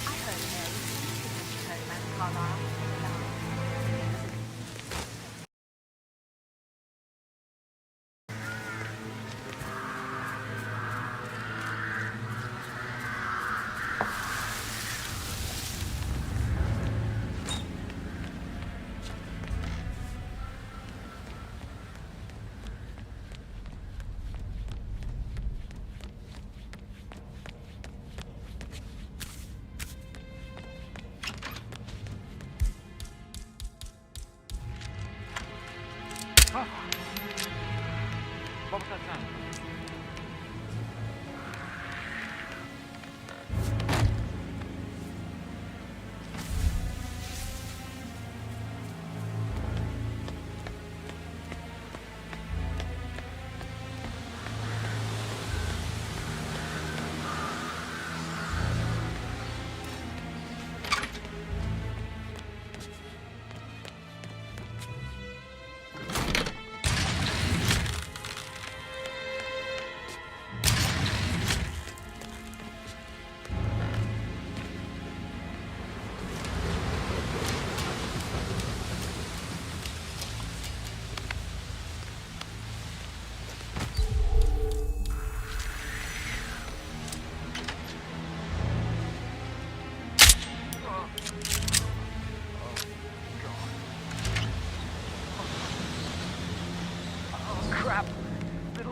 I heard Mary was to Madame Carlyle.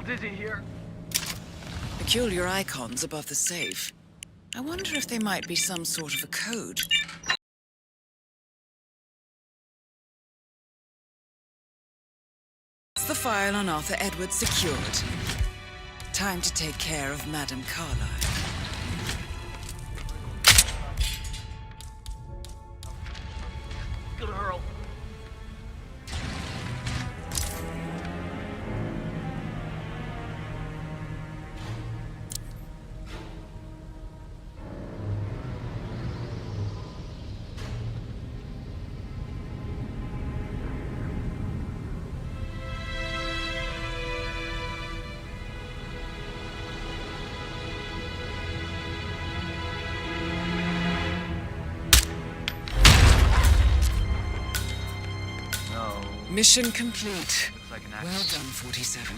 Dizzy here. Peculiar icons above the safe. I wonder if they might be some sort of a code. The file on Arthur Edwards secured. Time to take care of Madame Carlyle. Good Earl. Mission complete. Like an Well done, 47.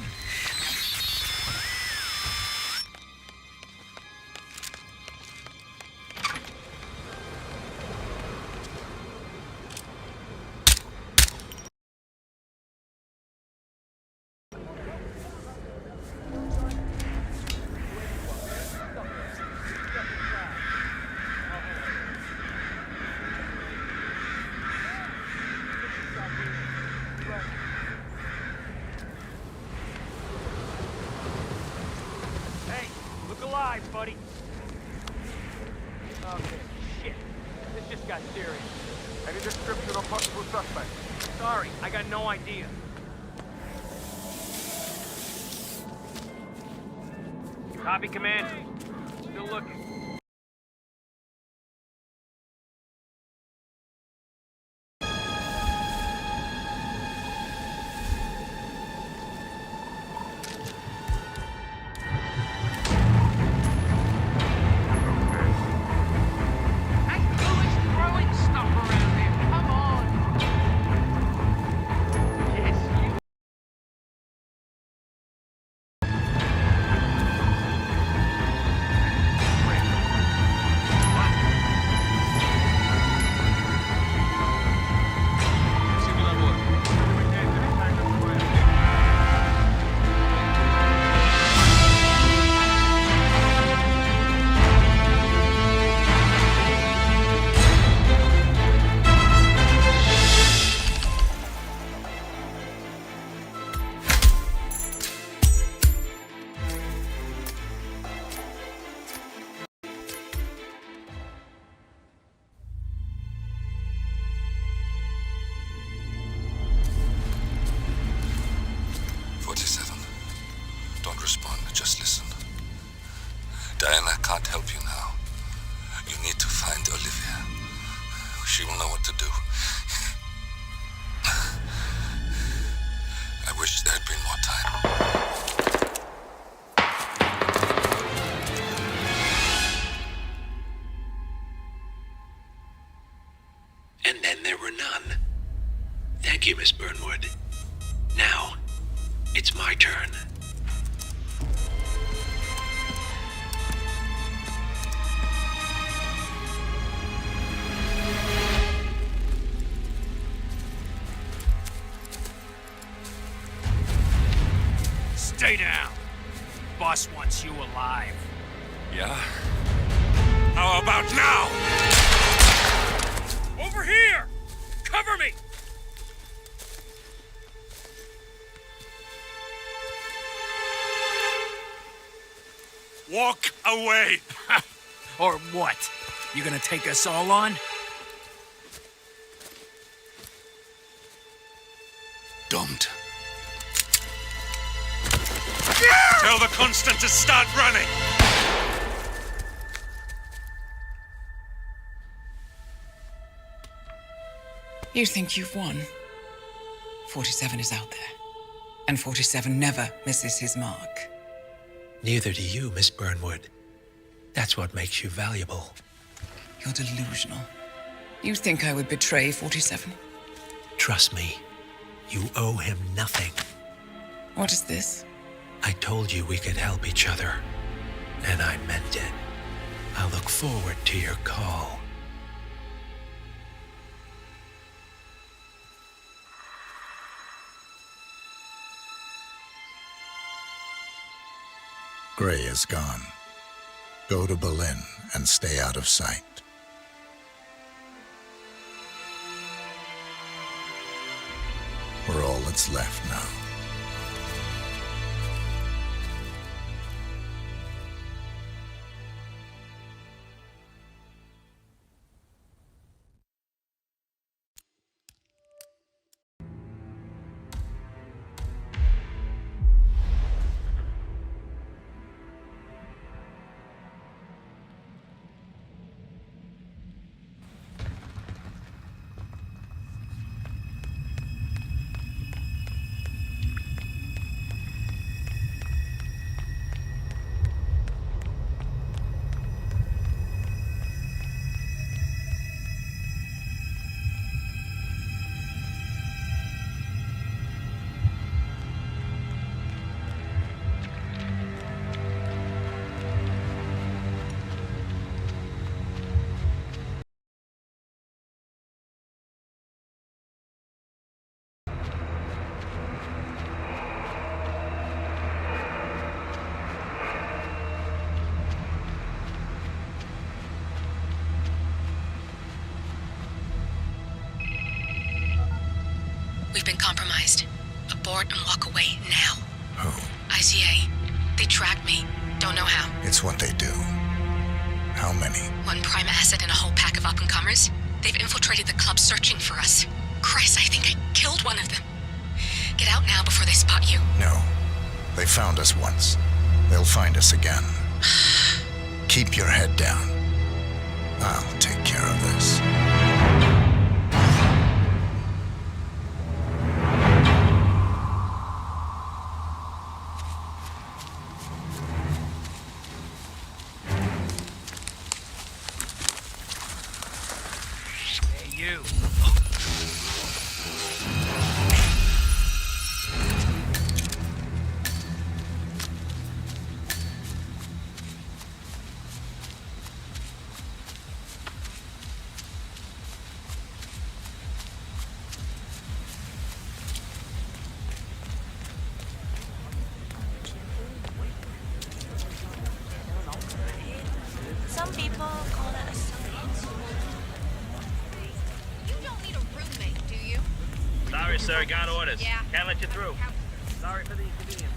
Buddy. Okay, shit. This just got serious. Any description of possible suspect? Sorry, I got no idea. Copy, Commander. Still looking. Diana can't help you now. You need to find Olivia. She will know what to do. I wish there had been more time. And then there were none. Thank you, Miss Burnwood. Now, it's my turn. Stay down. Boss wants you alive. Yeah? How about now? Over here! Cover me! Walk away! Or what? You gonna take us all on? Don't. Tell the Constant to start running! You think you've won? 47 is out there. And 47 never misses his mark. Neither do you, Miss Burnwood. That's what makes you valuable. You're delusional. You think I would betray 47? Trust me, you owe him nothing. What is this? I told you we could help each other, and I meant it. I'll look forward to your call. Gray is gone. Go to Berlin and stay out of sight. We're all that's left now. We've been compromised. Abort and walk away now. Who? ICA. They tracked me. Don't know how. It's what they do. How many? One prime asset and a whole pack of up-and-comers. They've infiltrated the club searching for us. Christ, I think I killed one of them. Get out now before they spot you. No. They found us once. They'll find us again. Keep your head down. I'll take care of this. Some people call it a science. You don't need a roommate, do you? Sorry, sir. Got orders. Yeah. Can't let you through. Sorry for the inconvenience.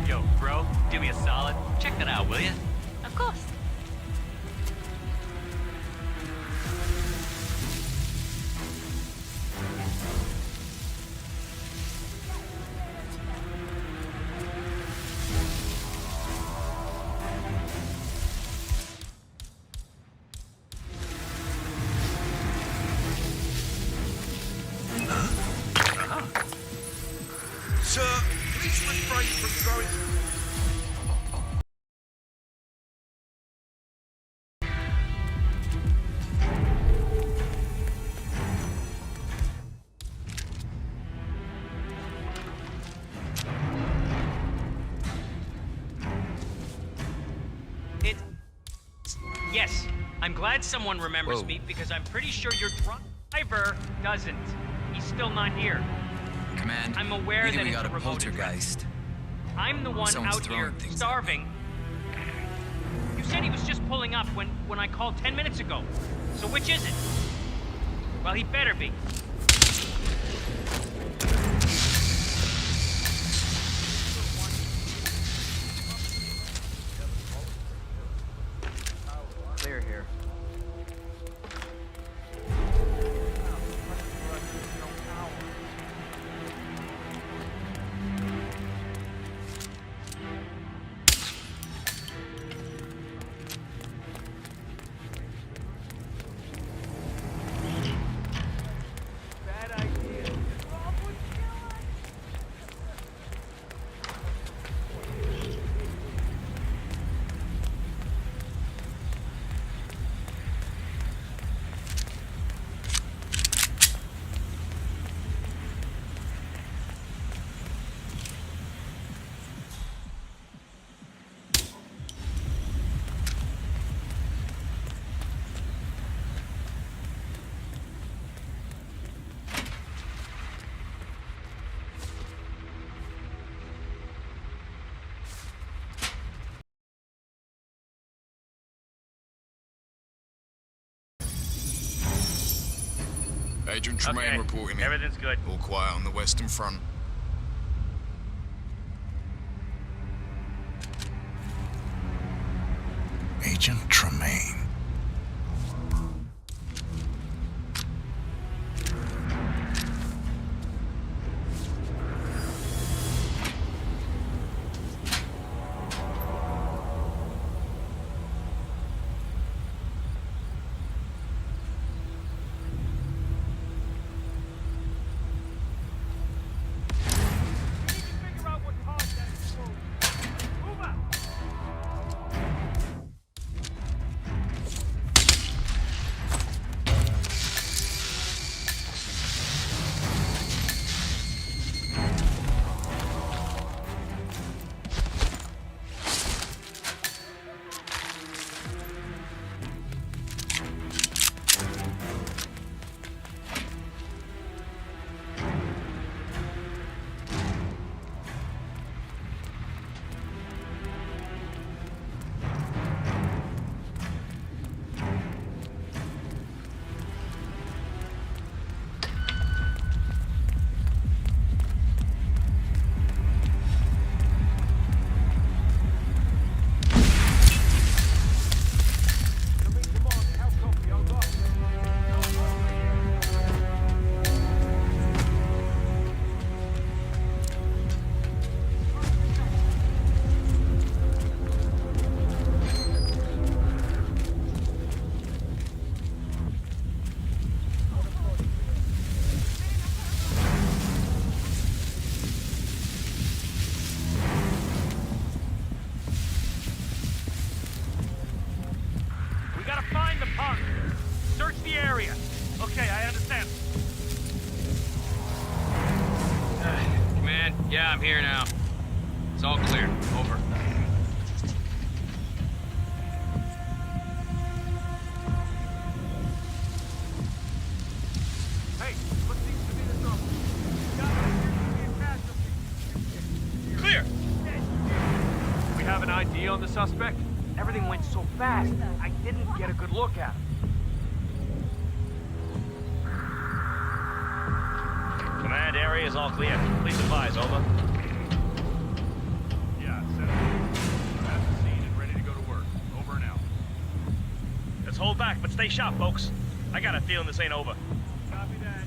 Yo, bro, do me a solid. Check that out, will ya? keeps refrain from throwing... Yes, I'm glad someone remembers me because I'm pretty sure your driver doesn't. He's still not here. Command, I'm aware that we it's got a remote poltergeist. I'm the one Someone's out here throwing things starving. You said he was just pulling up when I called 10 minutes ago. So which is it? Well, he better be. Clear here. Agent Tremaine reporting in. Everything's good. All quiet on the Western Front. Agent Tremaine. Yeah, I'm here now. It's all clear. Over. Hey, what seems to be the trouble? Clear! We have an ID on the suspect? Everything went so fast, I didn't get a good look at him. Command area is all clear. Please advise, over. Yeah, set up. I'm at the scene and ready to go to work. Over and out. Let's hold back, but stay sharp, folks. I got a feeling this ain't over. Copy that.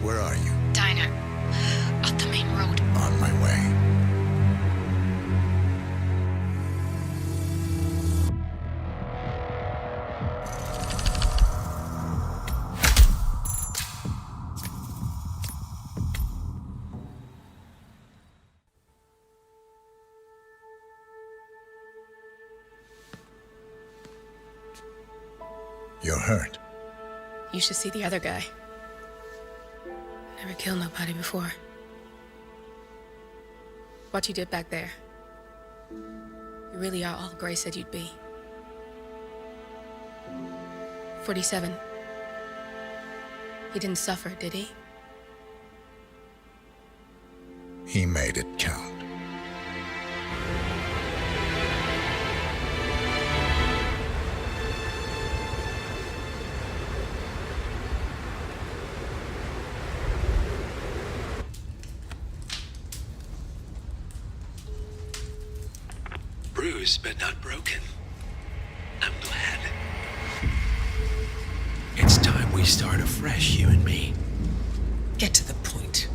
Where are you? Diner. Up the main road. On my way. You're hurt. You should see the other guy. Never killed nobody before. What you did back there. You really are all Gray said you'd be. 47. He didn't suffer, did he? He made it count. Bruised but not broken. I'm glad. It's time we start afresh, you and me. Get to the point.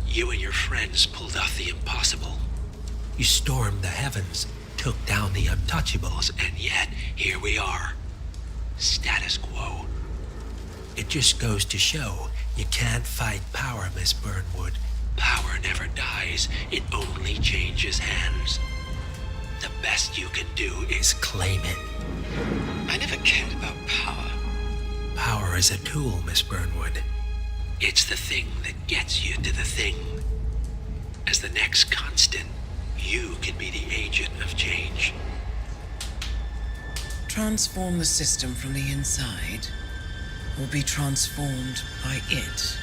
You and your friends pulled off the impossible. You stormed the heavens, took down the Untouchables, and yet here we are. Status quo. It just goes to show you can't fight power, Miss Burnwood. Power never dies, it only changes hands. The best you can do is claim it. I never cared about power. Power is a tool, Miss Burnwood. It's the thing that gets you to the thing. As the next constant, you can be the agent of change. Transform the system from the inside, or be transformed by it.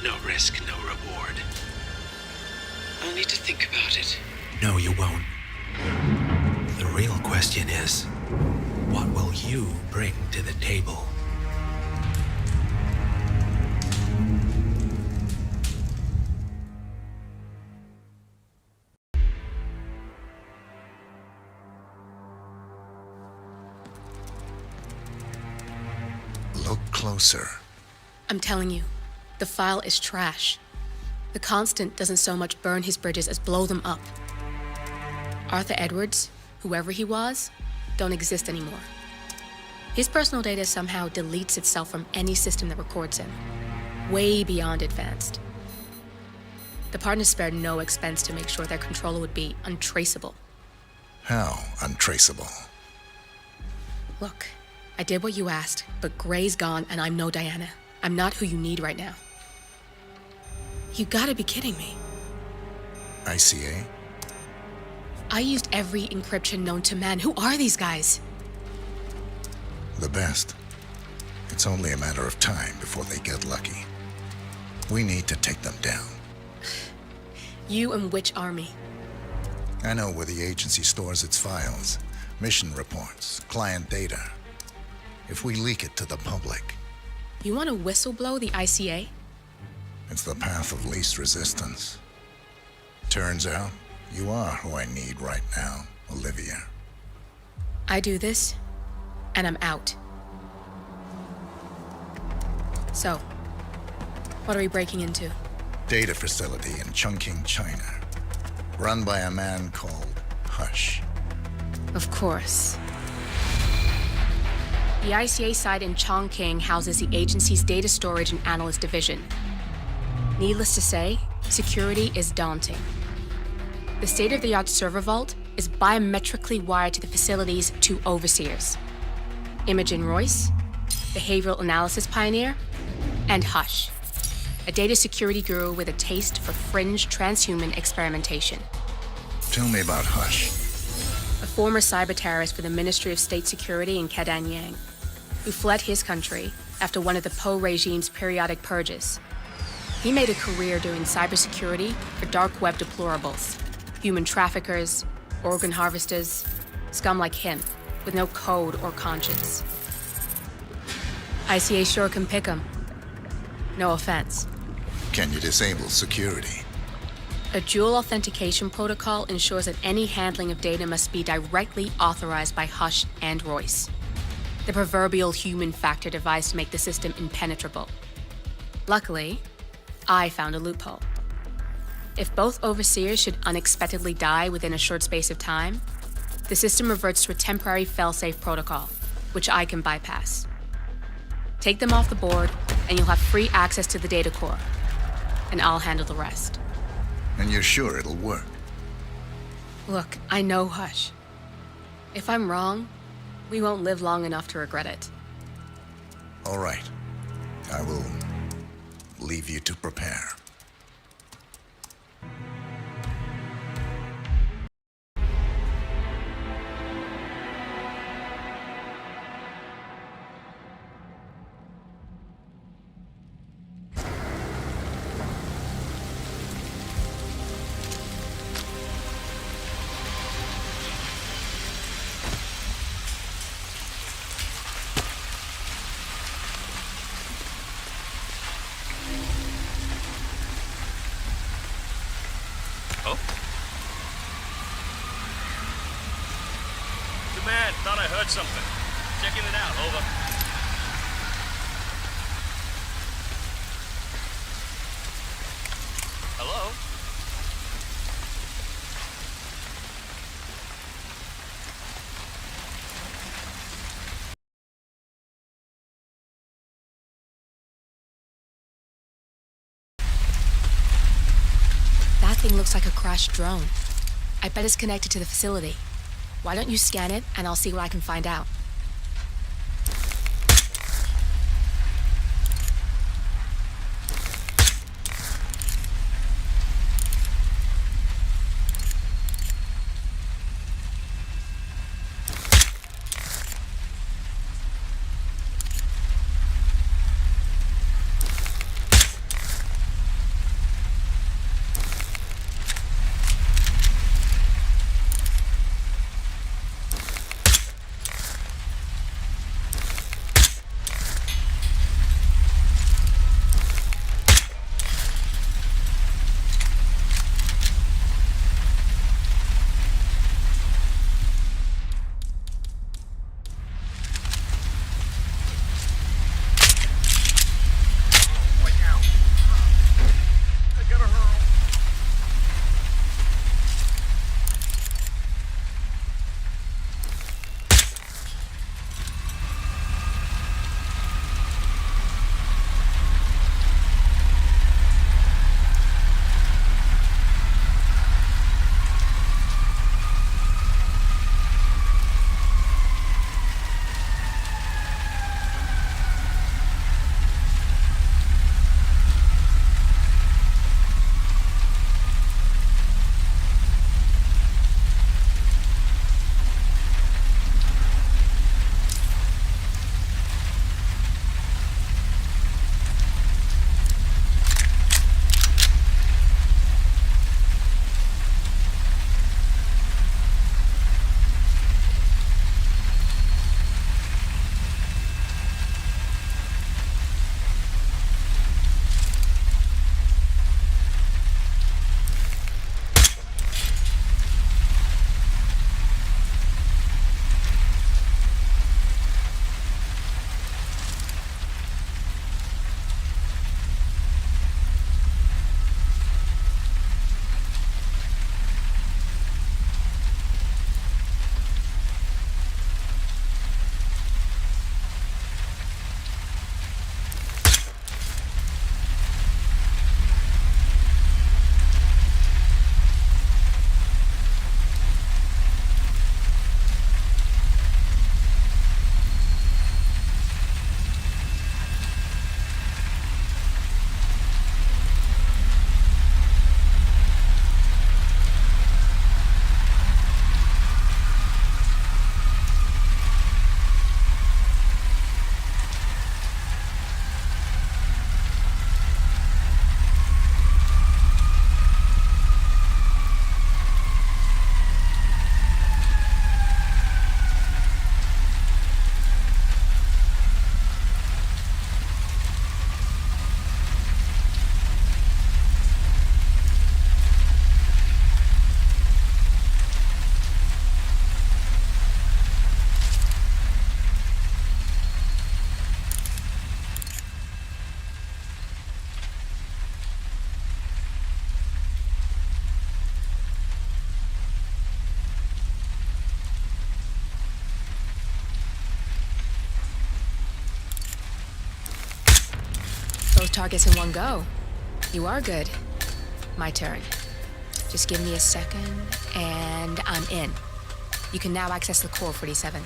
No risk, no reward. I'll need to think about it. No, you won't. The real question is, what will you bring to the table? Look closer. I'm telling you, the file is trash. The Constant doesn't so much burn his bridges as blow them up. Arthur Edwards, whoever he was, don't exist anymore. His personal data somehow deletes itself from any system that records him. Way beyond advanced. The partners spared no expense to make sure their controller would be untraceable. How untraceable? Look, I did what you asked, but Gray's gone and I'm no Diana. I'm not who you need right now. You gotta be kidding me. ICA? I used every encryption known to man. Who are these guys? The best. It's only a matter of time before they get lucky. We need to take them down. You and which army? I know where the agency stores its files, mission reports, client data. If we leak it to the public... You want to whistleblow the ICA? It's the path of least resistance. Turns out, you are who I need right now, Olivia. I do this, and I'm out. So, what are we breaking into? Data facility in Chongqing, China. Run by a man called Hush. Of course. The ICA site in Chongqing houses the agency's data storage and analyst division. Needless to say, security is daunting. The state-of-the-art server vault is biometrically wired to the facility's two overseers. Imogen Royce, behavioral analysis pioneer, and Hush, a data security guru with a taste for fringe transhuman experimentation. Tell me about Hush. A former cyber terrorist for the Ministry of State Security in Kadanyang, who fled his country after one of the Po regime's periodic purges. He made a career doing cybersecurity for dark web deplorables, human traffickers, organ harvesters, scum like him, with no code or conscience. ICA sure can pick 'em. No offense. Can you disable security? A dual authentication protocol ensures that any handling of data must be directly authorized by Hush and Royce. The proverbial human factor device to make the system impenetrable. Luckily, I found a loophole. If both overseers should unexpectedly die within a short space of time, the system reverts to a temporary failsafe protocol, which I can bypass. Take them off the board, and you'll have free access to the data core. And I'll handle the rest. And you're sure it'll work? Look, I know Hush. If I'm wrong, we won't live long enough to regret it. All right. I will leave you to prepare. Thought I heard something. Checking it out, over. Hello? That thing looks like a crashed drone. I bet it's connected to the facility. Why don't you scan it, and I'll see what I can find out. targets in one go. You are good. My turn. Just give me a second, and I'm in. You can now access the core, 47.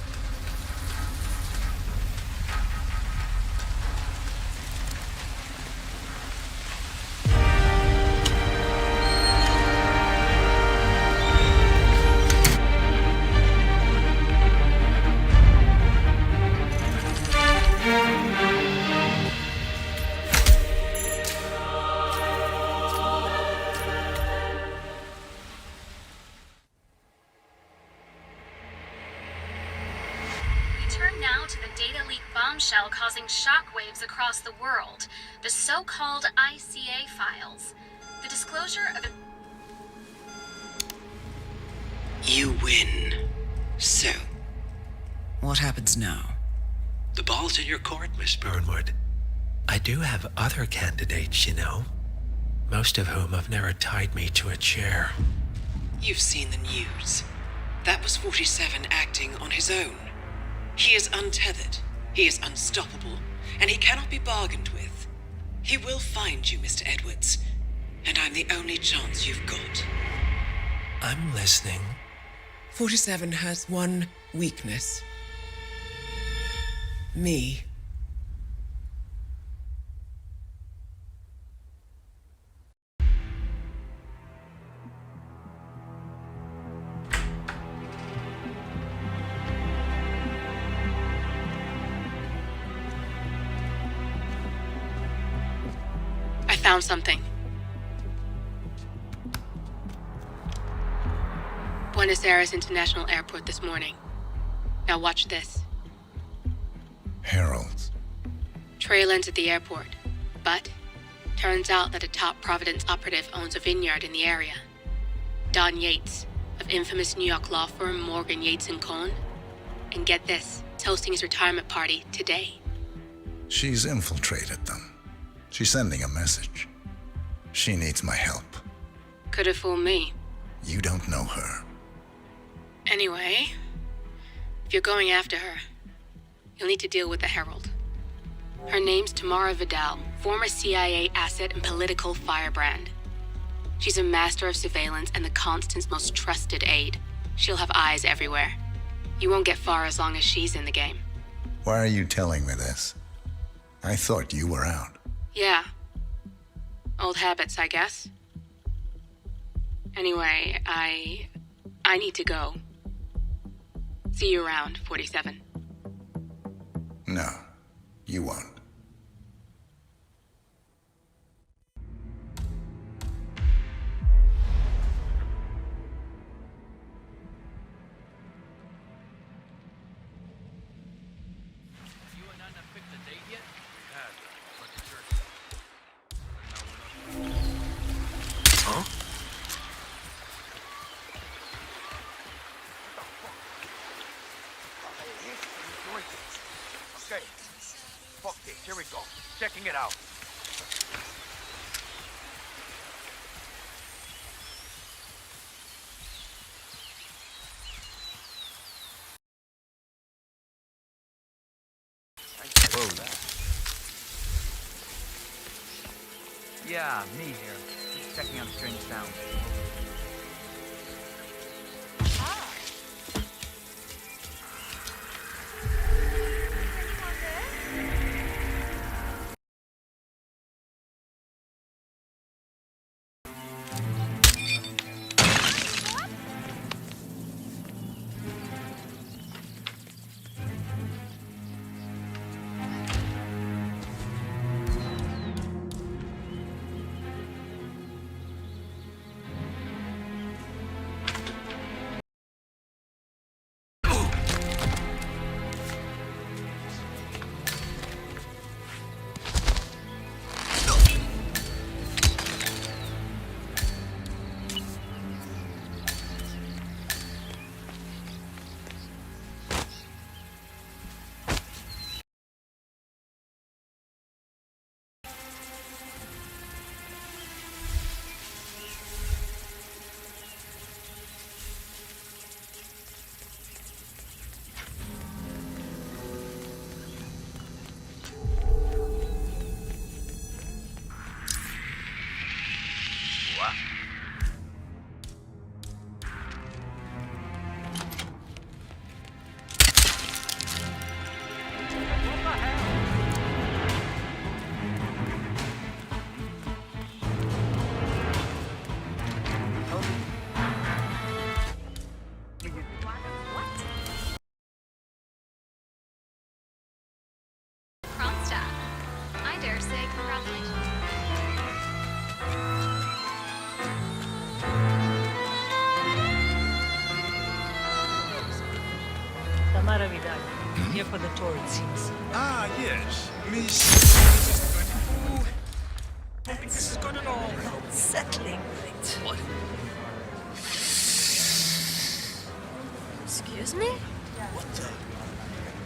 Bombshell causing shockwaves across the world. The so-called ICA files. The disclosure of... You win. So? What happens now? The ball's in your court, Miss Burnwood. I do have other candidates, you know. Most of whom have never tied me to a chair. You've seen the news. That was 47 acting on his own. He is untethered. He is unstoppable, and he cannot be bargained with. He will find you, Mr. Edwards, and I'm the only chance you've got. I'm listening. 47 has one weakness. Me. Found something. Buenos Aires International Airport this morning. Now watch this. Heralds. Trail ends at the airport, but turns out that a top Providence operative owns a vineyard in the area. Don Yates, of infamous New York law firm Morgan, Yates & Cohn. And get this, it's hosting his retirement party today. She's infiltrated them. She's sending a message. She needs my help. Could have fooled me. You don't know her. Anyway, if you're going after her, you'll need to deal with the Herald. Her name's Tamara Vidal, former CIA asset and political firebrand. She's a master of surveillance and the Constant's most trusted aide. She'll have eyes everywhere. You won't get far as long as she's in the game. Why are you telling me this? I thought you were out. Yeah. Old habits, I guess. Anyway, I need to go. See you around, 47. No, you won't. Okay. Fuck this. Here we go. Checking it out. Yeah, me here. Just checking on strange sounds. Clara Vidal. Here for the tour, it seems. Ah, yes. Miss... Ooh. I think this has got it all settling right. What? Excuse me? What the?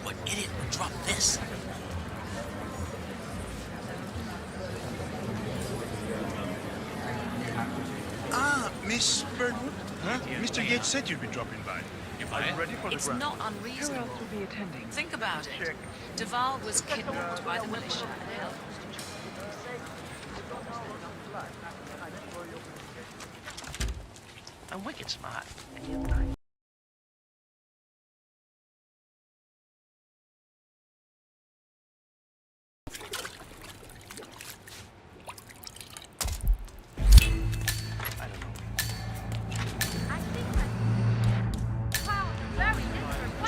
What idiot would drop this? Ah, Miss Birdwood? Huh? Mr. Yates said you'd be dropping by. Are you ready for the It's ground? not unreasonable. Who else will be attending? Think about it. Duval was kidnapped by the militia and held. I'm wicked smart.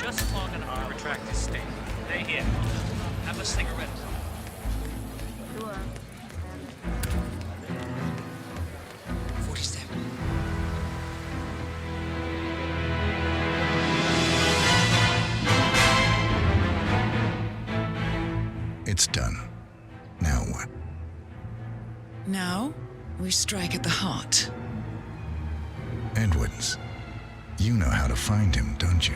Just long enough to retract his statement. Stay here. Have a cigarette. Sure. 47. It's done. Now what? Now, we strike at the heart. Edwards. You know how to find him, don't you?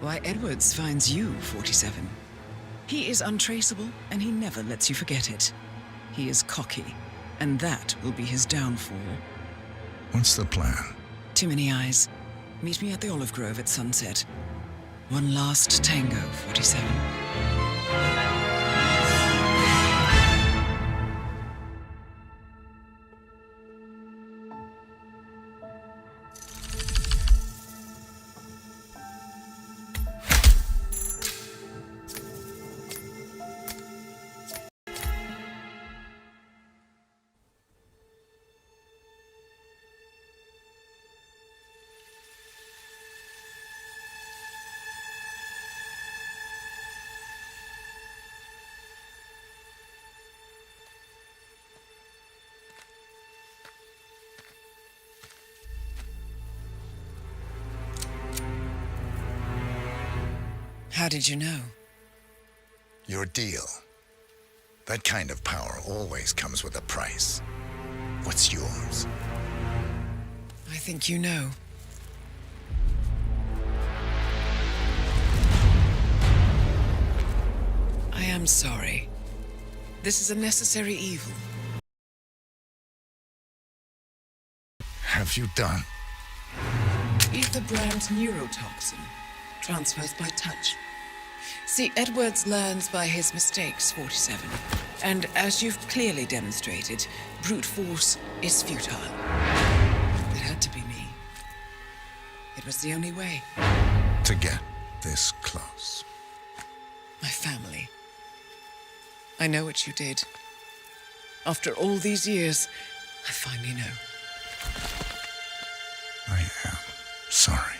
Why, Edwards finds you, 47. He is untraceable, and he never lets you forget it. He is cocky, and that will be his downfall. What's the plan? Too many eyes. Meet me at the Olive Grove at sunset. One last tango, 47. How did you know? Your deal. That kind of power always comes with a price. What's yours? I think you know. I am sorry. This is a necessary evil. Have you done? Ether brand neurotoxin. Transfers by touch. See, Edwards learns by his mistakes, 47. And as you've clearly demonstrated, brute force is futile. It had to be me. It was the only way. To get this close. My family. I know what you did. After all these years, I finally know. I am sorry.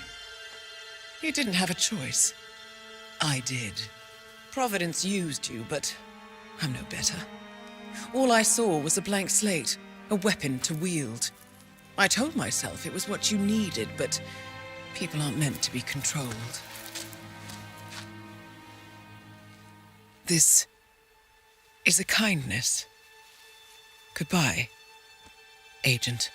You didn't have a choice. I did. Providence used you, but I'm no better. All I saw was a blank slate, a weapon to wield. I told myself it was what you needed, but people aren't meant to be controlled. This is a kindness. Goodbye, Agent.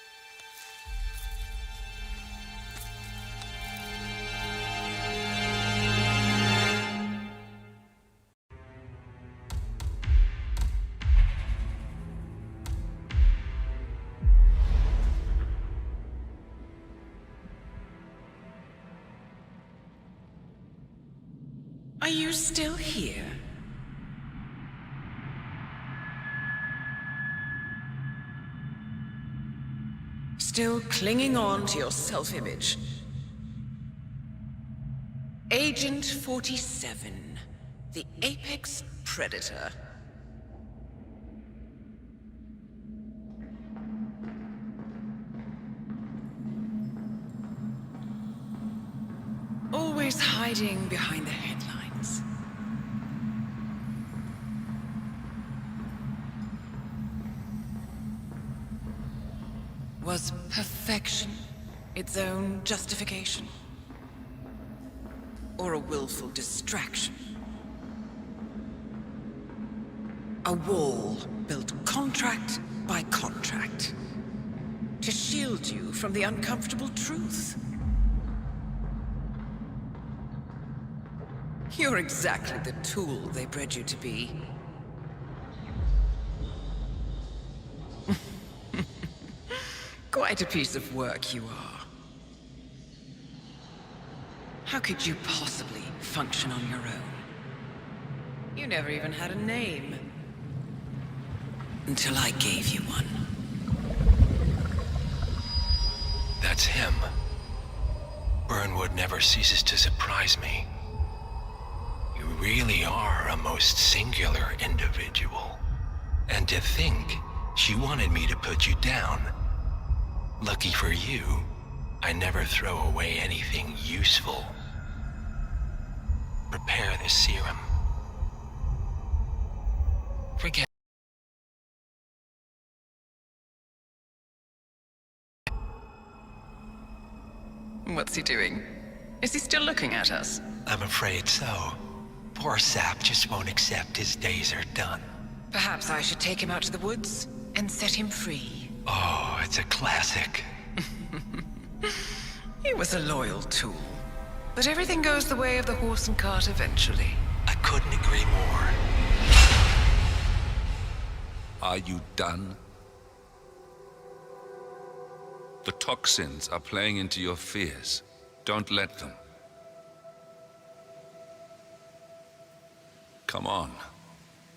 Are you still here? Still clinging on to your self-image? Agent 47, the apex predator. Always hiding behind the headlines. Was perfection its own justification? or a willful distraction. A wall built contract by contract to shield you from the uncomfortable truth. You're exactly the tool they bred you to be. Quite a piece of work you are. How could you possibly function on your own? You never even had a name. Until I gave you one. That's him. Burnwood never ceases to surprise me. You really are a most singular individual. And to think she wanted me to put you down. Lucky for you, I never throw away anything useful. Prepare the serum. Forget. What's he doing? Is he still looking at us? I'm afraid so. Poor Sap just won't accept his days are done. Perhaps I should take him out to the woods and set him free. Oh, it's a classic. He was a loyal tool. But everything goes the way of the horse and cart eventually. I couldn't agree more. Are you done? The toxins are playing into your fears. Don't let them. Come on.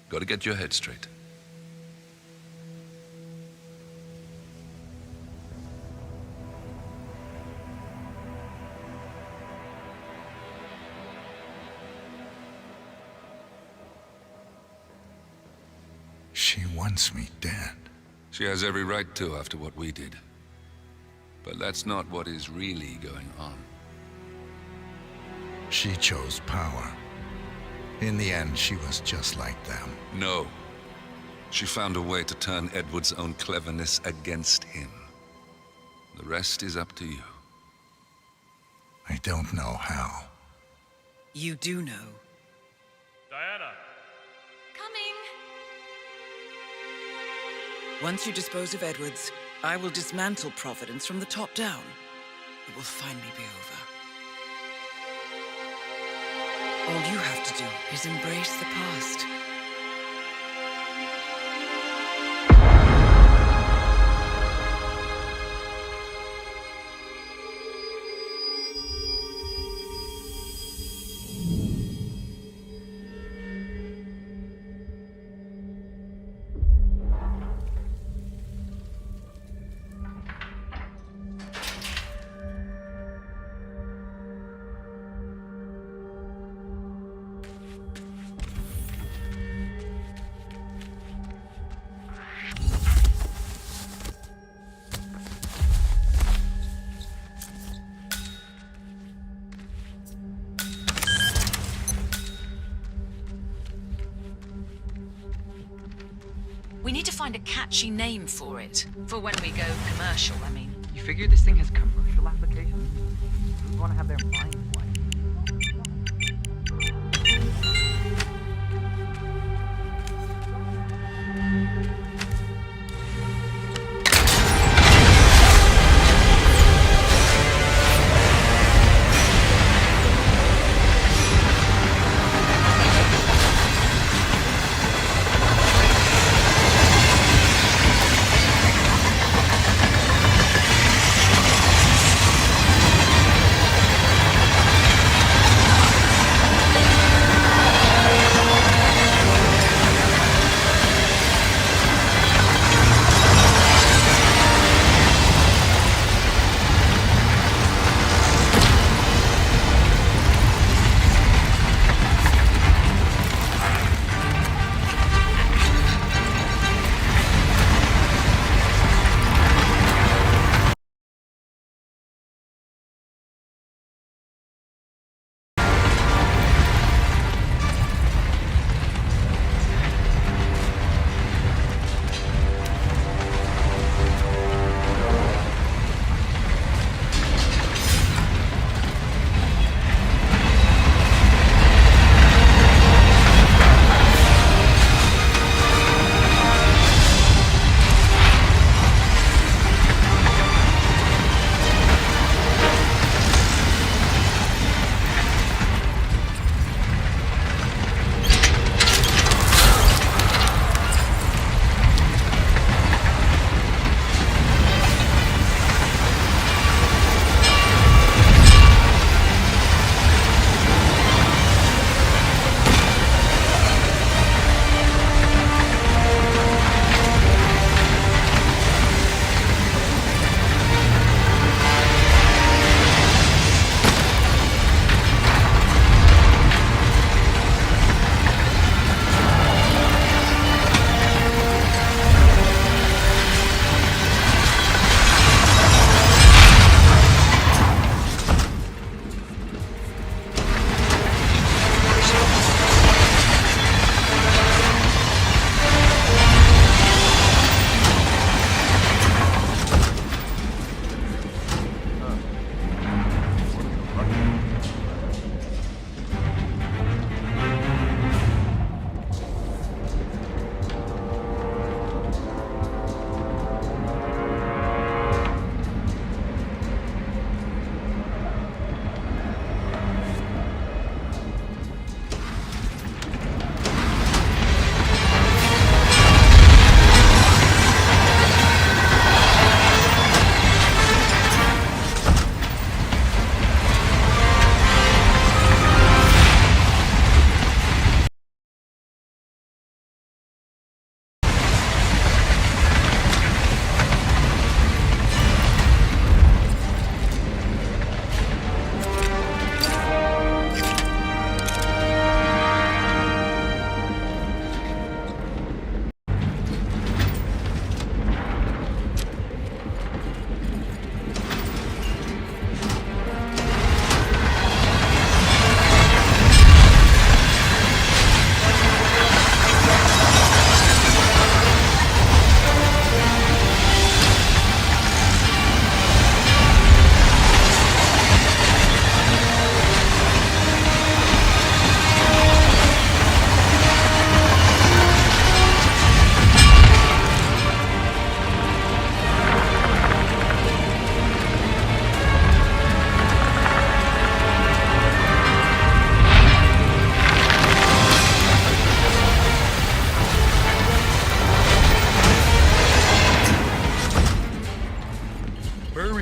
Gotta get your head straight. She wants me dead. She has every right to after what we did. But that's not what is really going on. She chose power. In the end, she was just like them. No. She found a way to turn Edward's own cleverness against him. The rest is up to you. I don't know how. You do know. Diana! Coming! Once you dispose of Edwards, I will dismantle Providence from the top down. It will finally be over. All you have to do is embrace the past. We need to find a catchy name for it. For when we go commercial, I mean. You figure this thing has commercial applications? Who'd want to have their minds blank?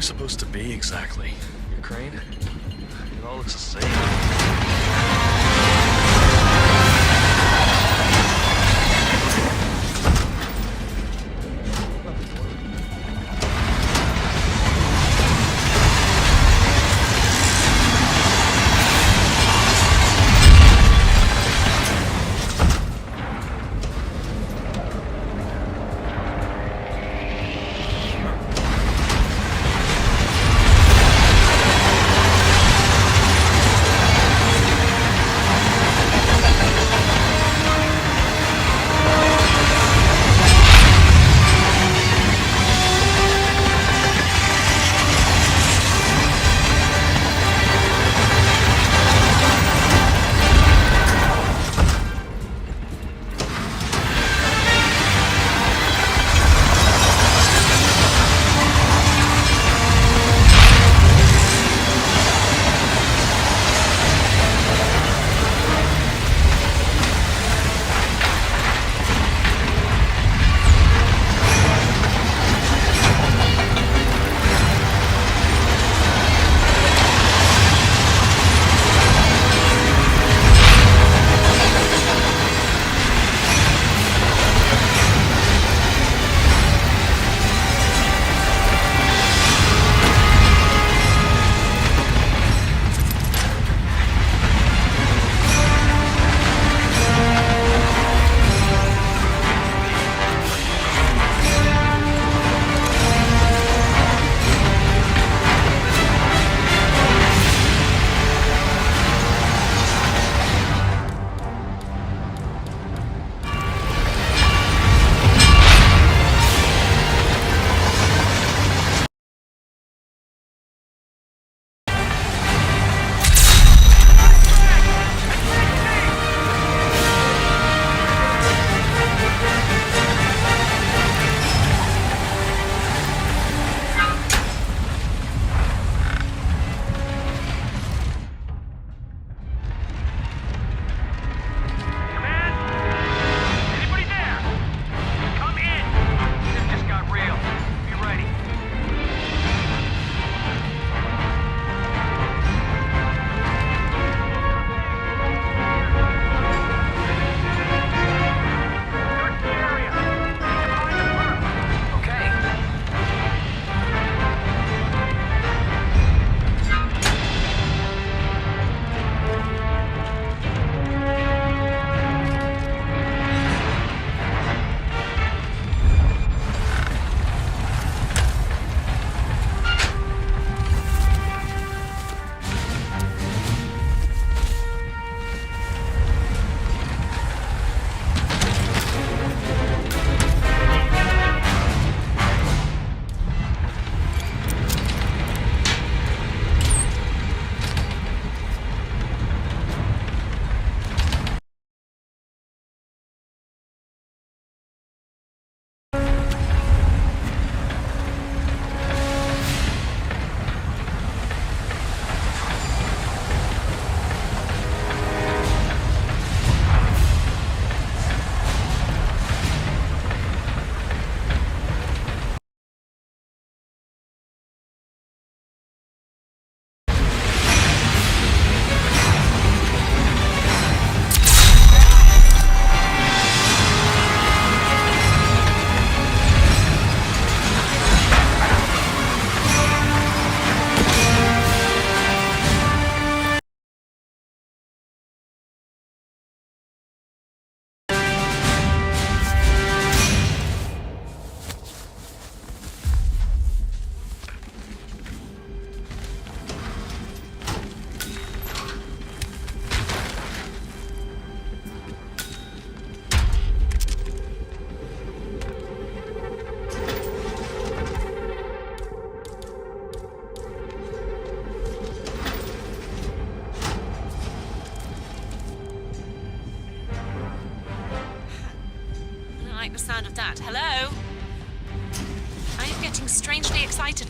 we supposed to be exactly? Ukraine? It all looks the same. like the sound of that. Hello? I am getting strangely excited.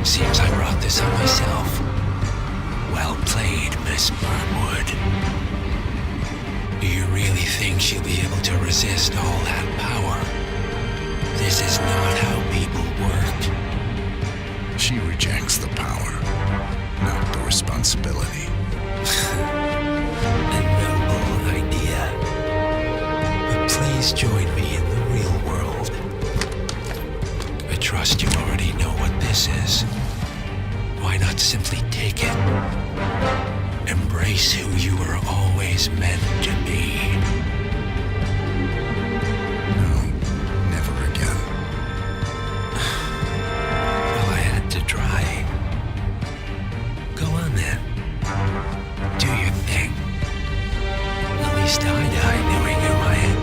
Seems I brought this on myself. Well played, Miss Burnwood. Do you really think she'll be able to resist all that power? This is not how people work. She rejects the power, not the responsibility. A noble idea. But please join me in the real world. I trust you already know what this is. Why not simply take it? Embrace who you were always meant to be. No, never again. Well, I had to try. Go on then. Do your thing. At least I die knowing who I am.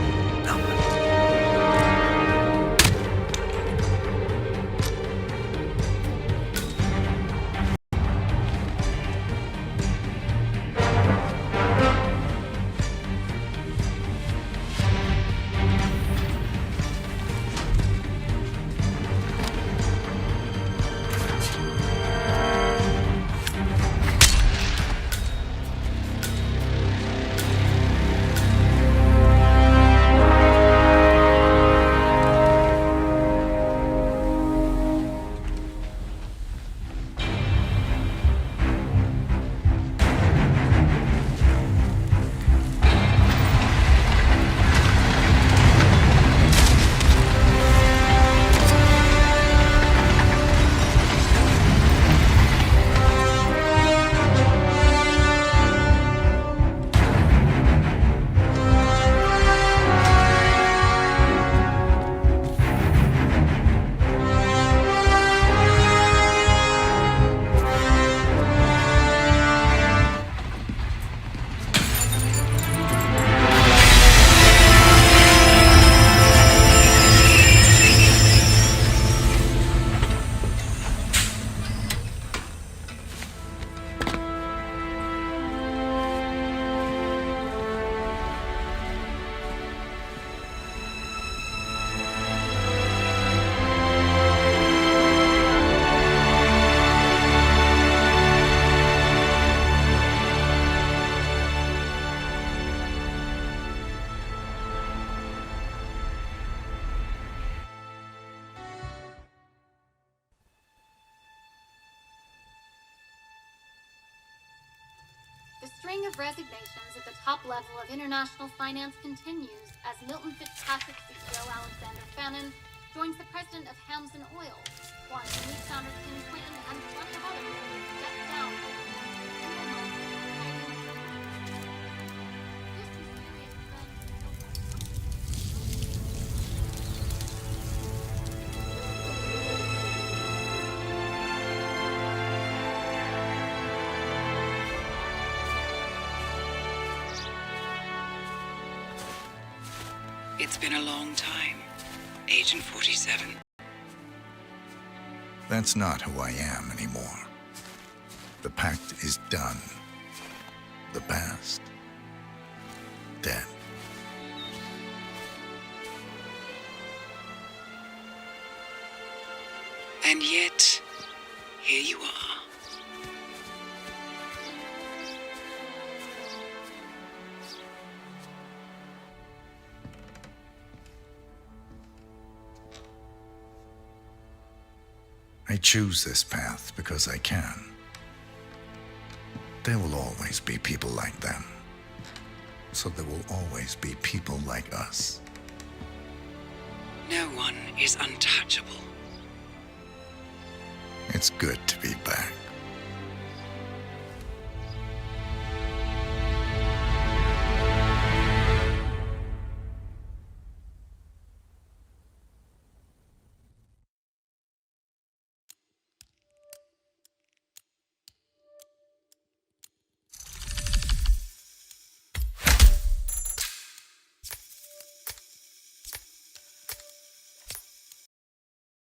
The string of resignations at the top level of international finance continues as Milton Fitzpatrick CEO Alexander Fannin joins the president of Hamson Oil, Juan Lee founder Tim Clinton, and plenty of others step down. It's been a long time, Agent 47. That's not who I am anymore. The pact is done. The past, dead. And yet, here you are. I choose this path because I can. There will always be people like them. So there will always be people like us. No one is untouchable. It's good to be back.